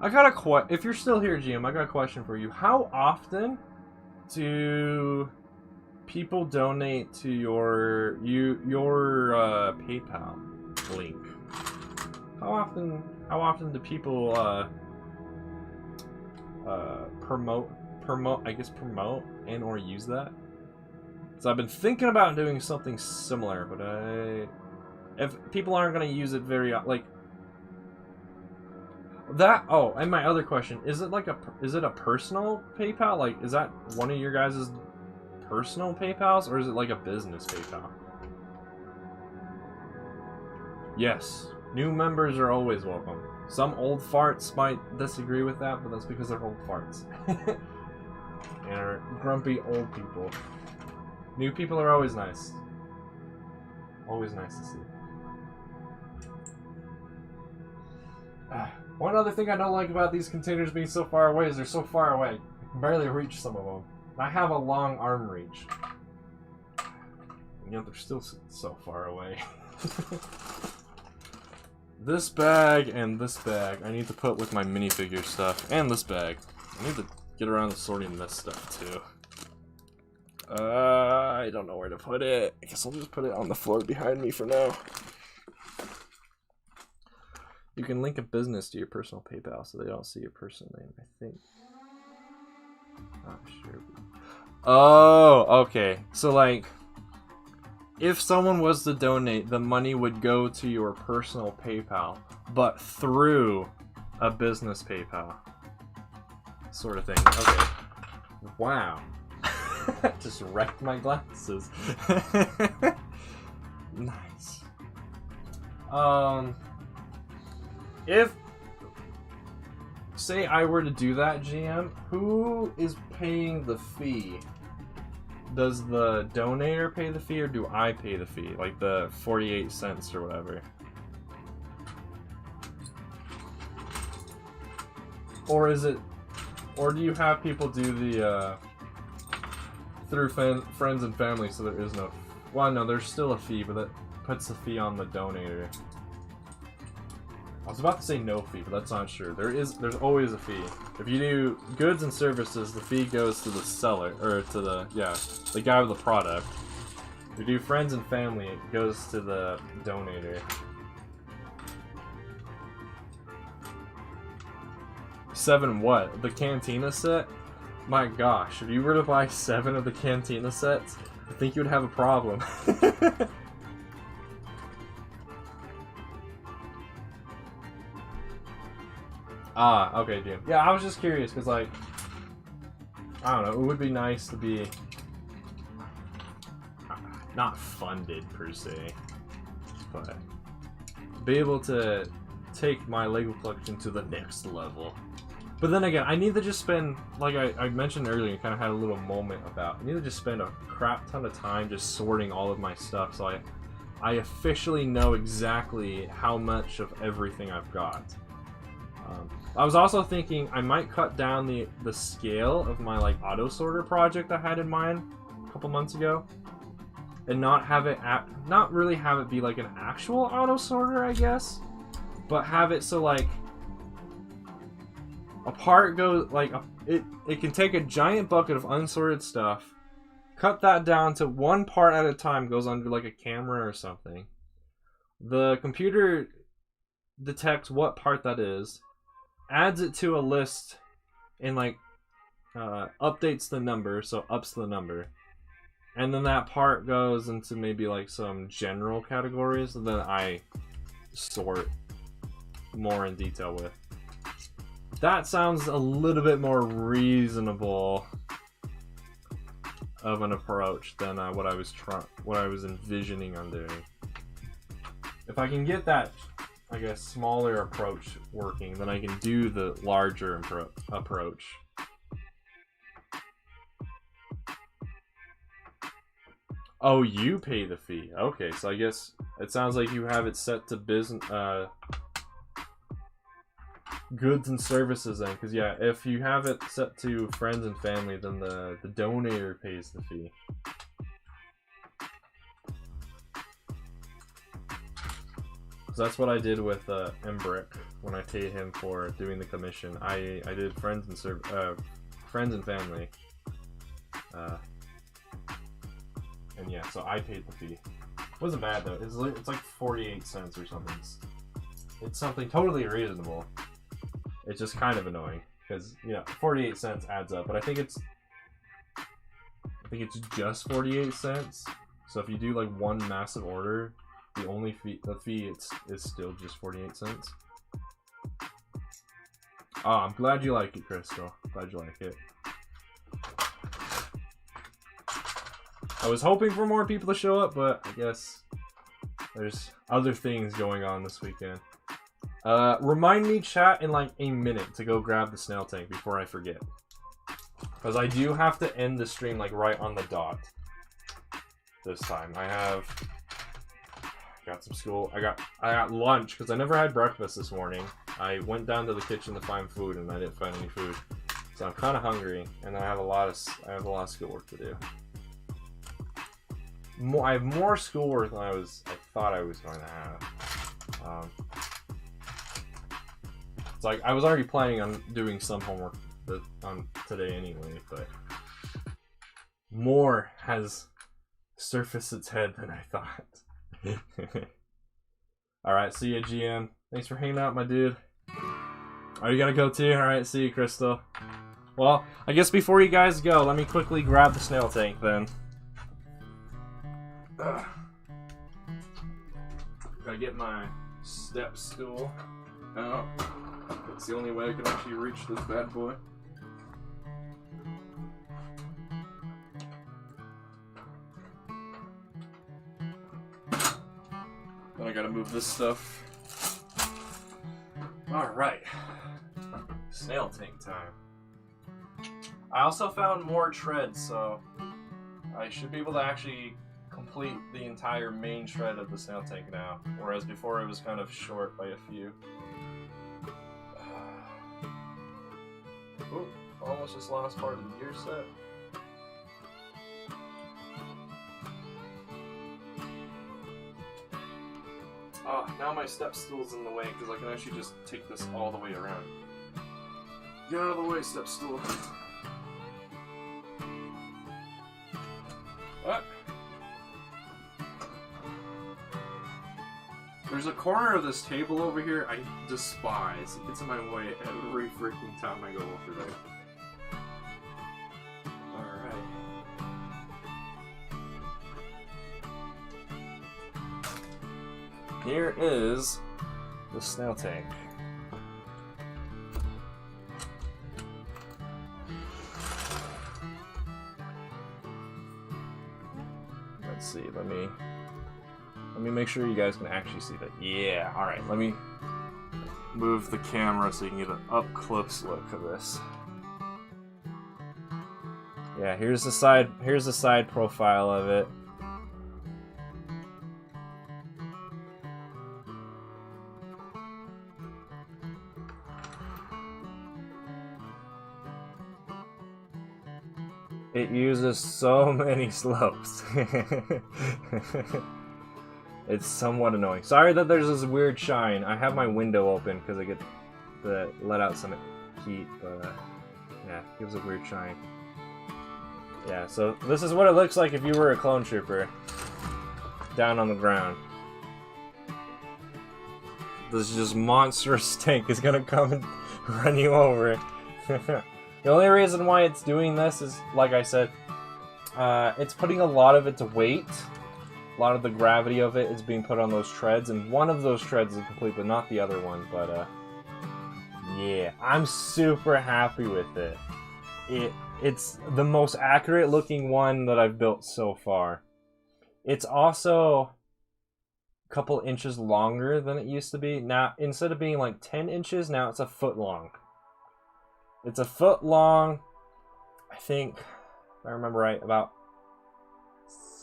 I got a if you're still here, GM, I got a question for you. How often do people donate to your PayPal link? How often do people promote and or use that. So I've been thinking about doing something similar, but if people aren't going to use it very like that. Oh, and my other question, is it a personal PayPal? Like, is that one of your guys' personal PayPals, or is it like a business PayPal? Yes, new members are always welcome. Some old farts might disagree with that, but that's because they're old farts. And are grumpy old people. New people are always nice. Always nice to see. One other thing I don't like about these containers being so far away is they're so far away. I can barely reach some of them. I have a long arm reach. And yet they're still so far away. This bag and this bag I need to put with my minifigure stuff. And this bag. I need to get around to sorting this stuff too. I don't know where to put it. I guess I'll just put it on the floor behind me for now. You can link a business to your personal PayPal so they don't see your personal name, I think. Not sure. Oh, okay. So, like, if someone was to donate, the money would go to your personal PayPal, but through a business PayPal. Sort of thing. Okay. Wow. Just wrecked my glasses. Nice. If, say I were to do that, GM, who is paying the fee? Does the donator pay the fee, or do I pay the fee? Like the 48 cents or whatever? Or is it, or do you have people do the, through friends and family, so there is no, well, no, there's still a fee, but that puts the fee on the donator. I was about to say no fee, but that's not sure. There's always a fee. If you do goods and services, the fee goes to the seller, or to the guy with the product. If you do friends and family, it goes to the donator. 7 what? The Cantina set? My gosh, if you were to buy 7 of the Cantina sets, I think you would have a problem. Ah, okay, Jim. Yeah, I was just curious, because, like, I don't know, it would be nice to be not funded, per se, but be able to take my LEGO collection to the next level. But then again, I need to just spend, like I mentioned earlier, kind of had a little moment about, I need to just spend a crap ton of time just sorting all of my stuff, so I officially know exactly how much of everything I've got. I was also thinking I might cut down the scale of my like auto sorter project I had in mind a couple months ago, and not really have it be like an actual auto sorter, I guess, but have it so like a part goes like it can take a giant bucket of unsorted stuff, cut that down to one part at a time, goes under like a camera or something. The computer detects what part that is, adds it to a list, and like updates the number, so ups the number, and then that part goes into maybe like some general categories that I sort more in detail with. That sounds a little bit more reasonable of an approach than what I was envisioning on doing. If I can get that, I guess, smaller approach working, then I can do the larger approach. Oh, you pay the fee. Okay, so I guess it sounds like you have it set to business, goods and services then, because yeah, if you have it set to friends and family, then the donator pays the fee. So that's what I did with Embrick when I paid him for doing the commission. I did friends and family, and yeah, so I paid the fee. It wasn't bad though. It's like 48 cents or something. It's something totally reasonable. It's just kind of annoying. because you know 48 cents adds up. But I think it's just 48 cents. So if you do like one massive order, the fee is still just 48 cents. Oh, I'm glad you like it, Crystal. Glad you like it. I was hoping for more people to show up, but I guess there's other things going on this weekend. Remind me, chat, in like a minute to go grab the snail tank before I forget. Because I do have to end the stream like right on the dot this time. I got some school. I got lunch because I never had breakfast this morning. I went down to the kitchen to find food and I didn't find any food. So I'm kind of hungry, and I have a lot of schoolwork to do. I have more schoolwork than I thought I was going to have. It's like I was already planning on doing some homework on today anyway, but more has surfaced its head than I thought. Alright, see ya, GM. Thanks for hanging out, my dude. Are you gonna go too? Alright, see you, Crystal. Well, I guess before you guys go, let me quickly grab the snail tank then. Gotta get my step stool out. That's the only way I can actually reach this bad boy. Then I gotta move this stuff. Alright. Snail tank time. I also found more treads, so I should be able to actually complete the entire main shred of the snail tank now, whereas before it was kind of short by a few. Oh, almost just lost part of the gear set. Oh, now my step stool's in the way because I can actually just take this all the way around. Get out of the way, step stool. What? There's a corner of this table over here I despise. It gets in my way every freaking time I go over there. Alright. Here is the snail tank. Let's see, let me make sure you guys can actually see that. Yeah, alright, let me move the camera so you can get an up-close look of this. Yeah, here's the side profile of it. It uses so many slopes. It's somewhat annoying. Sorry that there's this weird shine. I have my window open because I get to let out some heat, but yeah, it gives a weird shine. Yeah, so this is what it looks like if you were a clone trooper down on the ground. This just monstrous tank is gonna come and run you over. The only reason why it's doing this is, like I said, it's putting a lot of its weight, a lot of the gravity of it is being put on those treads, and one of those treads is complete, but not the other one. But yeah, I'm super happy with it. It's the most accurate looking one that I've built so far. It's also a couple inches longer than it used to be. Now, instead of being like 10 inches, now it's a foot long. It's a foot long, I think, if I remember right, about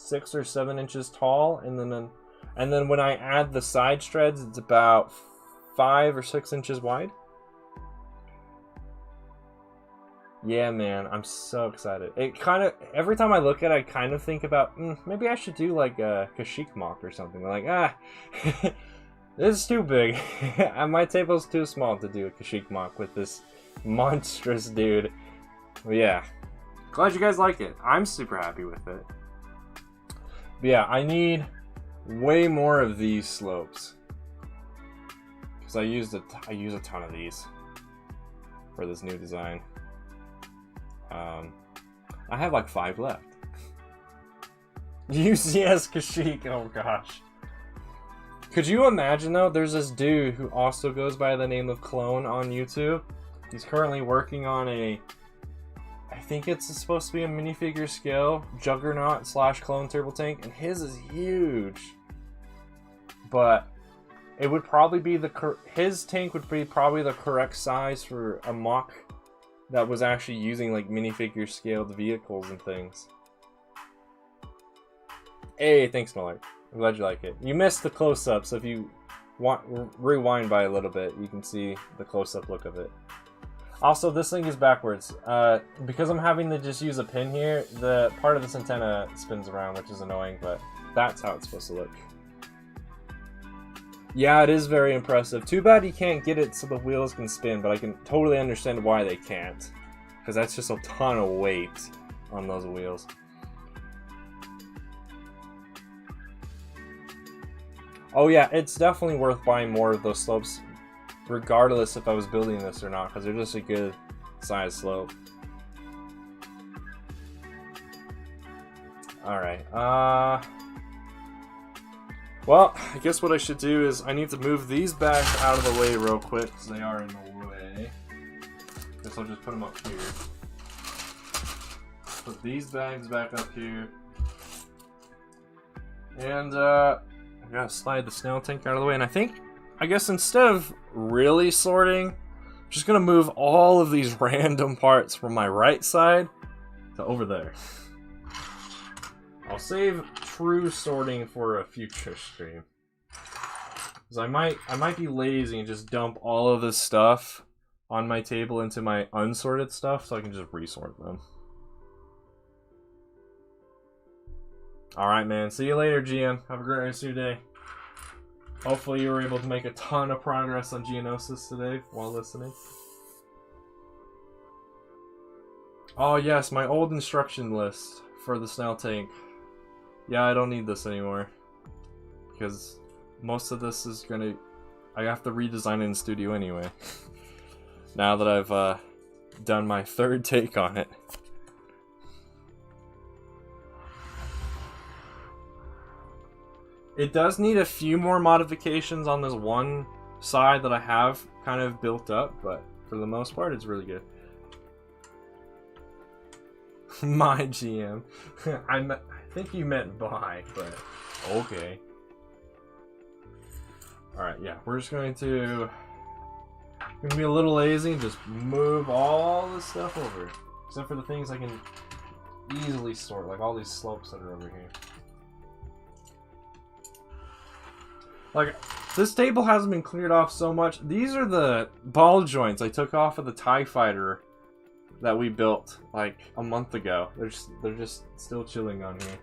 6 or 7 inches tall, and then when I add the side treads, it's about 5 or 6 inches wide. Yeah, man, I'm so excited. It kind of, every time I look at it, I kind of think about, maybe I should do like a Kashyyyk mock or something. Like, this is too big. My table's too small to do a Kashyyyk mock with this monstrous dude. But yeah, glad you guys like it. I'm super happy with it. But yeah, I need way more of these slopes because I use a ton of these. for this new design. I have like 5 left. UCS Kashyyyk, oh gosh. Could you imagine though, there's this dude who also goes by the name of Clone on YouTube. He's currently working on I think it's supposed to be a minifigure scale Juggernaut / Clone Turbo Tank, and his is huge. But it would probably be his tank would be probably the correct size for a mock that was actually using like minifigure scaled vehicles and things. Hey, thanks Miller. I'm glad you like it. You missed the close-up, so if you want rewind by a little bit, you can see the close-up look of it. Also, this thing is backwards. Because I'm having to just use a pin here, the part of this antenna spins around, which is annoying, but that's how it's supposed to look. Yeah, it is very impressive. Too bad you can't get it so the wheels can spin, but I can totally understand why they can't. Because that's just a ton of weight on those wheels. Oh yeah, it's definitely worth buying more of those slopes, regardless if I was building this or not, because they're just a good size slope. Alright, well, I guess what I should do is I need to move these bags out of the way real quick, because they are in the way. Guess I'll just put them up here. Put these bags back up here. And, I gotta slide the snail tank out of the way, and I guess instead of really sorting, I'm just gonna move all of these random parts from my right side to over there. I'll save true sorting for a future stream. Because I might be lazy and just dump all of this stuff on my table into my unsorted stuff so I can just resort them. Alright man, see you later GM. Have a great rest of your day. Hopefully you were able to make a ton of progress on Geonosis today while listening. Oh yes, my old instruction list for the snail tank. Yeah, I don't need this anymore. Because most of this is gonna... I have to redesign it in studio anyway. Now that I've done my 3rd take on it. It does need a few more modifications on this one side that I have kind of built up, but for the most part, it's really good. My GM. I think you meant bye, but okay. Alright, yeah, we're just going to be a little lazy and just move all this stuff over. Except for the things I can easily sort, like all these slopes that are over here. Like, this table hasn't been cleared off so much. These are the ball joints I took off of the TIE Fighter that we built like a month ago. They're just still chilling on here.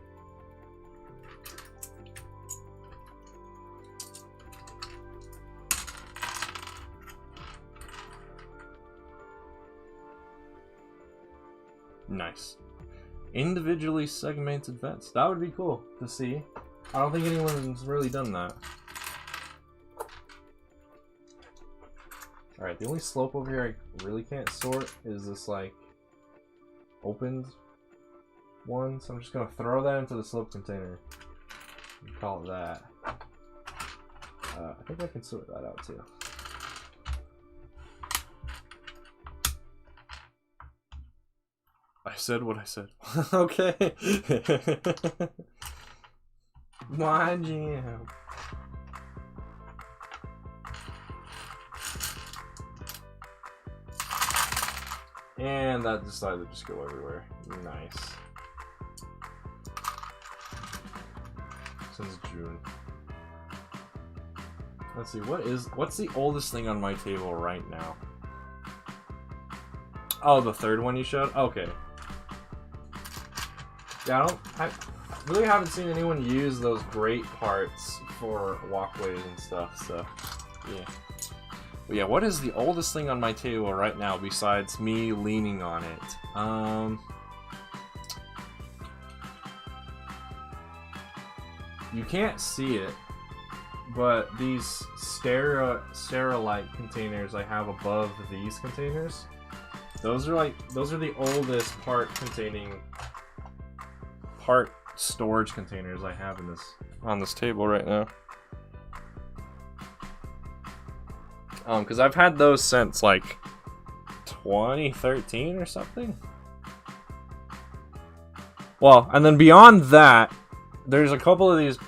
Nice. Individually segmented vents. That would be cool to see. I don't think anyone's really done that. Alright, the only slope over here I really can't sort is this, like, opened one. So I'm just going to throw that into the slope container and call it that. I think I can sort that out too. I said what I said. Okay. My jam. And that decided to just go everywhere. Nice. Since June. Let's see, what's the oldest thing on my table right now? Oh, the 3rd one you showed? Okay. Yeah, I really haven't seen anyone use those grate parts for walkways and stuff, so yeah. But yeah, what is the oldest thing on my table right now besides me leaning on it? You can't see it, but these Sterilite containers I have above these containers, Those are the oldest part storage containers I have on this table right now. Because I've had those since like 2013 or something. Well, and then beyond that, there's a couple of these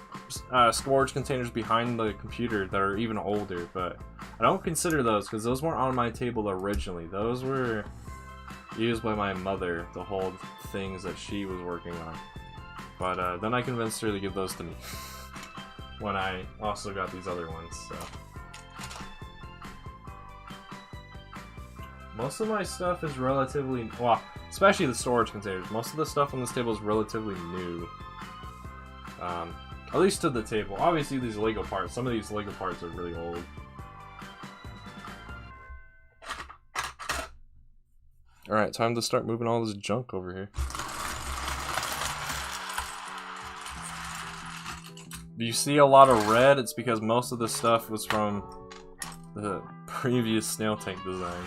storage containers behind the computer that are even older, but I don't consider those because those weren't on my table originally. Those were used by my mother to hold things that she was working on. But then I convinced her to give those to me when I also got these other ones. So most of my stuff is relatively, well, especially the storage containers. Most of the stuff on this table is relatively new. At least to the table. Obviously these Lego parts, some of these Lego parts are really old. Alright, time to start moving all this junk over here. Do you see a lot of red? It's because most of the stuff was from the previous snail tank design.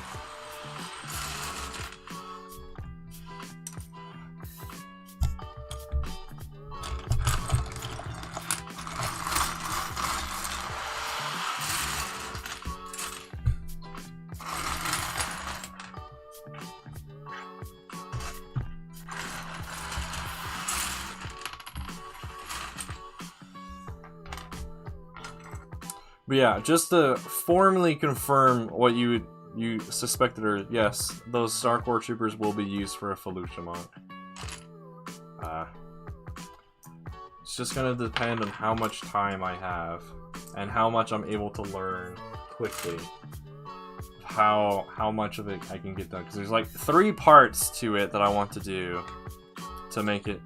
But yeah, just to formally confirm what you suspected, or yes, those Star Core Troopers will be used for a Felucia mod. It's just gonna depend on how much time I have and how much I'm able to learn quickly. How much of it I can get done, because there's like 3 parts to it that I want to do to make it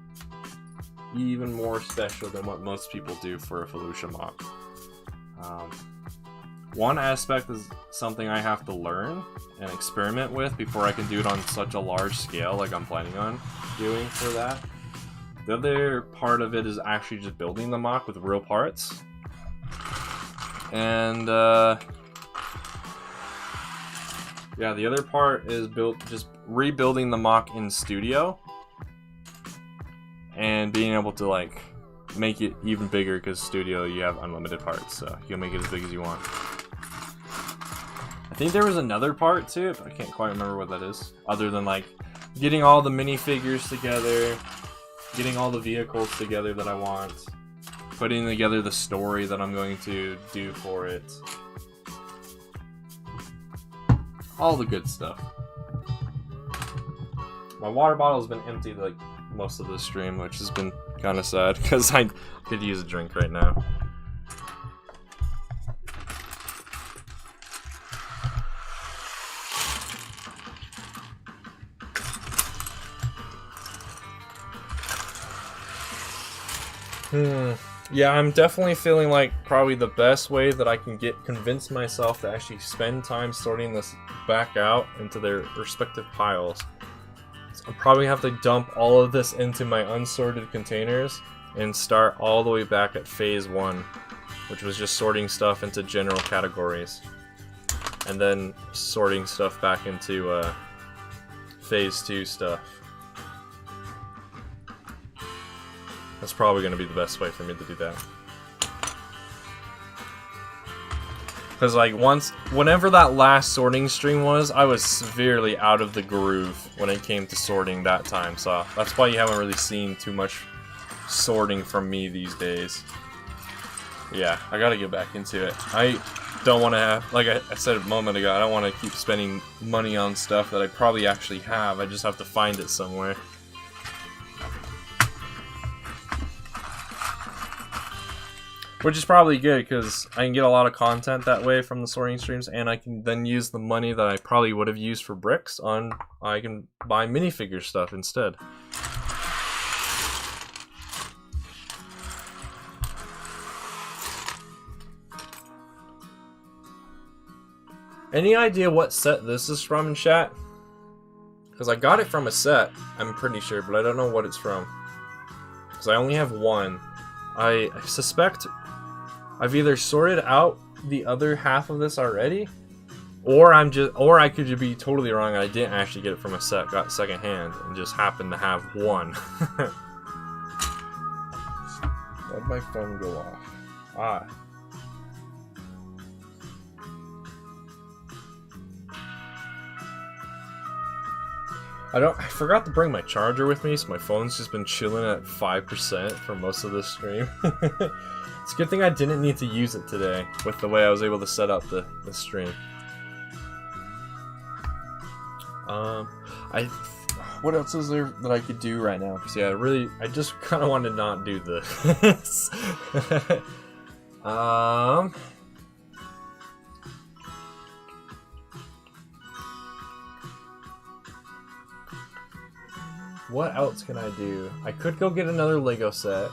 even more special than what most people do for a Felucia mod. One aspect is something I have to learn and experiment with before I can do it on such a large scale like I'm planning on doing for that. The other part of it is actually just building the mock with real parts. And yeah, the other part is just rebuilding the mock in studio and being able to like make it even bigger, because studio you have unlimited parts, so you can make it as big as you want. I think there was another part to it, but I can't quite remember what that is, other than like getting all the minifigures together, getting all the vehicles together that I want, putting together the story that I'm going to do for it, all the good stuff. My water bottle has been emptied like most of the stream, which has been kind of sad because I could use a drink right now. Yeah, I'm definitely feeling like probably the best way that I can convince myself to actually spend time sorting this back out into their respective piles. I'll probably have to dump all of this into my unsorted containers and start all the way back at phase 1, which was just sorting stuff into general categories, and then sorting stuff back into phase 2 stuff. That's probably going to be the best way for me to do that. Because like whenever that last sorting stream was, I was severely out of the groove when it came to sorting that time. So that's why you haven't really seen too much sorting from me these days. Yeah, I gotta get back into it. I don't want to have, like I said a moment ago, I don't want to keep spending money on stuff that I probably actually have. I just have to find it somewhere. Which is probably good, because I can get a lot of content that way from the sorting streams, and I can then use the money that I probably would have used for bricks on, I can buy minifigure stuff instead. Any idea what set this is from in chat? Because I got it from a set, I'm pretty sure, but I don't know what it's from. Because I only have one. I suspect I've either sorted out the other half of this already, Or I could be totally wrong. I didn't actually get it from a set, got second hand, and just happened to have one. Why'd my phone go off? Ah. I forgot to bring my charger with me, so my phone's just been chilling at 5% for most of this stream. It's a good thing I didn't need to use it today, with the way I was able to set up the stream. What else is there that I could do right now? Because yeah, I just kind of want to not do this. What else can I do? I could go get another Lego set,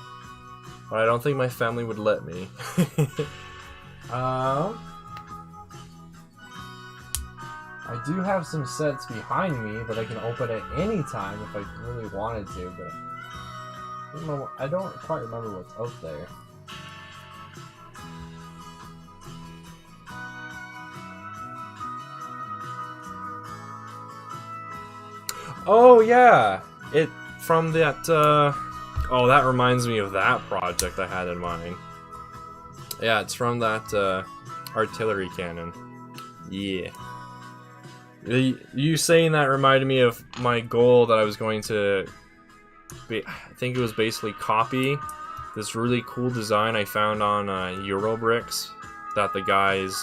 but I don't think my family would let me. I do have some sets behind me that I can open at any time if I really wanted to, but I don't quite remember what's out there. Oh yeah, from that. Oh, that reminds me of that project I had in mind. Yeah, it's from that artillery cannon. Yeah. You saying that reminded me of my goal that I was going to I think it was basically copy this really cool design I found on Eurobricks that the guys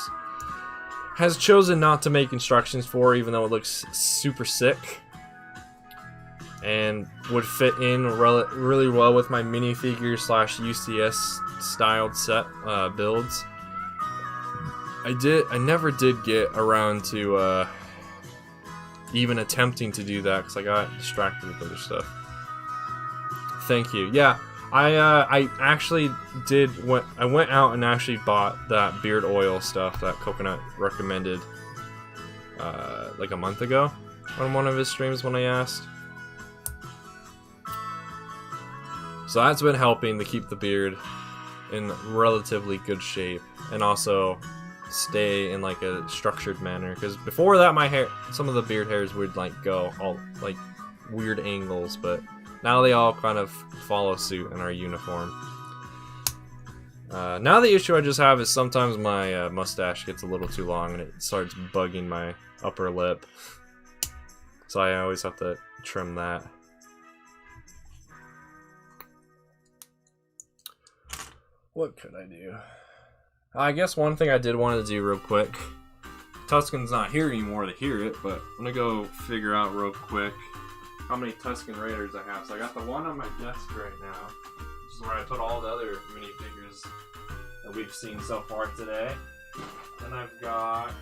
has chosen not to make instructions for, even though it looks super sick and would fit in really well with my minifigure / UCS styled set builds. I never did get around to even attempting to do that because I got distracted with other stuff. Thank you. Yeah, I actually did. I went out and actually bought that beard oil stuff that Coconut recommended like a month ago on one of his streams when I asked. So that's been helping to keep the beard in relatively good shape and also stay in like a structured manner, because before that my hair, some of the beard hairs would like go all like weird angles, but now they all kind of follow suit and are uniform. Now the issue I just have is sometimes my mustache gets a little too long and it starts bugging my upper lip, so I always have to trim that. What could I do? I guess one thing I did want to do real quick. Tuscan's not here anymore to hear it, but I'm gonna go figure out real quick how many Tuscan Raiders I have. So I got the one on my desk right now, which is where I put all the other minifigures that we've seen so far today. Then I've got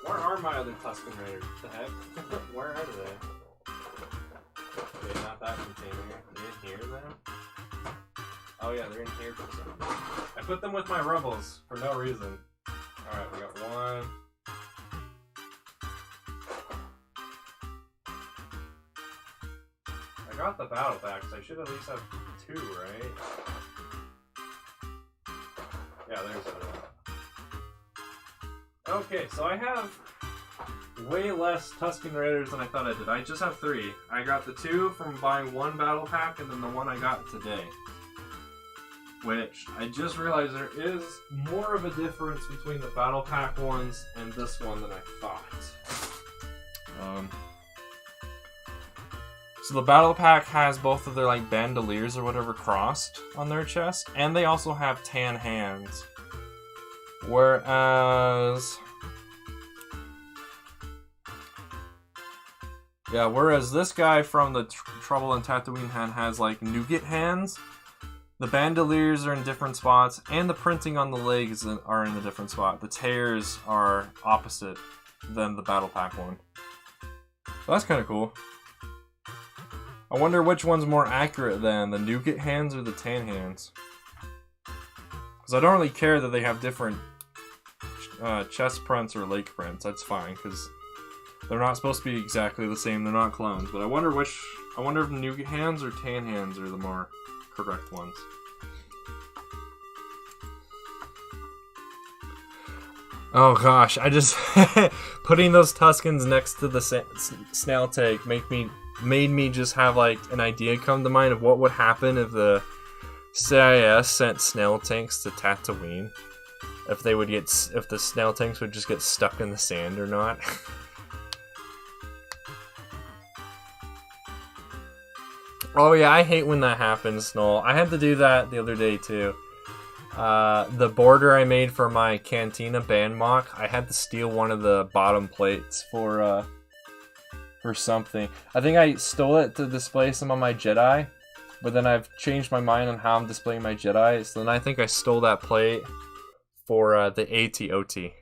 where are my other Tuscan Raiders? What the heck? Where are they? Okay, not that container. They're in here then? Oh yeah, they're in here for some reason. I put them with my Rebels for no reason. Alright, we got one. I got the battle packs. I should at least have two, right? Yeah, there's one. Okay, so I have way less Tuscan Raiders than I thought I did. I just have 3. I got the 2 from buying one battle pack, and then the one I got today. Which, I just realized there is more of a difference between the battle pack ones and this one than I thought. So the battle pack has both of their like bandoliers or whatever crossed on their chest, and they also have tan hands. Whereas this guy from the Trouble in Tatooine hand has like nougat hands. The bandoliers are in different spots, and the printing on the legs are in a different spot. The tears are opposite than the battle pack one. So that's kind of cool. I wonder which one's more accurate then, the nougat hands or the tan hands. Because I don't really care that they have different chest prints or leg prints. That's fine, because they're not supposed to be exactly the same. They're not clones. But I wonder which I wonder if new hands or tan hands are the more correct ones. Oh gosh, I just putting those Tuscans next to the snail tank made me just have like an idea come to mind of what would happen if the CIS sent snail tanks to Tatooine. If the snail tanks would just get stuck in the sand or not. Oh yeah, I hate when that happens, Noel. I had to do that the other day too. The border I made for my Cantina band mock, I had to steal one of the bottom plates for something. I think I stole it to display some of my Jedi, but then I've changed my mind on how I'm displaying my Jedi, so then I think I stole that plate for the AT-OT,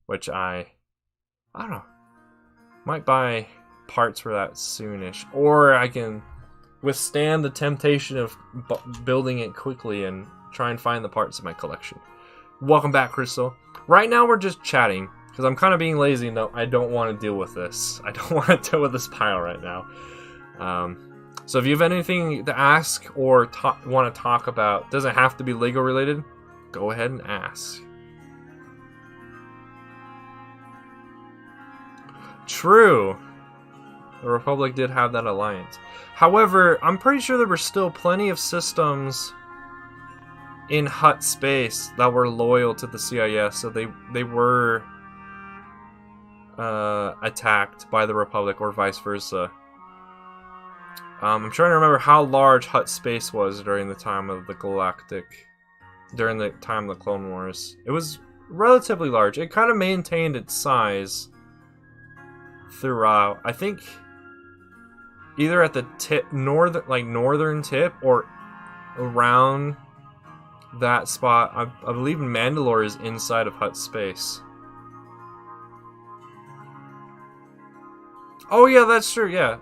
which I don't know, might buy parts for that soonish, or I can withstand the temptation of building it quickly and try and find the parts of my collection. Welcome back, Crystal. Right now we're just chatting, because I'm kind of being lazy and I don't want to deal with this. I don't want to deal with this pile right now. So if you have anything to ask or want to talk about, doesn't have to be LEGO related, go ahead and ask. True. The Republic did have that alliance. However, I'm pretty sure there were still plenty of systems in Hutt space that were loyal to the CIS, so they were attacked by the Republic or vice versa. I'm trying to remember how large Hutt space was during the time of the during the time of the Clone Wars. It was relatively large. It kind of maintained its size throughout. I think either at the northern tip or around that spot. I believe Mandalore is inside of Hutt space. Oh yeah, that's true, yeah.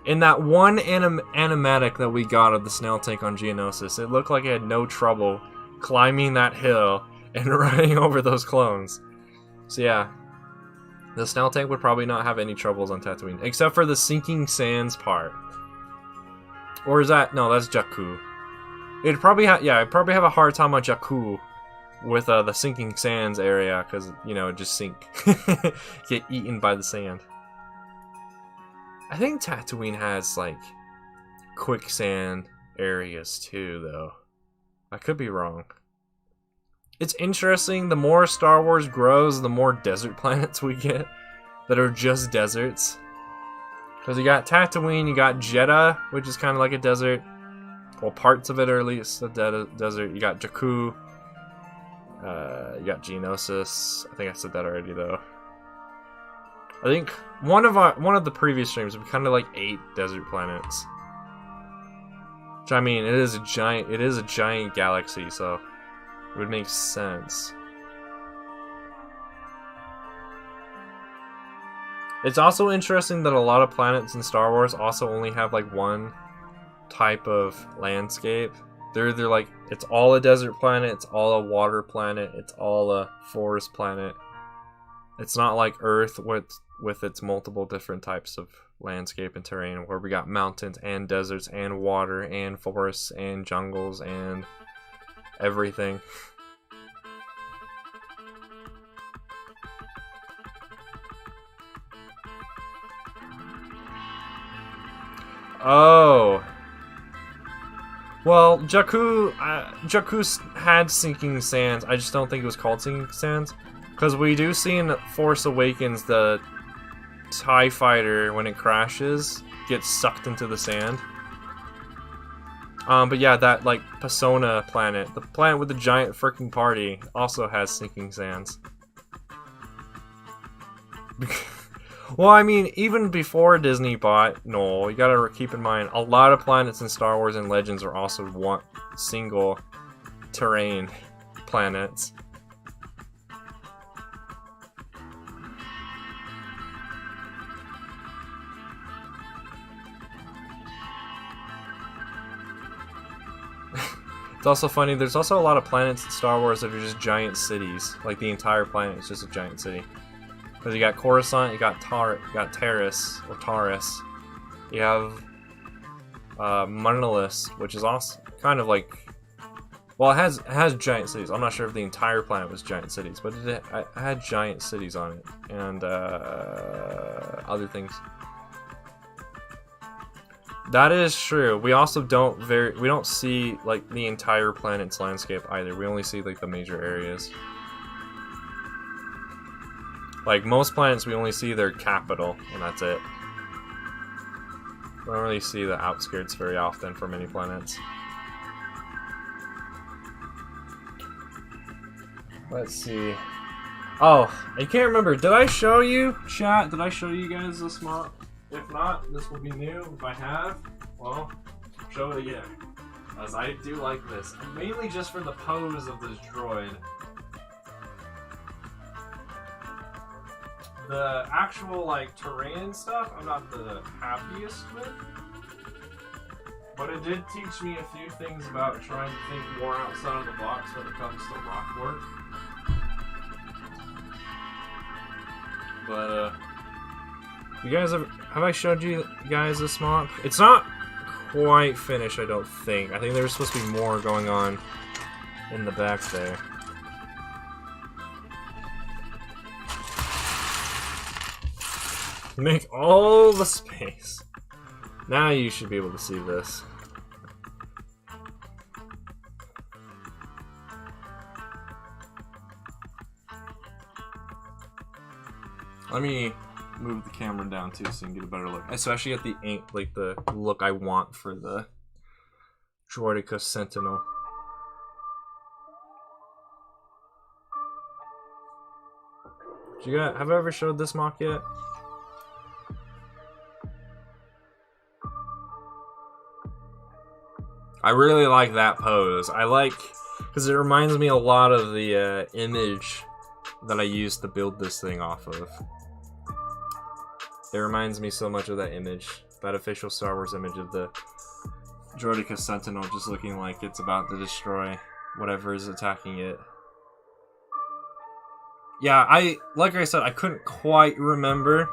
In that one animatic that we got of the snail tank on Geonosis, it looked like it had no trouble climbing that hill and running over those clones. So yeah, the snail tank would probably not have any troubles on Tatooine, except for the sinking sands part. Or is that... no, that's Jakku. It'd probably have a hard time on Jakku with the sinking sands area, because, you know, it'd just sink. Get eaten by the sand. I think Tatooine has, like, quicksand areas too, though. I could be wrong. It's interesting, the more Star Wars grows, the more desert planets we get that are just deserts. Because you got Tatooine, you got Jeddah, which is kind of like a desert. Well, parts of it are at least a desert. You got Jakku. You got Geonosis. I think I said that already, though. I think one of the previous streams, we kind of like 8 desert planets. Which, I mean, it is a giant galaxy, so it would make sense. It's also interesting that a lot of planets in Star Wars also only have like one type of landscape. They're either like, it's all a desert planet, it's all a water planet, it's all a forest planet. It's not like Earth with its multiple different types of landscape and terrain, where we got mountains and deserts and water and forests and jungles and everything. Oh. Well, Jakku had sinking sands. I just don't think it was called sinking sands. Because we do see in Force Awakens the TIE fighter, when it crashes, gets sucked into the sand. But yeah, that, like, Persona planet, the planet with the giant freaking party, also has sinking sands. Well, I mean, even before Disney bought Noel, you gotta keep in mind, a lot of planets in Star Wars and Legends are also one single terrain planets. It's also funny, there's also a lot of planets in Star Wars that are just giant cities. Like, the entire planet is just a giant city. Because you got Coruscant, you got Taris, or Taurus. You have Monolith, which is also kind of like, well, it has giant cities. I'm not sure if the entire planet was giant cities, but it had giant cities on it and other things. That is true. We also don't see like the entire planet's landscape either. We only see like the major areas. Like most planets, we only see their capital, and that's it. We don't really see the outskirts very often for many planets. Let's see. Oh, I can't remember. Did I show you, chat? Did I show you guys this mod? If not, this will be new. If I have, well, show it again. As I do like this. Mainly just for the pose of this droid. The actual, like, terrain stuff, I'm not the happiest with. But it did teach me a few things about trying to think more outside of the box when it comes to rock work. But, you guys have I showed you guys this mock? It's not quite finished, I don't think. I think there's supposed to be more going on in the back there. Make all the space. Now you should be able to see this. Let me move the camera down too so you can get a better look. Especially at the ink, like the look I want for the Droideka Sentinel. Have I ever showed this mock yet? I really like that pose. I like, because it reminds me a lot of the image that I used to build this thing off of. It reminds me so much of that image, that official Star Wars image of the Droideka Sentinel just looking like it's about to destroy whatever is attacking it. Yeah, like I said, I couldn't quite remember,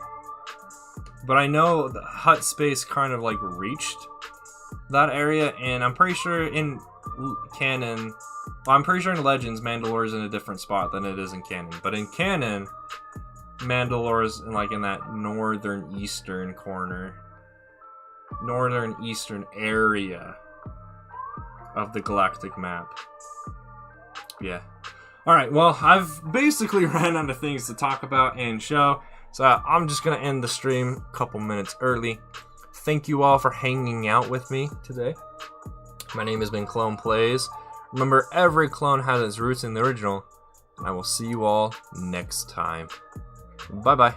but I know the hut space kind of like reached that area, and I'm pretty sure in canon, well, I'm pretty sure in Legends, Mandalore is in a different spot than it is in canon. But in canon, Mandalore is in, like, in that northern eastern corner, northern eastern area of the galactic map. Yeah. All right. Well, I've basically ran out of things to talk about and show, so I'm just gonna end the stream a couple minutes early. Thank you all for hanging out with me today. My name has been ClonePlays. Remember, every clone has its roots in the original, and I will see you all next time. Bye-bye.